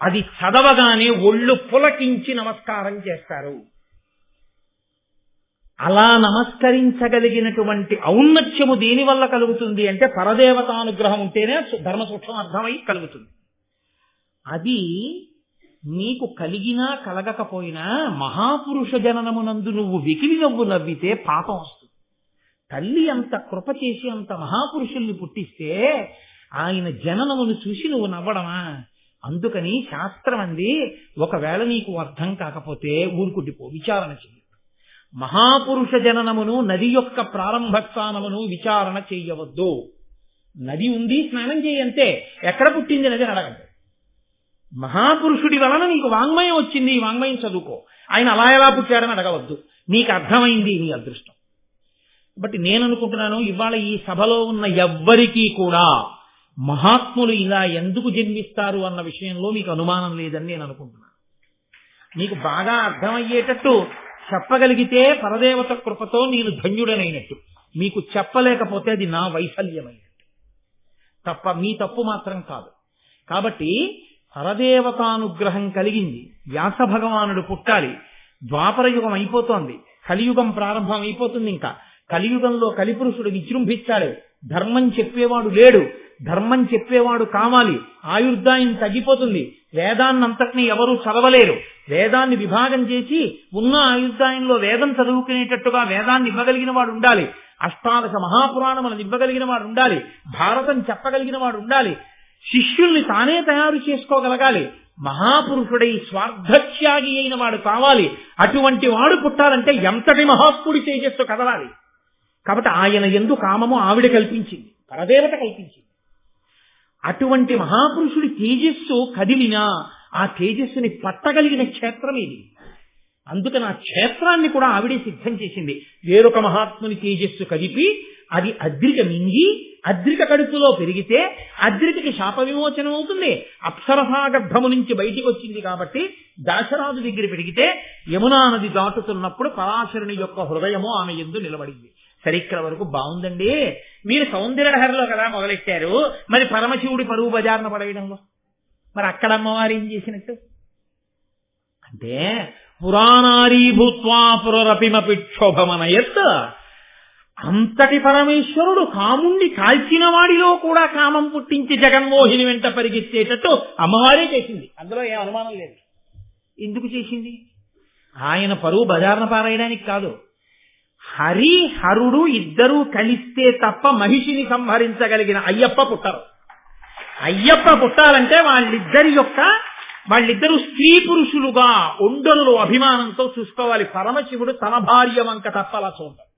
అది చదవగానే ఒళ్ళు పులకించి నమస్కారం చేస్తారు. అలా నమస్కరించగలిగినటువంటి ఔన్నత్యము దేనివల్ల కలుగుతుంది అంటే పరదేవతానుగ్రహం ఉంటేనే ధర్మ సూక్ష్మం అర్థమై కలుగుతుంది. అది నీకు కలిగినా కలగకపోయినా మహాపురుష జననమునందు నువ్వు వెకిలి నవ్వు నవ్వితే పాపం వస్తుంది. తల్లి అంత కృప చేసి అంత మహాపురుషుల్ని పుట్టిస్తే ఆయన జననమును చూసి నువ్వు నవ్వడమా? అందుకని శాస్త్రం అంది, ఒకవేళ నీకు అర్థం కాకపోతే ఊరుకుండిపో, విచారణ చెయ్యి. మహాపురుష జననమును, నది యొక్క ప్రారంభ స్థానమును విచారణ చెయ్యవద్దు. నది ఉంది, స్నానం చేయంతే. ఎక్కడ పుట్టింది నది అడగండి. మహాపురుషుడి వలన నీకు వాంగ్మయం వచ్చింది, ఈ వాంగ్మయం చదువుకో. ఆయన అలా ఎలా పుట్టాడని అడగవద్దు. నీకు అర్థమైంది నీ అదృష్టం. బట్ నేను అనుకుంటున్నాను ఇవాళ ఈ సభలో ఉన్న ఎవ్వరికీ కూడా మహాత్ములు ఇలా ఎందుకు జన్మిస్తారు అన్న విషయంలో మీకు అనుమానం లేదని నేను అనుకుంటున్నాను. మీకు బాగా అర్థమయ్యేటట్టు చెప్పగలిగితే పరదేవత కృపతో నేను ధన్యుడనైనట్టు. మీకు చెప్పలేకపోతే అది నా వైఫల్యమైనట్టు తప్ప మీ తప్పు మాత్రం కాదు. కాబట్టి పరదేవతానుగ్రహం కలిగింది. వ్యాస భగవానుడు పుట్టాలి. ద్వాపర యుగం అయిపోతోంది, కలియుగం ప్రారంభం అయిపోతుంది. ఇంకా కలియుగంలో కలిపురుషుడు విజృంభించాడు. ధర్మం చెప్పేవాడు లేడు, ధర్మం చెప్పేవాడు కావాలి. ఆయుర్దాయం తగ్గిపోతుంది. వేదాన్నంతటినీ ఎవరూ చదవలేరు. వేదాన్ని విభాగం చేసి ఉన్న ఆయుర్దాయంలో వేదం చదువుకునేటట్టుగా వేదాన్ని ఇవ్వగలిగిన వాడు ఉండాలి. అష్టాదశ మహాపురాణములను ఇవ్వగలిగిన వాడు ఉండాలి. భారతం చెప్పగలిగిన వాడు ఉండాలి. శిష్యుల్ని తానే తయారు చేసుకోగలగాలి. మహాపురుషుడై స్వార్థత్యాగి అయిన వాడు కావాలి. అటువంటి వాడు పుట్టాలంటే ఎంతటి మహాత్ముడి తేజస్సు కదలాలి. కాబట్టి ఆయన యందు కామము ఆవిడ కల్పించింది, పరదేవత కల్పించింది. అటువంటి మహాపురుషుడి తేజస్సు కదిలినా ఆ తేజస్సుని పట్టగలిగిన క్షేత్రం ఇది. అందుకని ఆ క్షేత్రాన్ని కూడా ఆవిడే సిద్ధం చేసింది. వేరొక మహాత్ముని తేజస్సు కదిపి అది అద్రిక మింగి అద్రిక కడుపులో పెరిగితే అద్రికకి శాప విమోచనం అవుతుంది. అప్సరసాగర్భము నుంచి బయటికి వచ్చింది కాబట్టి దాశరాజు దగ్గర పెరిగితే యమునా నది దాటుతున్నప్పుడు పరాశరుని యొక్క హృదయము ఆమె యందు నిలబడింది. సరే, ఇక్కడ వరకు బాగుందండి. మీరు సౌందర్యలహరిలో కదా మొదలెట్టారు, మరి పరమశివుడి పరువు బజార్న పడేయడంలో మరి అక్కడ అమ్మవారు ఏం చేసినట్టు అంటే పురాణారీ భూత్వా పురరపిమపి క్షోభమనయత్. అంతటి పరమేశ్వరుడు కాముణ్ణి కాల్చిన వాడిలో కూడా కామం పుట్టించి జగన్మోహిని వెంట పరిగెత్తేటట్టు అమ్మవారే చేసింది. అందులో ఏం అనుమానం లేదు. ఎందుకు చేసింది? ఆయన పరువు బజార్న పారేయడానికి కాదు. హరి హరుడు ఇద్దరూ కలిస్తే తప్ప మహిషిని సంహరించగలిగిన అయ్యప్ప పుట్టరు. అయ్యప్ప పుట్టాలంటే వాళ్ళిద్దరూ స్త్రీ పురుషులుగా ఉండనులు అభిమానంతో చూసుకోవాలి. పరమశివుడు తన భార్య వంక తప్పలా చూడాలి.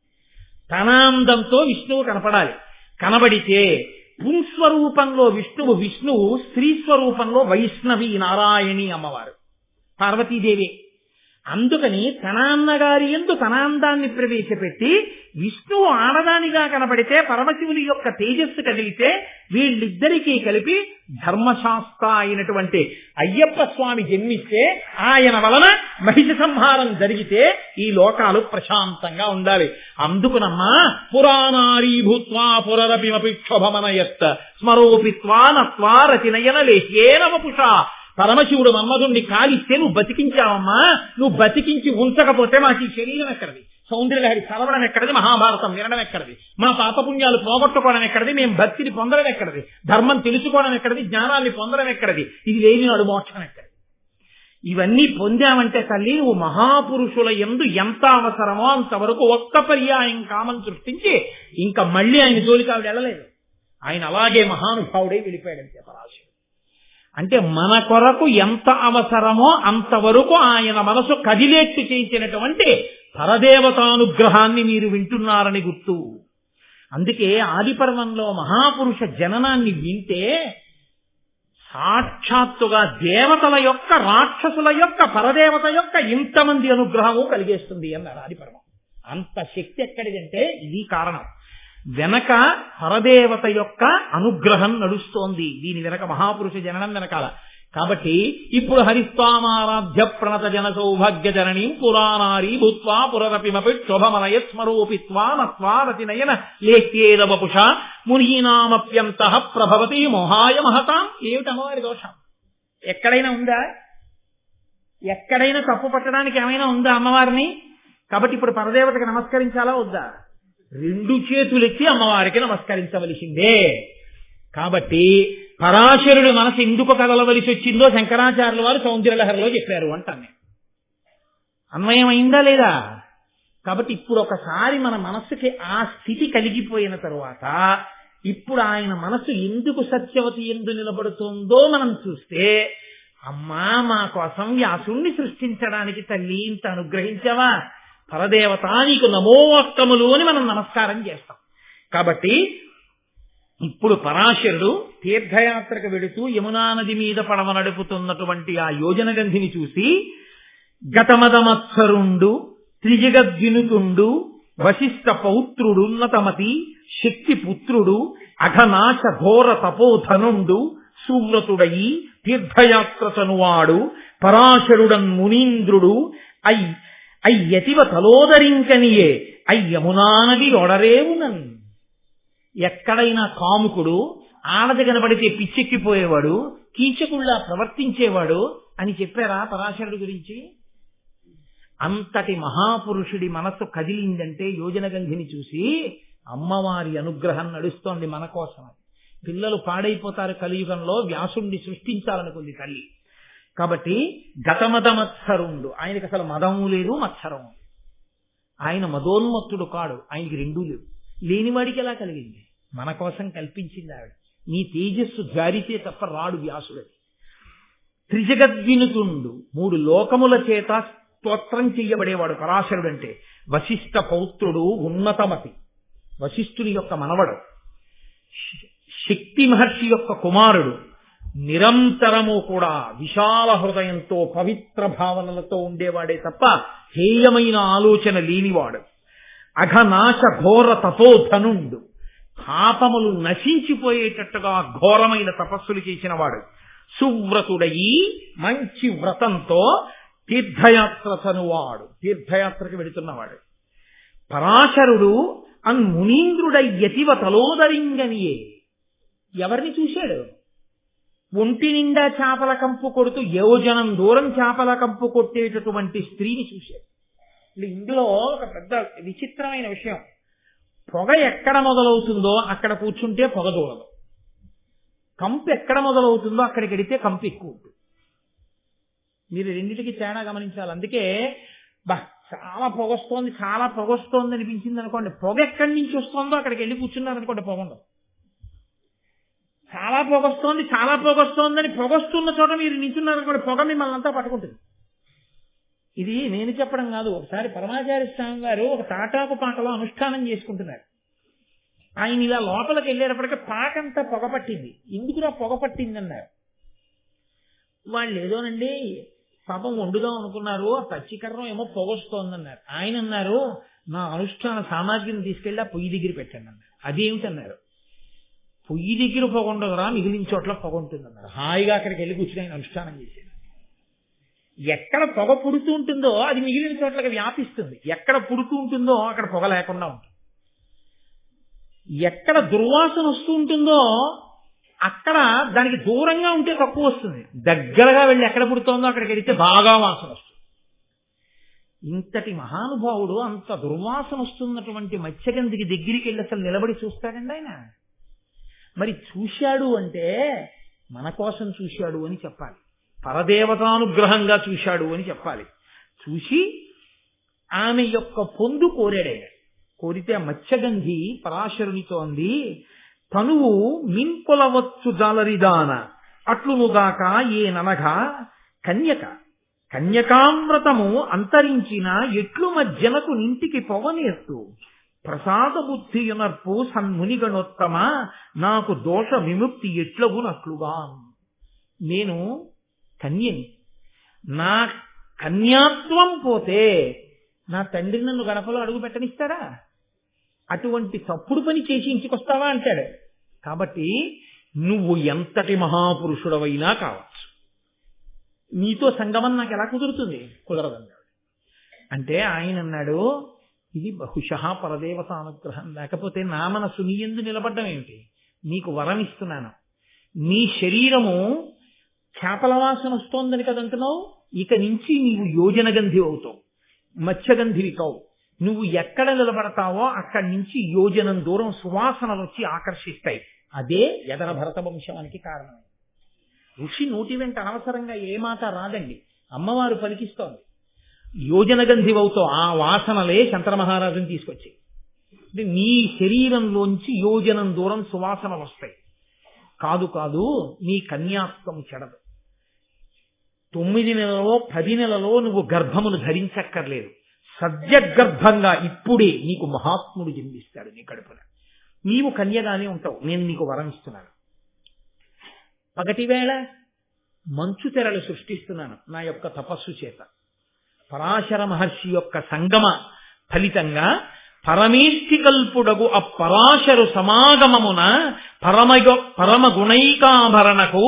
తన అందంతో విష్ణువు కనపడాలి. కనబడితే పుంస్వరూపంలో విష్ణువు, స్త్రీ స్వరూపంలో వైష్ణవి నారాయణి అమ్మవారు పార్వతీదేవి. అందుకని తన అన్నగారి యందు తన అందాన్ని ప్రవేశపెట్టి విష్ణువు ఆడదానిగా కనబడితే పరమశివుని యొక్క తేజస్సు కదిలితే వీళ్ళిద్దరికీ కలిపి ధర్మశాస్త్ర అయినటువంటి అయ్యప్ప స్వామి జన్మిస్తే ఆయన వలన మహిష సంహారం జరిగితే ఈ లోకాలు ప్రశాంతంగా ఉండాలి. అందుకునమ్మా పురాణారీ భూత్వా పురరపిమపి క్షోభమనయత్ స్మరోపిత్వా నత్వా రతినయన లేహ్యేన వపుషా. పరమశివుడు మన్మధుణ్ణి కాలిస్తే నువ్వు బతికించావమ్మా. నువ్వు బతికించి ఉంచకపోతే మాకు ఈ శరీరం ఎక్కడిది? సౌందర్యలహరి చదవడం ఎక్కడిది? మహాభారతం వినడం ఎక్కడిది? మా పాపపుణ్యాలు పోగొట్టుకోవడం ఎక్కడిది? మేము భక్తిని పొందడం ఎక్కడిది? ధర్మం తెలుసుకోవడం ఎక్కడిది? జ్ఞానాన్ని పొందడం ఎక్కడిది? ఇది లేని నాడు మోక్షం ఎక్కడిది? ఇవన్నీ పొందామంటే తల్లి నువ్వు మహాపురుషుల యందు ఎంత అవసరమో అంతవరకు ఒక్క పర్యాయం కామం సృష్టించి ఇంకా మళ్ళీ ఆయన జోలికి ఆవిడ వెళ్ళలేదు. ఆయన అలాగే మహానుభావుడే వెళ్ళిపోయాడంతే పరాశరుడు. అంటే మన కొరకు ఎంత అవసరమో అంతవరకు ఆయన మనసు కదిలేట్టు చేసినటువంటి పరదేవతానుగ్రహాన్ని మీరు వింటున్నారని గుర్తు. అందుకే ఆదిపర్వంలో మహాపురుష జననాన్ని వింటే సాక్షాత్తుగా దేవతల యొక్క, రాక్షసుల యొక్క, పరదేవత యొక్క ఇంతమంది అనుగ్రహము కలిగేస్తుంది అన్నారు ఆదిపర్వం. అంత శక్తి ఎక్కడిదంటే ఇది కారణం. వెనక పరదేవత యొక్క అనుగ్రహం నడుస్తోంది. దీని వెనక మహాపురుష జననం వెనకాల. కాబట్టి ఇప్పుడు హరిస్వామారాధ్య ప్రణత జన సౌభాగ్య జననీం పురాణారీ భూత్వా పురరపిమపి క్షోభమనయత్ స్మరోపిత్వా నత్వా రతినయన లేఖ్యేద వపుష మునీనామప్యంతః ప్రభవతి మోహాయ మహతాం. ఏమిటి అమ్మవారి దోషం? ఎక్కడైనా ఉందా? ఎక్కడైనా తప్పు పట్టడానికి ఏమైనా ఉందా అమ్మవారిని? కాబట్టి ఇప్పుడు పరదేవతకి నమస్కరించాలా వద్దా? రెండు చేతులెత్తి అమ్మవారికి నమస్కరించవలసిందే. కాబట్టి పరాశరుడు మనసు ఎందుకు కదలవలసి వచ్చిందో శంకరాచార్యుల వారు సౌందర్యలహరిలో చెప్పారు అంటాను నేను. అన్వయమైందా లేదా? కాబట్టి ఇప్పుడు ఒకసారి మన మనస్సుకి ఆ స్థితి కలిగిపోయిన తరువాత ఇప్పుడు ఆయన మనసు ఎందుకు సత్యవతి ఎందు నిలబడుతుందో మనం చూస్తే, అమ్మా మా కోసం వ్యాసుణ్ణి సృష్టించడానికి తల్లి ఇంత అనుగ్రహించావా, పరదేవత నీకు నమోవాక్కములు అని మనం నమస్కారం చేస్తాం. కాబట్టి ఇప్పుడు పరాశరుడు తీర్థయాత్రకు వెడుతూ యమునా నది మీద పడవ నడుపుతున్నటువంటి ఆ యోజన గంధిని చూసి గతమదమత్సరుండు త్రిజగద్వినుతుండు వశిష్ఠ పౌత్రుడున్నతమతి శక్తి పుత్రుడు అఘనాశ ఘోర తపోధనుండు సువ్రతుడయి తీర్థయాత్రతనువాడు పరాశరుడన్ మునీంద్రుడు అయ్యతివ తలోదరింకనియే అయ్యమునానది ఒడరేవునన్. ఎక్కడైనా కాముకుడు ఆడది కనబడితే పిచ్చెక్కిపోయేవాడు, కీచకుల్లా ప్రవర్తించేవాడు అని చెప్పారా పరాశరుడి గురించి? అంతటి మహాపురుషుడి మనస్సు కదిలిందంటే యోజనగంధిని చూసి అమ్మవారి అనుగ్రహం నడుస్తోంది మన కోసం. పిల్లలు పాడైపోతారు కలియుగంలో, వ్యాసుణ్ణి సృష్టించాలనుకుంది తల్లి. కాబట్టి గతమదమత్సరుండు, ఆయనకి అసలు మదము లేదు మత్సరము. ఆయన మదోన్మత్తుడు కాడు, ఆయనకి రెండూ లేవు. లేనివాడికి ఎలా కలిగింది? మన కోసం కల్పించింది ఆవిడ. నీ తేజస్సు జారితే తప్ప రాడు వ్యాసుడని. త్రిజగద్వినుతుండు, 3 లోకముల చేత స్తోత్రం చెయ్యబడేవాడు పరాశరుడంటే. వశిష్ఠ పౌత్రుడు, ఉన్నతమతి, వశిష్ఠుని యొక్క మనవడు, శక్తి మహర్షి యొక్క కుమారుడు, నిరంతరము కూడా విశాల హృదయంతో పవిత్ర భావనలతో ఉండేవాడే తప్ప హేయమైన ఆలోచన లేనివాడు. అఘనాశ ఘోర తపోధనుండు, పాపములు నశించిపోయేటట్టుగా ఘోరమైన తపస్సులు చేసినవాడు. సువ్రతుడయి మంచి వ్రతంతో తీర్థయాత్ర తనువాడు, తీర్థయాత్రకు వెళుతున్నవాడు. పరాశరుడు మునీంద్రుడై యతివ తలోదరింగనియే. ఎవరిని చూశాడు? ఒంటి నిండా చేపల కంపు కొడుతూ యోజనం దూరం చేపల కంపు కొట్టేటటువంటి స్త్రీని చూశాడు. ఇందులో ఒక పెద్ద విచిత్రమైన విషయం, పొగ ఎక్కడ మొదలవుతుందో అక్కడ కూర్చుంటే పొగ దూరదు, కంపు ఎక్కడ మొదలవుతుందో అక్కడికి వెడితే కంపు ఎక్కువ ఉంటుంది. మీరు రెండింటికి తేడా గమనించాలి. అందుకే చాలా పొగొస్తోంది అనిపించింది అనుకోండి, పొగ ఎక్కడి నుంచి వస్తుందో అక్కడికి వెళ్ళి కూర్చున్నారనుకోండి పొగ ఉండదు. చాలా పొగొస్తోందని పొగొస్తున్న చోట మీరు నించున్నారనుకోండి, పొగ మిమ్మల్ని అంతా పట్టుకుంటుంది. ఇది నేను చెప్పడం కాదు. ఒకసారి పరమాచార్య స్వామి వారు ఒక తాటాకు పాకలో అనుష్ఠానం చేసుకుంటున్నారు. ఆయన ఇలా లోపలికి వెళ్ళేటప్పటికీ పాకంతా పొగ పట్టింది. ఎందుకురా పొగ పట్టింది అన్నారు. వాళ్ళు ఏదోనండి పాపం వండుదాం అనుకున్నారు, ఆ పచ్చికర్రం ఏమో పొగొస్తోందన్నారు. ఆయన అన్నారు, నా అనుష్ఠాన సామాగ్రిని తీసుకెళ్ళి ఆ పొయ్యి దగ్గర పెట్టండి అన్నారు. అదేమిటన్నారు, పొయ్యి దగ్గర పొగ ఉండదురా, మిగిలిన చోట్ల పొగ ఉంటుందన్నారు. హాయిగా అక్కడికి వెళ్ళి కూర్చుని ఆయన అనుష్ఠానం చేశారు. ఎక్కడ పొగ పుడుతూ ఉంటుందో అది మిగిలిన చోట్లకి వ్యాపిస్తుంది, ఎక్కడ పుడుతూ ఉంటుందో అక్కడ పొగ లేకుండా ఉంటుంది. ఎక్కడ దుర్వాసన వస్తూ ఉంటుందో అక్కడ దానికి దూరంగా ఉంటే తక్కువ వస్తుంది, దగ్గరగా వెళ్ళి ఎక్కడ పుడుతోందో అక్కడికి వెళితే బాగా వాసన వస్తుంది. ఇంతటి మహానుభావుడు అంత దుర్వాసన వస్తున్నటువంటి మత్స్యగంధికి దగ్గరికి వెళ్ళి అసలు నిలబడి చూస్తాడండి ఆయన. మరి చూశాడు అంటే మన కోసం చూశాడు అని చెప్పాలి, పరదేవతానుగ్రహంగా చూశాడు అని చెప్పాలి. చూసి ఆమె యొక్క పొందు కోరాడే. కోరితే మత్స్యగంధి పరాశరునితో అంది, తనువు మింపొలవచ్చు జాలరిదాన అట్లునుగాక ఏననగా కన్యకామృతము అంతరించిన ఎట్లు మజ్జనకు నింటికి పొగనేస్తూ ప్రసాద బుద్ధి యునర్పు సన్మునిగణోత్తమ నాకు దోష విముక్తి ఎట్లగునట్లుగా. నేను కన్యని, నా కన్యాత్వం పోతే నా తండ్రి నన్ను గడపలో అడుగు పెట్టనిస్తారా? అటువంటి తప్పుడు పని చేసి ఇంటికొస్తావా అంటాడు. కాబట్టి నువ్వు ఎంతటి మహాపురుషుడవైనా కావచ్చు, నీతో సంగమం నాకు ఎలా కుదురుతుంది? కుదరదన్నాడు. అంటే ఆయన అన్నాడు, ఇది బహుశః పరదేవత అనుగ్రహం, లేకపోతే నా మనసు నీ యందు నిలబడ్డం ఏమిటి? నీకు వరం ఇస్తున్నాను, నీ శరీరము చేపల వాసన వస్తోందని కదంటున్నావు, ఇక నుంచి నీవు యోజనగంధి అవుతావు, మత్స్యగంధివి కావు. నువ్వు ఎక్కడ నిలబడతావో అక్కడి నుంచి యోజనం దూరం సువాసనలు వచ్చి ఆకర్షిస్తాయి. అదే యదన భరత వంశానికి కారణం. ఋషి నోటి వెంట అనవసరంగా ఏ మాట రాదండి, అమ్మవారు పలికిస్తోంది. యోజనగంధివవుతో ఆ వాసనలే శంకర మహారాజుని తీసుకొచ్చాయి. అంటే నీ శరీరంలోంచి యోజనం దూరం సువాసనలు వస్తాయి. కాదు నీ కన్యాత్వం చెడదు. 9 నెలలో 10 నెలలో నువ్వు గర్భమును ధరించక్కర్లేదు, సద్యగర్భంగా ఇప్పుడే నీకు మహాత్ముడు జన్మిస్తాడు నీ కడుపున. నీవు కన్యగానే ఉంటావు, నేను నీకు వరం ఇస్తున్నాను. పగటివేళ మంచు తెరలు సృష్టిస్తున్నాను నా యొక్క తపస్సు చేత. పరాశర మహర్షి యొక్క సంగమ ఫలితంగా పరమేష్ఠికల్పుడగు అపరాశరు సమాగమమున పరమ గుణైకాభరణకు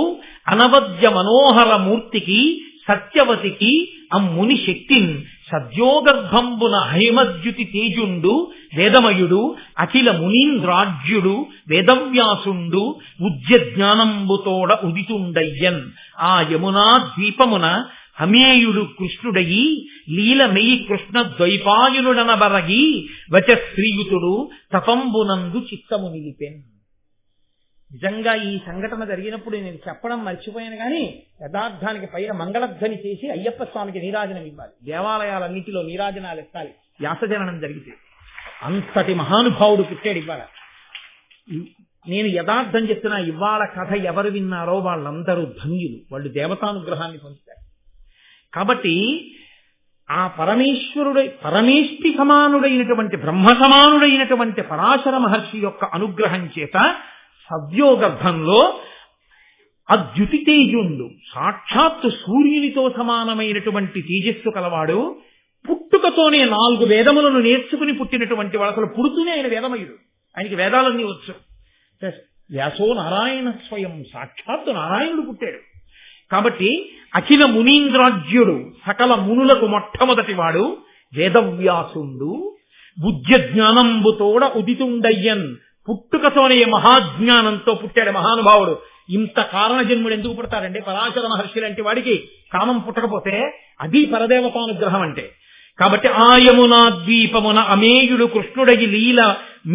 అనవద్య మనోహర మూర్తికి సత్యవతికి అమ్ముని శక్తిన్ సద్యోగర్భంబున హైమద్యుతి తేజుండు వేదమయుడు అఖిల మునీంద్రాజ్యుడు వేదవ్యాసుండు ఉద్య జ్ఞానంబుతోడ ఉదితుండయ్యన్ ఆ యమునా ద్వీపమున హమేయుడు కృష్ణుడయి లీలమెయి కృష్ణ ద్వైపాయునుడనబరగి వచశ్రీయుతుడు తపంబునందు చిత్తము నిలిపెన్. నిజంగా ఈ సంఘటన జరిగినప్పుడు నేను చెప్పడం మర్చిపోయాను, కానీ యథార్థానికి పైన మంగళధ్వని చేసి అయ్యప్ప స్వామికి నీరాజనం ఇవ్వాలి, దేవాలయాలన్నింటిలో నీరాజనాలు ఎత్తాలి వ్యాసజననం జరిగితే. అంతటి మహానుభావుడు పుట్టాడు ఇవాళ. నేను యథార్థం చెప్తున్నా, ఇవాళ కథ ఎవరు విన్నారో వాళ్ళందరూ ధన్యులు, వాళ్ళు దేవతానుగ్రహాన్ని పొందుతారు. కాబట్టి ఆ పరమేష్టి సమానుడైనటువంటి బ్రహ్మ సమానుడైనటువంటి పరాశర మహర్షి యొక్క అనుగ్రహం చేత సద్యోగర్భంలో అద్యుతి తేజుండు, సాక్షాత్తు సూర్యునితో సమానమైనటువంటి తేజస్సు కలవాడు, పుట్టుకతోనే 4 వేదములను నేర్చుకుని పుట్టినటువంటి వాడు. అసలు పుడుతూనే ఆయన వేదమయుడు, ఆయనకి వేదాలన్నీ వచ్చు. వ్యాసో నారాయణ స్వయం, సాక్షాత్తు నారాయణుడు పుట్టాడు. కాబట్టి అఖిల మునీంద్రాజ్యుడు, సకల మునులకు మొట్టమొదటి వాడు వేదవ్యాసుండు. బుద్ధ్య జ్ఞానంబుతోడ ఉదితుండయ్యన్, పుట్టుకతోనే మహాజ్ఞానంతో పుట్టాడు మహానుభావుడు. ఇంత కారణ జన్ముడు ఎందుకు పుడతాడండి? పరాశర మహర్షి లాంటి వాడికి కామం పుట్టకపోతే అది పరదేవతానుగ్రహం అంటే. కాబట్టి ఆయమునా ద్వీపమున అమేయుడు కృష్ణుడగి లీల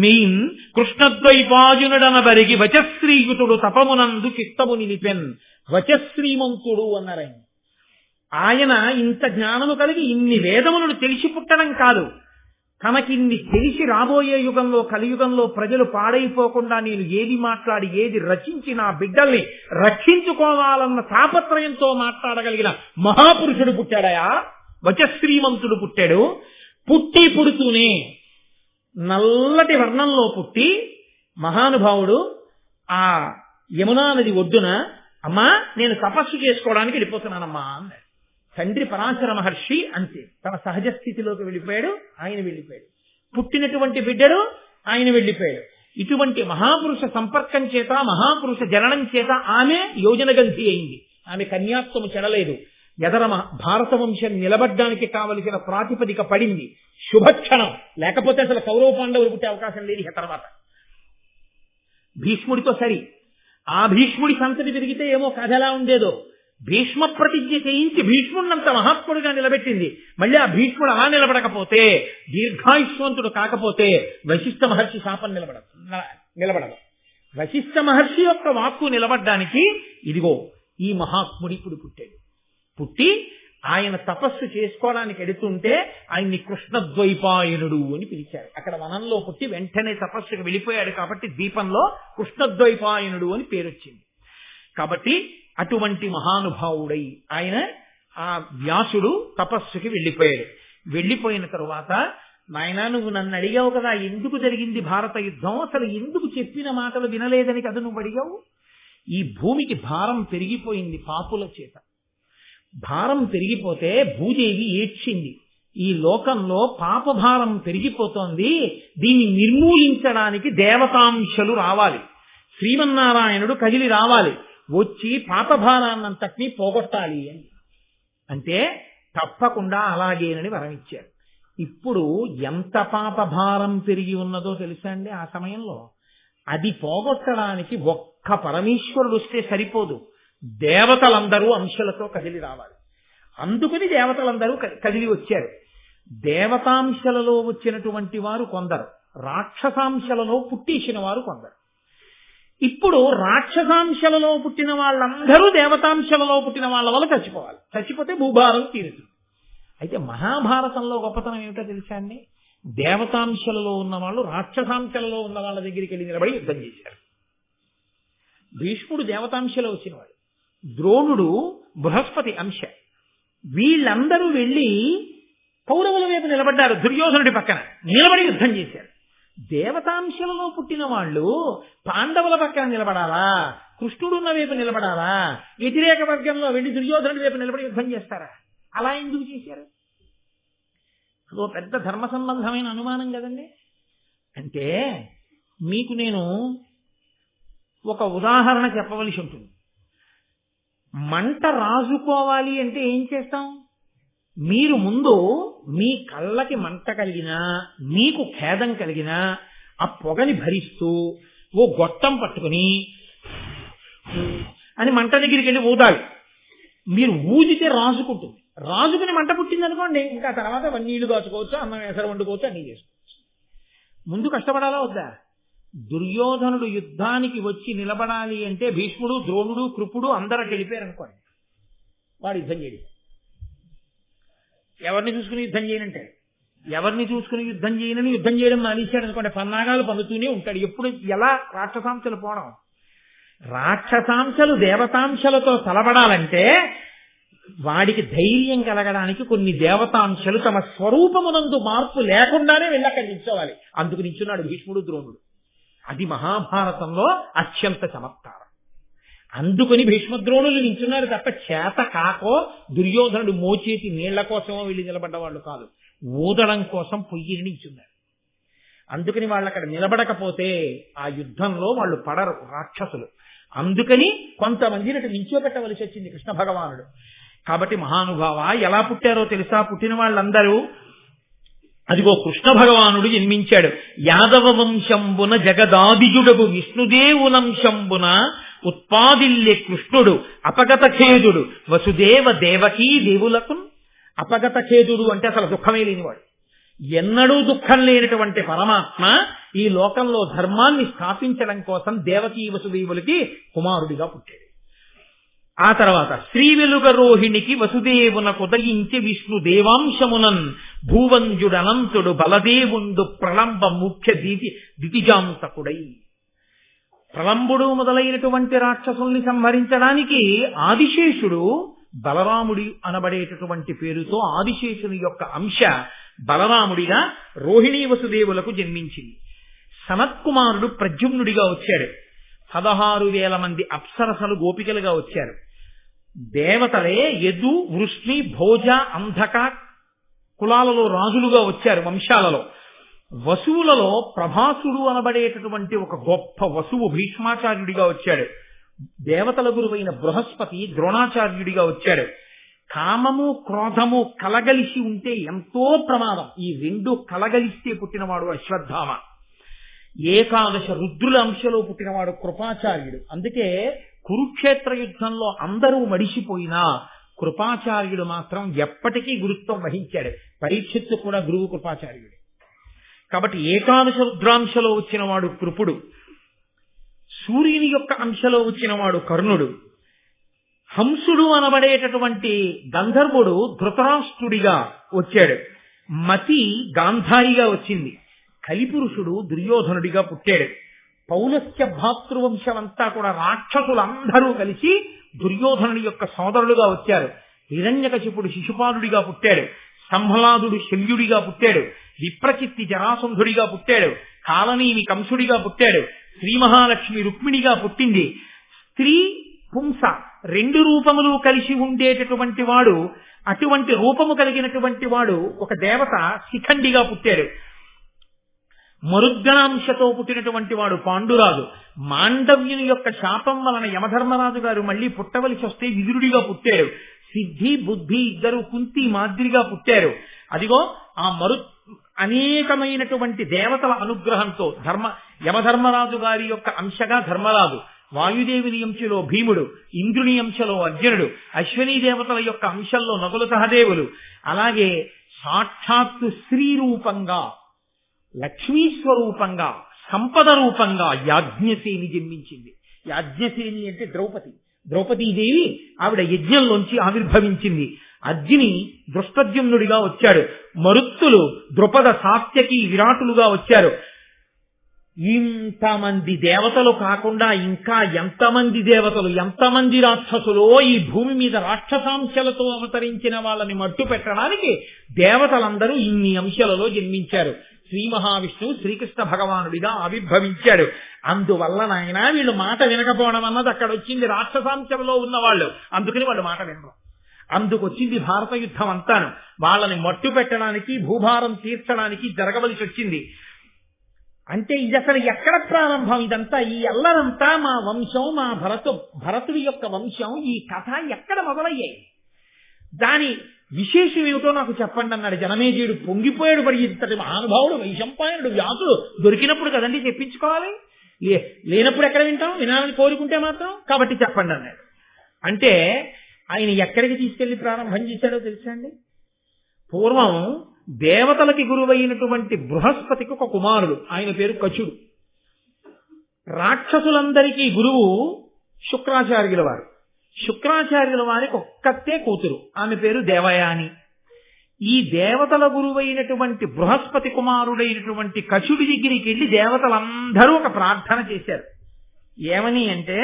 మెయిన్, కృష్ణద్వైపాయునుడనబరిగి వచశ్రీయుతుడు తపమునందు చిత్తము నిలిపెన్. వచశ్రీమంతుడు అన్నారు ఆయన. ఇంత జ్ఞానము కలిగి ఇన్ని వేదములను తెలిసి పుట్టడం కాదు, తనకిన్ని తెలిసి రాబోయే యుగంలో, కలియుగంలో ప్రజలు పాడైపోకుండా నేను ఏది మాట్లాడి ఏది రచించి నా బిడ్డల్ని రక్షించుకోవాలన్న తాపత్రయంతో మాట్లాడగలిగిన మహాపురుషుడు పుట్టాడయా. వచశ్రీమంతుడు పుట్టాడు. పుడుతూనే నల్లటి వర్ణంలో పుట్టి మహానుభావుడు ఆ యమునా నది ఒడ్డున, అమ్మా నేను తపస్సు చేసుకోవడానికి వెళ్ళిపోతున్నానమ్మా అన్నాడు. తండ్రి పరాశర మహర్షి అంతే, తన సహజ స్థితిలోకి వెళ్ళిపోయాడు, ఆయన వెళ్ళిపోయాడు. పుట్టినటువంటి బిడ్డడు ఆయన వెళ్ళిపోయాడు. ఇటువంటి మహాపురుష సంపర్కం చేత, మహాపురుష జననం చేత ఆమె యోజనగంధి అయింది. ఆమె కన్యాత్వము చెడలేదు. ఎదర భారత వంశం నిలబడ్డానికి కావలసిన ప్రాతిపదిక పడింది. శుభక్షణం. లేకపోతే అసలు కౌరవ పాండవులు పుట్టే అవకాశం లేదు ఇక తర్వాత. భీష్ముడితో సరి. ఆ భీష్ముడి సంతతి పెరిగితే ఏమో కథ ఎలా ఉండేదో. భీష్మ ప్రతిజ్ఞ చేయించి భీష్ముడినంత మహాత్ముడిగా నిలబెట్టింది. మళ్ళీ ఆ భీష్ముడు అలా నిలబడకపోతే, దీర్ఘాయుష్వంతుడు కాకపోతే వశిష్ఠ మహర్షి శాపం నిలబడదు. వశిష్ఠ మహర్షి యొక్క వాక్కు నిలబడ్డానికి ఇదిగో ఈ మహాత్ముడి ఇప్పుడు పుట్టాడు. పుట్టి ఆయన తపస్సు చేసుకోవడానికి ఎడుతుంటే ఆయన్ని కృష్ణద్వైపాయనుడు అని పిలిచారు. అక్కడ వనంలో పుట్టి వెంటనే తపస్సుకు వెళ్ళిపోయాడు కాబట్టి ద్వీపంలో కృష్ణద్వైపాయనుడు అని పేరు వచ్చింది. కాబట్టి అటువంటి మహానుభావుడై ఆయన ఆ వ్యాసుడు తపస్సుకి వెళ్ళిపోయాడు. వెళ్ళిపోయిన తరువాత, నాయనా నువ్వు నన్ను అడిగావు కదా ఎందుకు జరిగింది భారత యుద్ధం, అసలు ఎందుకు చెప్పిన మాటలు వినలేదని కదా నువ్వు అడిగావు. ఈ భూమికి భారం పెరిగిపోయింది పాపుల చేత. భారం పెరిగిపోతే భూదేవి ఏడ్చింది. ఈ లోకంలో పాపభారం పెరిగిపోతోంది, దీన్ని నిర్మూలించడానికి దేవతాంశలు రావాలి, శ్రీమన్నారాయణుడు కదిలి రావాలి, వచ్చి పాపభారాన్నంతటినీ పోగొట్టాలి అని. అంటే తప్పకుండా అలాగేనని వరమిచ్చారు. ఇప్పుడు ఎంత పాపభారం పెరిగి ఉన్నదో తెలుసా అండి ఆ సమయంలో? అది పోగొట్టడానికి ఒక్క పరమేశ్వరుడు వస్తే సరిపోదు, దేవతలందరూ అంశలతో కదిలి రావాలి. అందుకని దేవతలందరూ కదిలి వచ్చారు. దేవతాంశలలో వచ్చినటువంటి వారు కొందరు, రాక్షసాంశలలో పుట్టేసిన వారు కొందరు. ఇప్పుడు రాక్షసాంశలలో పుట్టిన వాళ్ళందరూ దేవతాంశలలో పుట్టిన వాళ్ళ వల్ల చచ్చిపోవాలి. చచ్చిపోతే భూభారం తీరుతుంది. అయితే మహాభారతంలో గొప్పతనం ఏమిటో తెలుసా అండి? దేవతాంశలలో ఉన్న వాళ్ళు రాక్షసాంశలలో ఉన్న వాళ్ళ దగ్గరికి వెళ్ళి నిలబడి యుద్ధం చేశారు. భీష్ముడు దేవతాంశలో వచ్చినవాడు, ద్రోణుడు బృహస్పతి అంశ. వీళ్ళందరూ వెళ్ళి కౌరవుల వైపు నిలబడ్డారు, దుర్యోధనుడి పక్కన నిలబడి యుద్ధం చేశారు. దేవతాంశలలో పుట్టిన వాళ్ళు పాండవుల పక్కన నిలబడాలా, కృష్ణుడున్న వైపు నిలబడాలా, వ్యతిరేక వర్గంలో వెళ్ళి దుర్యోధనుడి వైపు నిలబడి యుద్ధం చేస్తారా? అలా ఎందుకు చేశారు? అదో పెద్ద ధర్మ సంబంధమైన అనుమానం కదండి. అంటే మీకు నేను ఒక ఉదాహరణ చెప్పవలసి ఉంటుంది. మంట రాజుకోవాలి అంటే ఏం చేస్తాం? మీరు ముందు మీ కళ్ళకి మంట కలిగినా, మీకు ఖేదం కలిగినా ఆ పొగని భరిస్తూ ఓ గొట్టం పట్టుకుని అని మంట దగ్గరికి వెళ్ళి ఊదాలి. మీరు ఊదితే రాజుకుంటుంది. రాజుకుని మంట పుట్టింది అనుకోండి, ఇంకా తర్వాత నీళ్లు కాచుకోవచ్చు, అన్నం ఎసరు వండుకోవచ్చు, అన్నీ చేసుకోవచ్చు. ముందు కష్టపడాలా వద్దా? దుర్యోధనుడు యుద్ధానికి వచ్చి నిలబడాలి అంటే భీష్ముడు, ద్రోణుడు, కృపుడు అందరూ వెళ్ళిపోయారు అనుకోండి, వాడు యుద్ధం చేయడు. ఎవరిని చూసుకుని యుద్ధం చేయనంటే ఎవరిని చూసుకుని యుద్ధం చేయనని యుద్ధం చేయడం మానేశాడు అనుకోండి, పన్నాగాలు పొందుతూనే ఉంటాడు. ఎప్పుడు ఎలా రాక్షసాంశలు పోవడం? రాక్షసాంశలు దేవతాంశలతో తలబడాలంటే వాడికి ధైర్యం కలగడానికి కొన్ని దేవతాంశలు తమ స్వరూపమునందు మార్పు లేకుండానే వెళ్ళక్కడి నిల్చోవాలి. అందుకు నిల్చున్నాడు భీష్ముడు ద్రోణుడు. అది మహాభారతంలో అత్యంత చమత్కారం. అందుకని భీష్మద్రోణులు నిల్చున్నారు తప్ప చేత కాకో దుర్యోధనుడు మోచేతి నీళ్ల కోసమో వెళ్ళి నిలబడ్డవాళ్ళు కాదు, ఊదడం కోసం పొయ్యిని నిల్చున్నారు. అందుకని వాళ్ళు అక్కడ నిలబడకపోతే ఆ యుద్ధంలో వాళ్ళు పడరు రాక్షసులు. అందుకని కొంతమందిని అటు నిల్చోబెట్టవలసి వచ్చింది కృష్ణ భగవానుడు. కాబట్టి మహానుభావ ఎలా పుట్టారో తెలుసా? పుట్టిన వాళ్ళందరూ అదిగో కృష్ణ భగవానుడు జన్మించాడు. యాదవ వంశంబున జగదాదిజుడగు విష్ణుదేవులంశంబున ఉత్పాదిల్లే కృష్ణుడు అపగత ఖేదుడు వసుదేవ దేవకీ దేవులకు. అపగత ఖేదుడు అంటే అసలు దుఃఖమే లేనివాడు, ఎన్నడూ దుఃఖం లేనటువంటి పరమాత్మ ఈ లోకంలో ధర్మాన్ని స్థాపించడం కోసం దేవకీ వసుదేవులకి కుమారుడిగా పుట్టాడు. ఆ తర్వాత శ్రీ వెలుగ రోహిణికి వసుదేవున కుదయించి విష్ణు దేవాంశమునన్ భూవంజుడనంతుడు బలదేవుండు ప్రళంబ ముఖ్య దితిజాంతకుడై. ప్రళంబుడు మొదలైనటువంటి రాక్షసుల్ని సంహరించడానికి ఆదిశేషుడు బలరాముడి అనబడేటటువంటి పేరుతో ఆదిశేషుని యొక్క అంశ బలరాముడిగా రోహిణీ వసుదేవులకు జన్మించింది. సనత్కుమారుడు ప్రద్యుమ్నుడిగా వచ్చాడు. 16,000 మంది అప్సరసలు గోపికలుగా వచ్చారు. దేవతలే యదు వృష్ణి భోజ అంధక కులాలలో రాజులుగా వచ్చారు వంశాలలో. వసువులలో ప్రభాసుడు అనబడేటటువంటి ఒక గొప్ప వసువు భీష్మాచార్యుడిగా వచ్చాడు. దేవతల గురువైన బృహస్పతి ద్రోణాచార్యుడిగా వచ్చాడు. కామము క్రోధము కలగలిసి ఉంటే ఎంతో ప్రమాదం. ఈ రెండు కలగలిస్తే పుట్టినవాడు అశ్వత్థామ. ఏకాదశ రుద్రుల అంశలో పుట్టినవాడు కృపాచార్యుడు. అందుకే కురుక్షేత్ర యుద్ధంలో అందరూ మడిసిపోయినా కృపాచార్యుడు మాత్రం ఎప్పటికీ గురుత్వం వహించాడు. పరీక్షిత్తు కూడా గురువు కృపాచార్యుడు. కాబట్టి ఏకాదశ రుద్రాంశలో వచ్చినవాడు కృపుడు, సూర్యుని యొక్క అంశలో వచ్చినవాడు కర్ణుడు, హంసుడు అనబడేటటువంటి గంధర్వుడు ధృతరాష్ట్రుడిగా వచ్చాడు, మతి గాంధారిగా వచ్చింది, కలిపురుషుడు దుర్యోధనుడిగా పుట్టాడు. పౌలస్త్య భాతృవంశమంతా కూడా రాక్షసులందరూ కలిసి దుర్యోధనుడి యొక్క సోదరులుగా వచ్చారు. హిరణ్యకశిపుడు శిశుపాలుడిగా పుట్టాడు, సంహ్లాదుడు శల్యుడిగా పుట్టాడు, విప్రచిత్తి జరాసంధుడిగా పుట్టాడు, కాలనీవి కంసుడిగా పుట్టాడు, శ్రీ మహాలక్ష్మి రుక్మిణిగా పుట్టింది. స్త్రీ పుంస రెండు రూపములు కలిసి ఉండేటటువంటి వాడు, అటువంటి రూపము కలిగినటువంటి వాడు ఒక దేవత శిఖండిగా పుట్టాడు. మరుద్గణాంశతో పుట్టినటువంటి వాడు పాండురాజు. మాండవ్యుని యొక్క శాపం వలన యమధర్మరాజు గారు మళ్లీ పుట్టవలసి వస్తే విదురుడిగా పుట్టాడు. సిద్ధి బుద్ధి ఇద్దరు కుంతి మాదిరిగా పుట్టారు. అదిగో ఆ అనేకమైనటువంటి దేవతల అనుగ్రహంతో యమధర్మరాజు గారి యొక్క అంశగా ధర్మరాజు, వాయుదేవుని అంశలో భీముడు, ఇంద్రుని అంశలో అర్జునుడు, అశ్విని దేవతల యొక్క అంశంలో నకుల సహదేవులు, అలాగే సాక్షాత్తు శ్రీ రూపంగా లక్ష్మీ స్వరూపంగా సంపద రూపంగా యాజ్ఞసేని జన్మించింది. యాజ్ఞసేని అంటే ద్రౌపదీదేవి. ఆవిడ యజ్ఞంలోంచి ఆవిర్భవించింది. అర్జుని దృష్టద్యుమ్నుడిగా వచ్చాడు. మరుత్తులు ద్రుపద సాత్యకి విరాటులుగా వచ్చారు. ఇంతమంది దేవతలు కాకుండా ఇంకా ఎంతమంది దేవతలు, ఎంతమంది రాక్షసులో ఈ భూమి మీద రాక్షసాంశలతో అవతరించిన వాళ్ళని మట్టు పెట్టడానికి దేవతలందరూ ఇన్ని అంశాలలో జన్మించారు. శ్రీ మహావిష్ణువు శ్రీకృష్ణ భగవానుడిగా ఆవిర్భవించాడు. అందువల్ల నాయన వీళ్ళు మాట వినకపోవడం అన్నది అక్కడ వచ్చింది. రాక్షసాంశంలో ఉన్నవాళ్ళు, అందుకని వాళ్ళు మాట వినరు. అందుకొచ్చింది భారత యుద్ధం అంతాను. వాళ్ళని మట్టు పెట్టడానికి, భూభారం తీర్చడానికి జరగవలసి వచ్చింది. అంటే ఇది అసలు ఎక్కడ ప్రారంభం? ఇదంతా ఈ అల్లరంతా మా వంశం, మా భరతుడి యొక్క వంశం, ఈ కథ ఎక్కడ మొదలయ్యాయి? దాని విశేషం ఏమిటో నాకు చెప్పండి అన్నాడు జనమేజయుడు. పొంగిపోయాడు. పడి ఇంతటి మహానుభావుడు వైశంపాయనుడు వ్యాసుడు దొరికినప్పుడు కదండి చెప్పించుకోవాలి, లేనప్పుడు ఎక్కడ వింటాం? వినాలని కోరుకుంటే మాత్రం. కాబట్టి చెప్పండి అన్నాడు. అంటే ఆయన ఎక్కడికి తీసుకెళ్లి ప్రారంభం చేశాడో తెలుసా అండి? పూర్వం దేవతలకి గురువైనటువంటి బృహస్పతికి ఒక కుమారుడు, ఆయన పేరు కచుడు. రాక్షసులందరికీ గురువు శుక్రాచార్యుల వారు. శుక్రాచార్యుల వారికి ఒక్కతే కూతురు, ఆమె పేరు దేవయాని. ఈ దేవతల గురువైనటువంటి బృహస్పతి కుమారుడైనటువంటి కచుడి దగ్గరికి వెళ్ళి దేవతలందరూ ఒక ప్రార్థన చేశారు. ఏమని అంటే,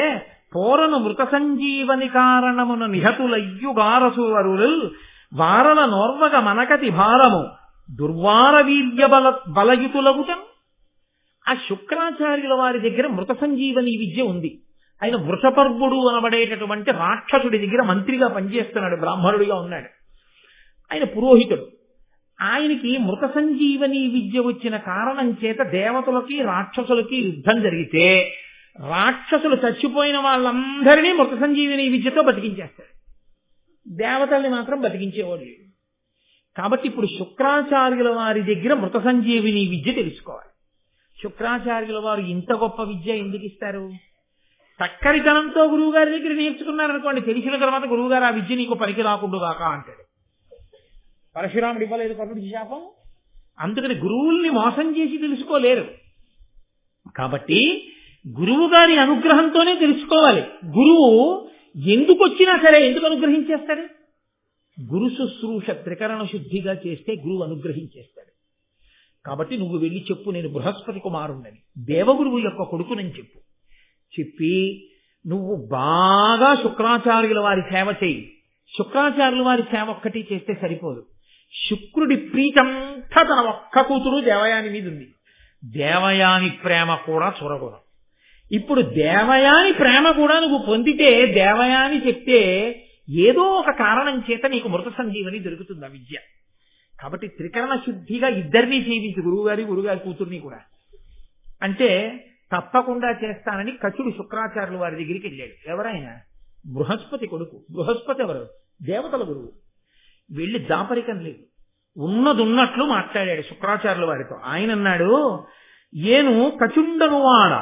పోరను మృత సంజీవని కారణమున నిహతులయ్యుగారసువరులు వారల నోర్వగ మనకతి భారము దుర్వార వీర్య బలయుతులగుటం. ఆ శుక్రాచార్యుల వారి దగ్గర మృత సంజీవని విద్య ఉంది. ఆయన వృషపర్వుడు అనబడేటటువంటి రాక్షసుడి దగ్గర మంత్రిగా పనిచేస్తున్నాడు, బ్రాహ్మణుడిగా ఉన్నాడు. ఆయన పురోహితుడు. ఆయనకి మృత సంజీవని విద్య వచ్చిన కారణం చేత దేవతలకి రాక్షసులకి యుద్ధం జరిగితే రాక్షసులు చచ్చిపోయిన వాళ్ళందరినీ మృత సంజీవని విద్యతో బతికించేస్తాడు, దేవతల్ని మాత్రం బతికించేవాడు లేడు. కాబట్టి ఇప్పుడు శుక్రాచార్యుల వారి దగ్గర మృత సంజీవిని విద్య తెలుసుకోవాలి. శుక్రాచార్యుల వారు ఇంత గొప్ప విద్య ఎందుకు ఇస్తారు? చక్కరితనంతో గురువు గారి దగ్గర నేర్చుకున్నారనుకోండి, తెలిసిన తర్వాత గురువు గారు ఆ విద్య నీకు పనికి రాకుండుగాక అంటాడు. పరశురాముడు ఇవ్వలేదు కర్ణుడికి శాపం. అందుకని గురువుల్ని మోసం చేసి తెలుసుకోలేరు. కాబట్టి గురువు గారి అనుగ్రహంతోనే తెలుసుకోవాలి. గురువు ఎందుకు వచ్చినా సరే ఎందుకు అనుగ్రహించేస్తాడు? గురు శుశ్రూష త్రికరణ శుద్ధిగా చేస్తే గురువు అనుగ్రహించేస్తాడు. కాబట్టి నువ్వు వెళ్ళి చెప్పు, నేను బృహస్పతి కుమారుణ్ణని, దేవగురువు యొక్క కొడుకునని చెప్పు. చెప్పి నువ్వు బాగా శుక్రాచార్యుల వారి సేవ చేయి. శుక్రాచార్యుల వారి సేవ ఒక్కటి చేస్తే సరిపోదు. శుక్రుడి ప్రీతంతా తన ఒక్క కూతురు దేవయాని మీద ఉంది. దేవయాని ప్రేమ కూడా చూరగుణం. ఇప్పుడు దేవయాని ప్రేమ కూడా నువ్వు పొందితే, దేవయాని చెప్తే ఏదో ఒక కారణం చేత నీకు మృత సంజీవని దొరుకుతుంది ఆ విద్య. కాబట్టి త్రికరణ శుద్ధిగా ఇద్దరినీ సేవించు, గురువుగారి కూతుర్ని కూడా. అంటే తప్పకుండా చేస్తానని కచుడు శుక్రాచార్యుల వారి దగ్గరికి వెళ్ళాడు. ఎవరైనా బృహస్పతి కొడుకు. బృహస్పతి ఎవరు? దేవతల గురువు. వెళ్ళి దాపరికం లేదు, ఉన్నదున్నట్లు మాట్లాడాడు శుక్రాచార్యుల వారితో. ఆయన అన్నాడు, ఏను కచుండనువాడ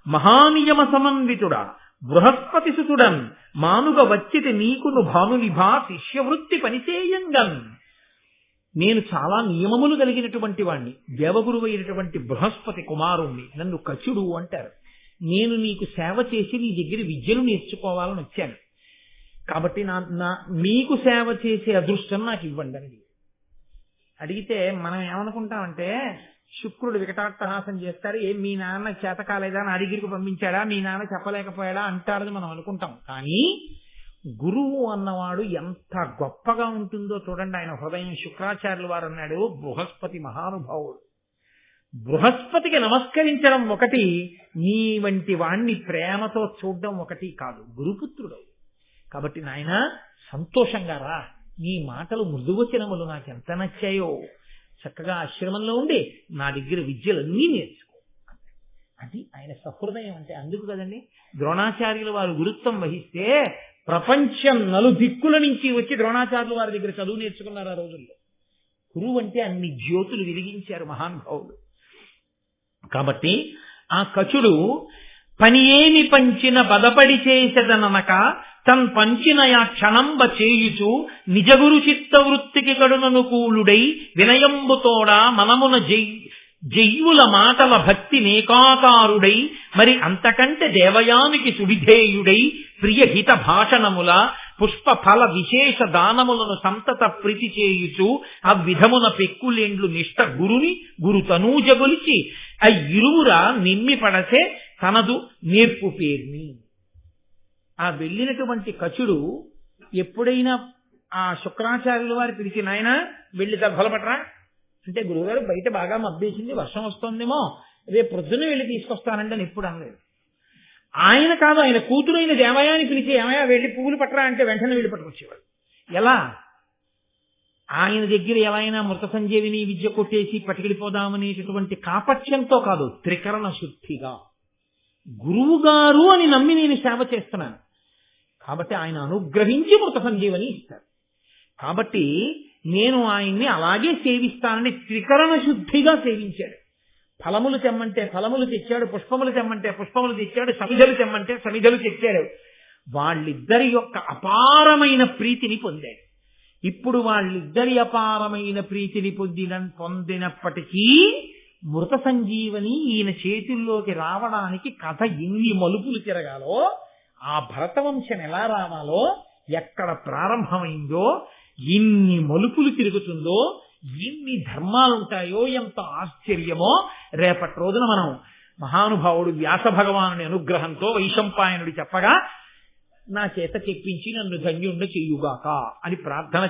మహానియమ సమన్వితుడా బృహస్పతి సుతుడన్ మానుగ వచ్చితి నీకును భానునిభా శిష్యవృత్తి పనిచేయంగన్. నేను చాలా నియమములు కలిగినటువంటి వాణ్ణి, దేవగురువు అయినటువంటి బృహస్పతి కుమారుణ్ణి, నన్ను కచుడు అంటారు. నేను నీకు సేవ చేసి నీ దగ్గర విద్యను నేర్చుకోవాలని వచ్చాను. కాబట్టి మీకు సేవ చేసే అదృష్టం నాకు ఇవ్వండి అని అడిగితే మనం ఏమనుకుంటామంటే, శుక్రుడు వికటాట్టహాసం చేస్తారు, ఏం మీ నాన్న చేత కాలేదా, నా దగ్గరికి పంపించాడా, మీ నాన్న చెప్పలేకపోయాడా అంటారని మనం అనుకుంటాం. కానీ గురువు అన్నవాడు ఎంత గొప్పగా ఉంటుందో చూడండి. ఆయన హృదయం. శుక్రాచార్యుల వారు అన్నాడు, బృహస్పతి మహానుభావుడు. బృహస్పతికి నమస్కరించడం ఒకటి, నీ వంటి వాణ్ణి ప్రేమతో చూడడం ఒకటి కాదు. గురుపుత్రుడు. కాబట్టి నాయన సంతోషంగా రా, నీ మాటలు మృదువచనములు నాకెంత నచ్చాయో, చక్కగా ఆశ్రమంలో ఉండి నా దగ్గర విద్యలన్నీ నేర్చుకో. అది ఆయన సహృదయం అంటే. అందుకు కదండి ద్రోణాచార్యుల వారు గురుత్వం వహిస్తే ప్రపంచం నలుదిక్కుల నుంచి వచ్చి ద్రోణాచార్యుల వారి దగ్గర చదువు నేర్చుకున్నారు ఆ రోజుల్లో. గురువు అంటే అన్ని జ్యోతులు వెలిగించారు మహానుభావులు. కాబట్టి ఆ కచుడు పని ఏమి పంచిన బదపడి చేసదనక తన్ పంచిన యా క్షణంబ చేయుచు నిజగురు చిత్త వృత్తికి కడుననుకూలుడై వినయంబుతోడా మనమున జయ్యుల మాటల భక్తి నేకాకారుడై మరి అంతకంటే దేవయానికి సువిధేయుడై ప్రియహిత భాషణముల పుష్ప ఫల విశేష దానములను సంతత ప్రీతి చేయుచు ఆ విధమున పెక్కులేండ్లు నిష్ట గురుని గురు తనూజగొలిచి ఆ ఇరువుర నిమ్మి పడసే తనదు నేర్పు పేర్ని. ఆ వెళ్ళినటువంటి కచుడు ఎప్పుడైనా ఆ శుక్రాచార్యుల వారి పిలిచి, నాయన వెళ్ళి దర్భలపట్రా అంటే, గురువుగారు బయట బాగా మబ్బేసింది, వర్షం వస్తోందేమో, రేపు ప్రొద్దున వెళ్ళి తీసుకొస్తానండి అని ఎప్పుడు అనలేదు. ఆయన కాదు, ఆయన కూతురైన దేవయాని పిలిచి, ఏమయ్యా వెళ్ళి పువ్వులు పట్టరా అంటే వెంటనే వెళ్ళి పట్టుకొచ్చేవాడు. ఎలా? ఆయన దగ్గర ఎలా అయినా మృత సంజీవిని విద్య కొట్టేసి పట్టుకెళ్ళిపోదామనేటటువంటి కాపట్యంతో కాదు, త్రికరణ శుద్ధిగా గురువు గారు అని నమ్మి నేను సేవ చేస్తున్నాను కాబట్టి ఆయన అనుగ్రహించి మృత సంజీవని ఇస్తారు. కాబట్టి నేను ఆయన్ని అలాగే సేవిస్తానని త్రికరణ శుద్ధిగా సేవించాడు. ఫలములు తెమ్మంటే ఫలములు తెచ్చాడు, పుష్పములు తెమ్మంటే పుష్పములు తెచ్చాడు, సమిధలు తెమ్మంటే సమిధలు తెచ్చాడు. వాళ్ళిద్దరి యొక్క అపారమైన ప్రీతిని పొందాడు. ఇప్పుడు వాళ్ళిద్దరి అపారమైన ప్రీతిని పొందినప్పటికీ మృత సంజీవని ఈయన చేతుల్లోకి రావడానికి కథ ఎన్ని మలుపులు తిరగాలో, ఆ భరతవంశం ఎలా రావాలో, ఎక్కడ ప్రారంభమైందో, ఎన్ని మలుపులు తిరుగుతుందో, ఎన్ని ధర్మాలుంటాయో, ఎంత ఆశ్చర్యమో రేపటి రోజున మనం మహానుభావుడు వ్యాస భగవానుని అనుగ్రహంతో వైశంపాయనుడి చెప్పగా నా చేత చెప్పించి నన్ను ధన్యుండ చెయ్యుగాక అని ప్రార్థన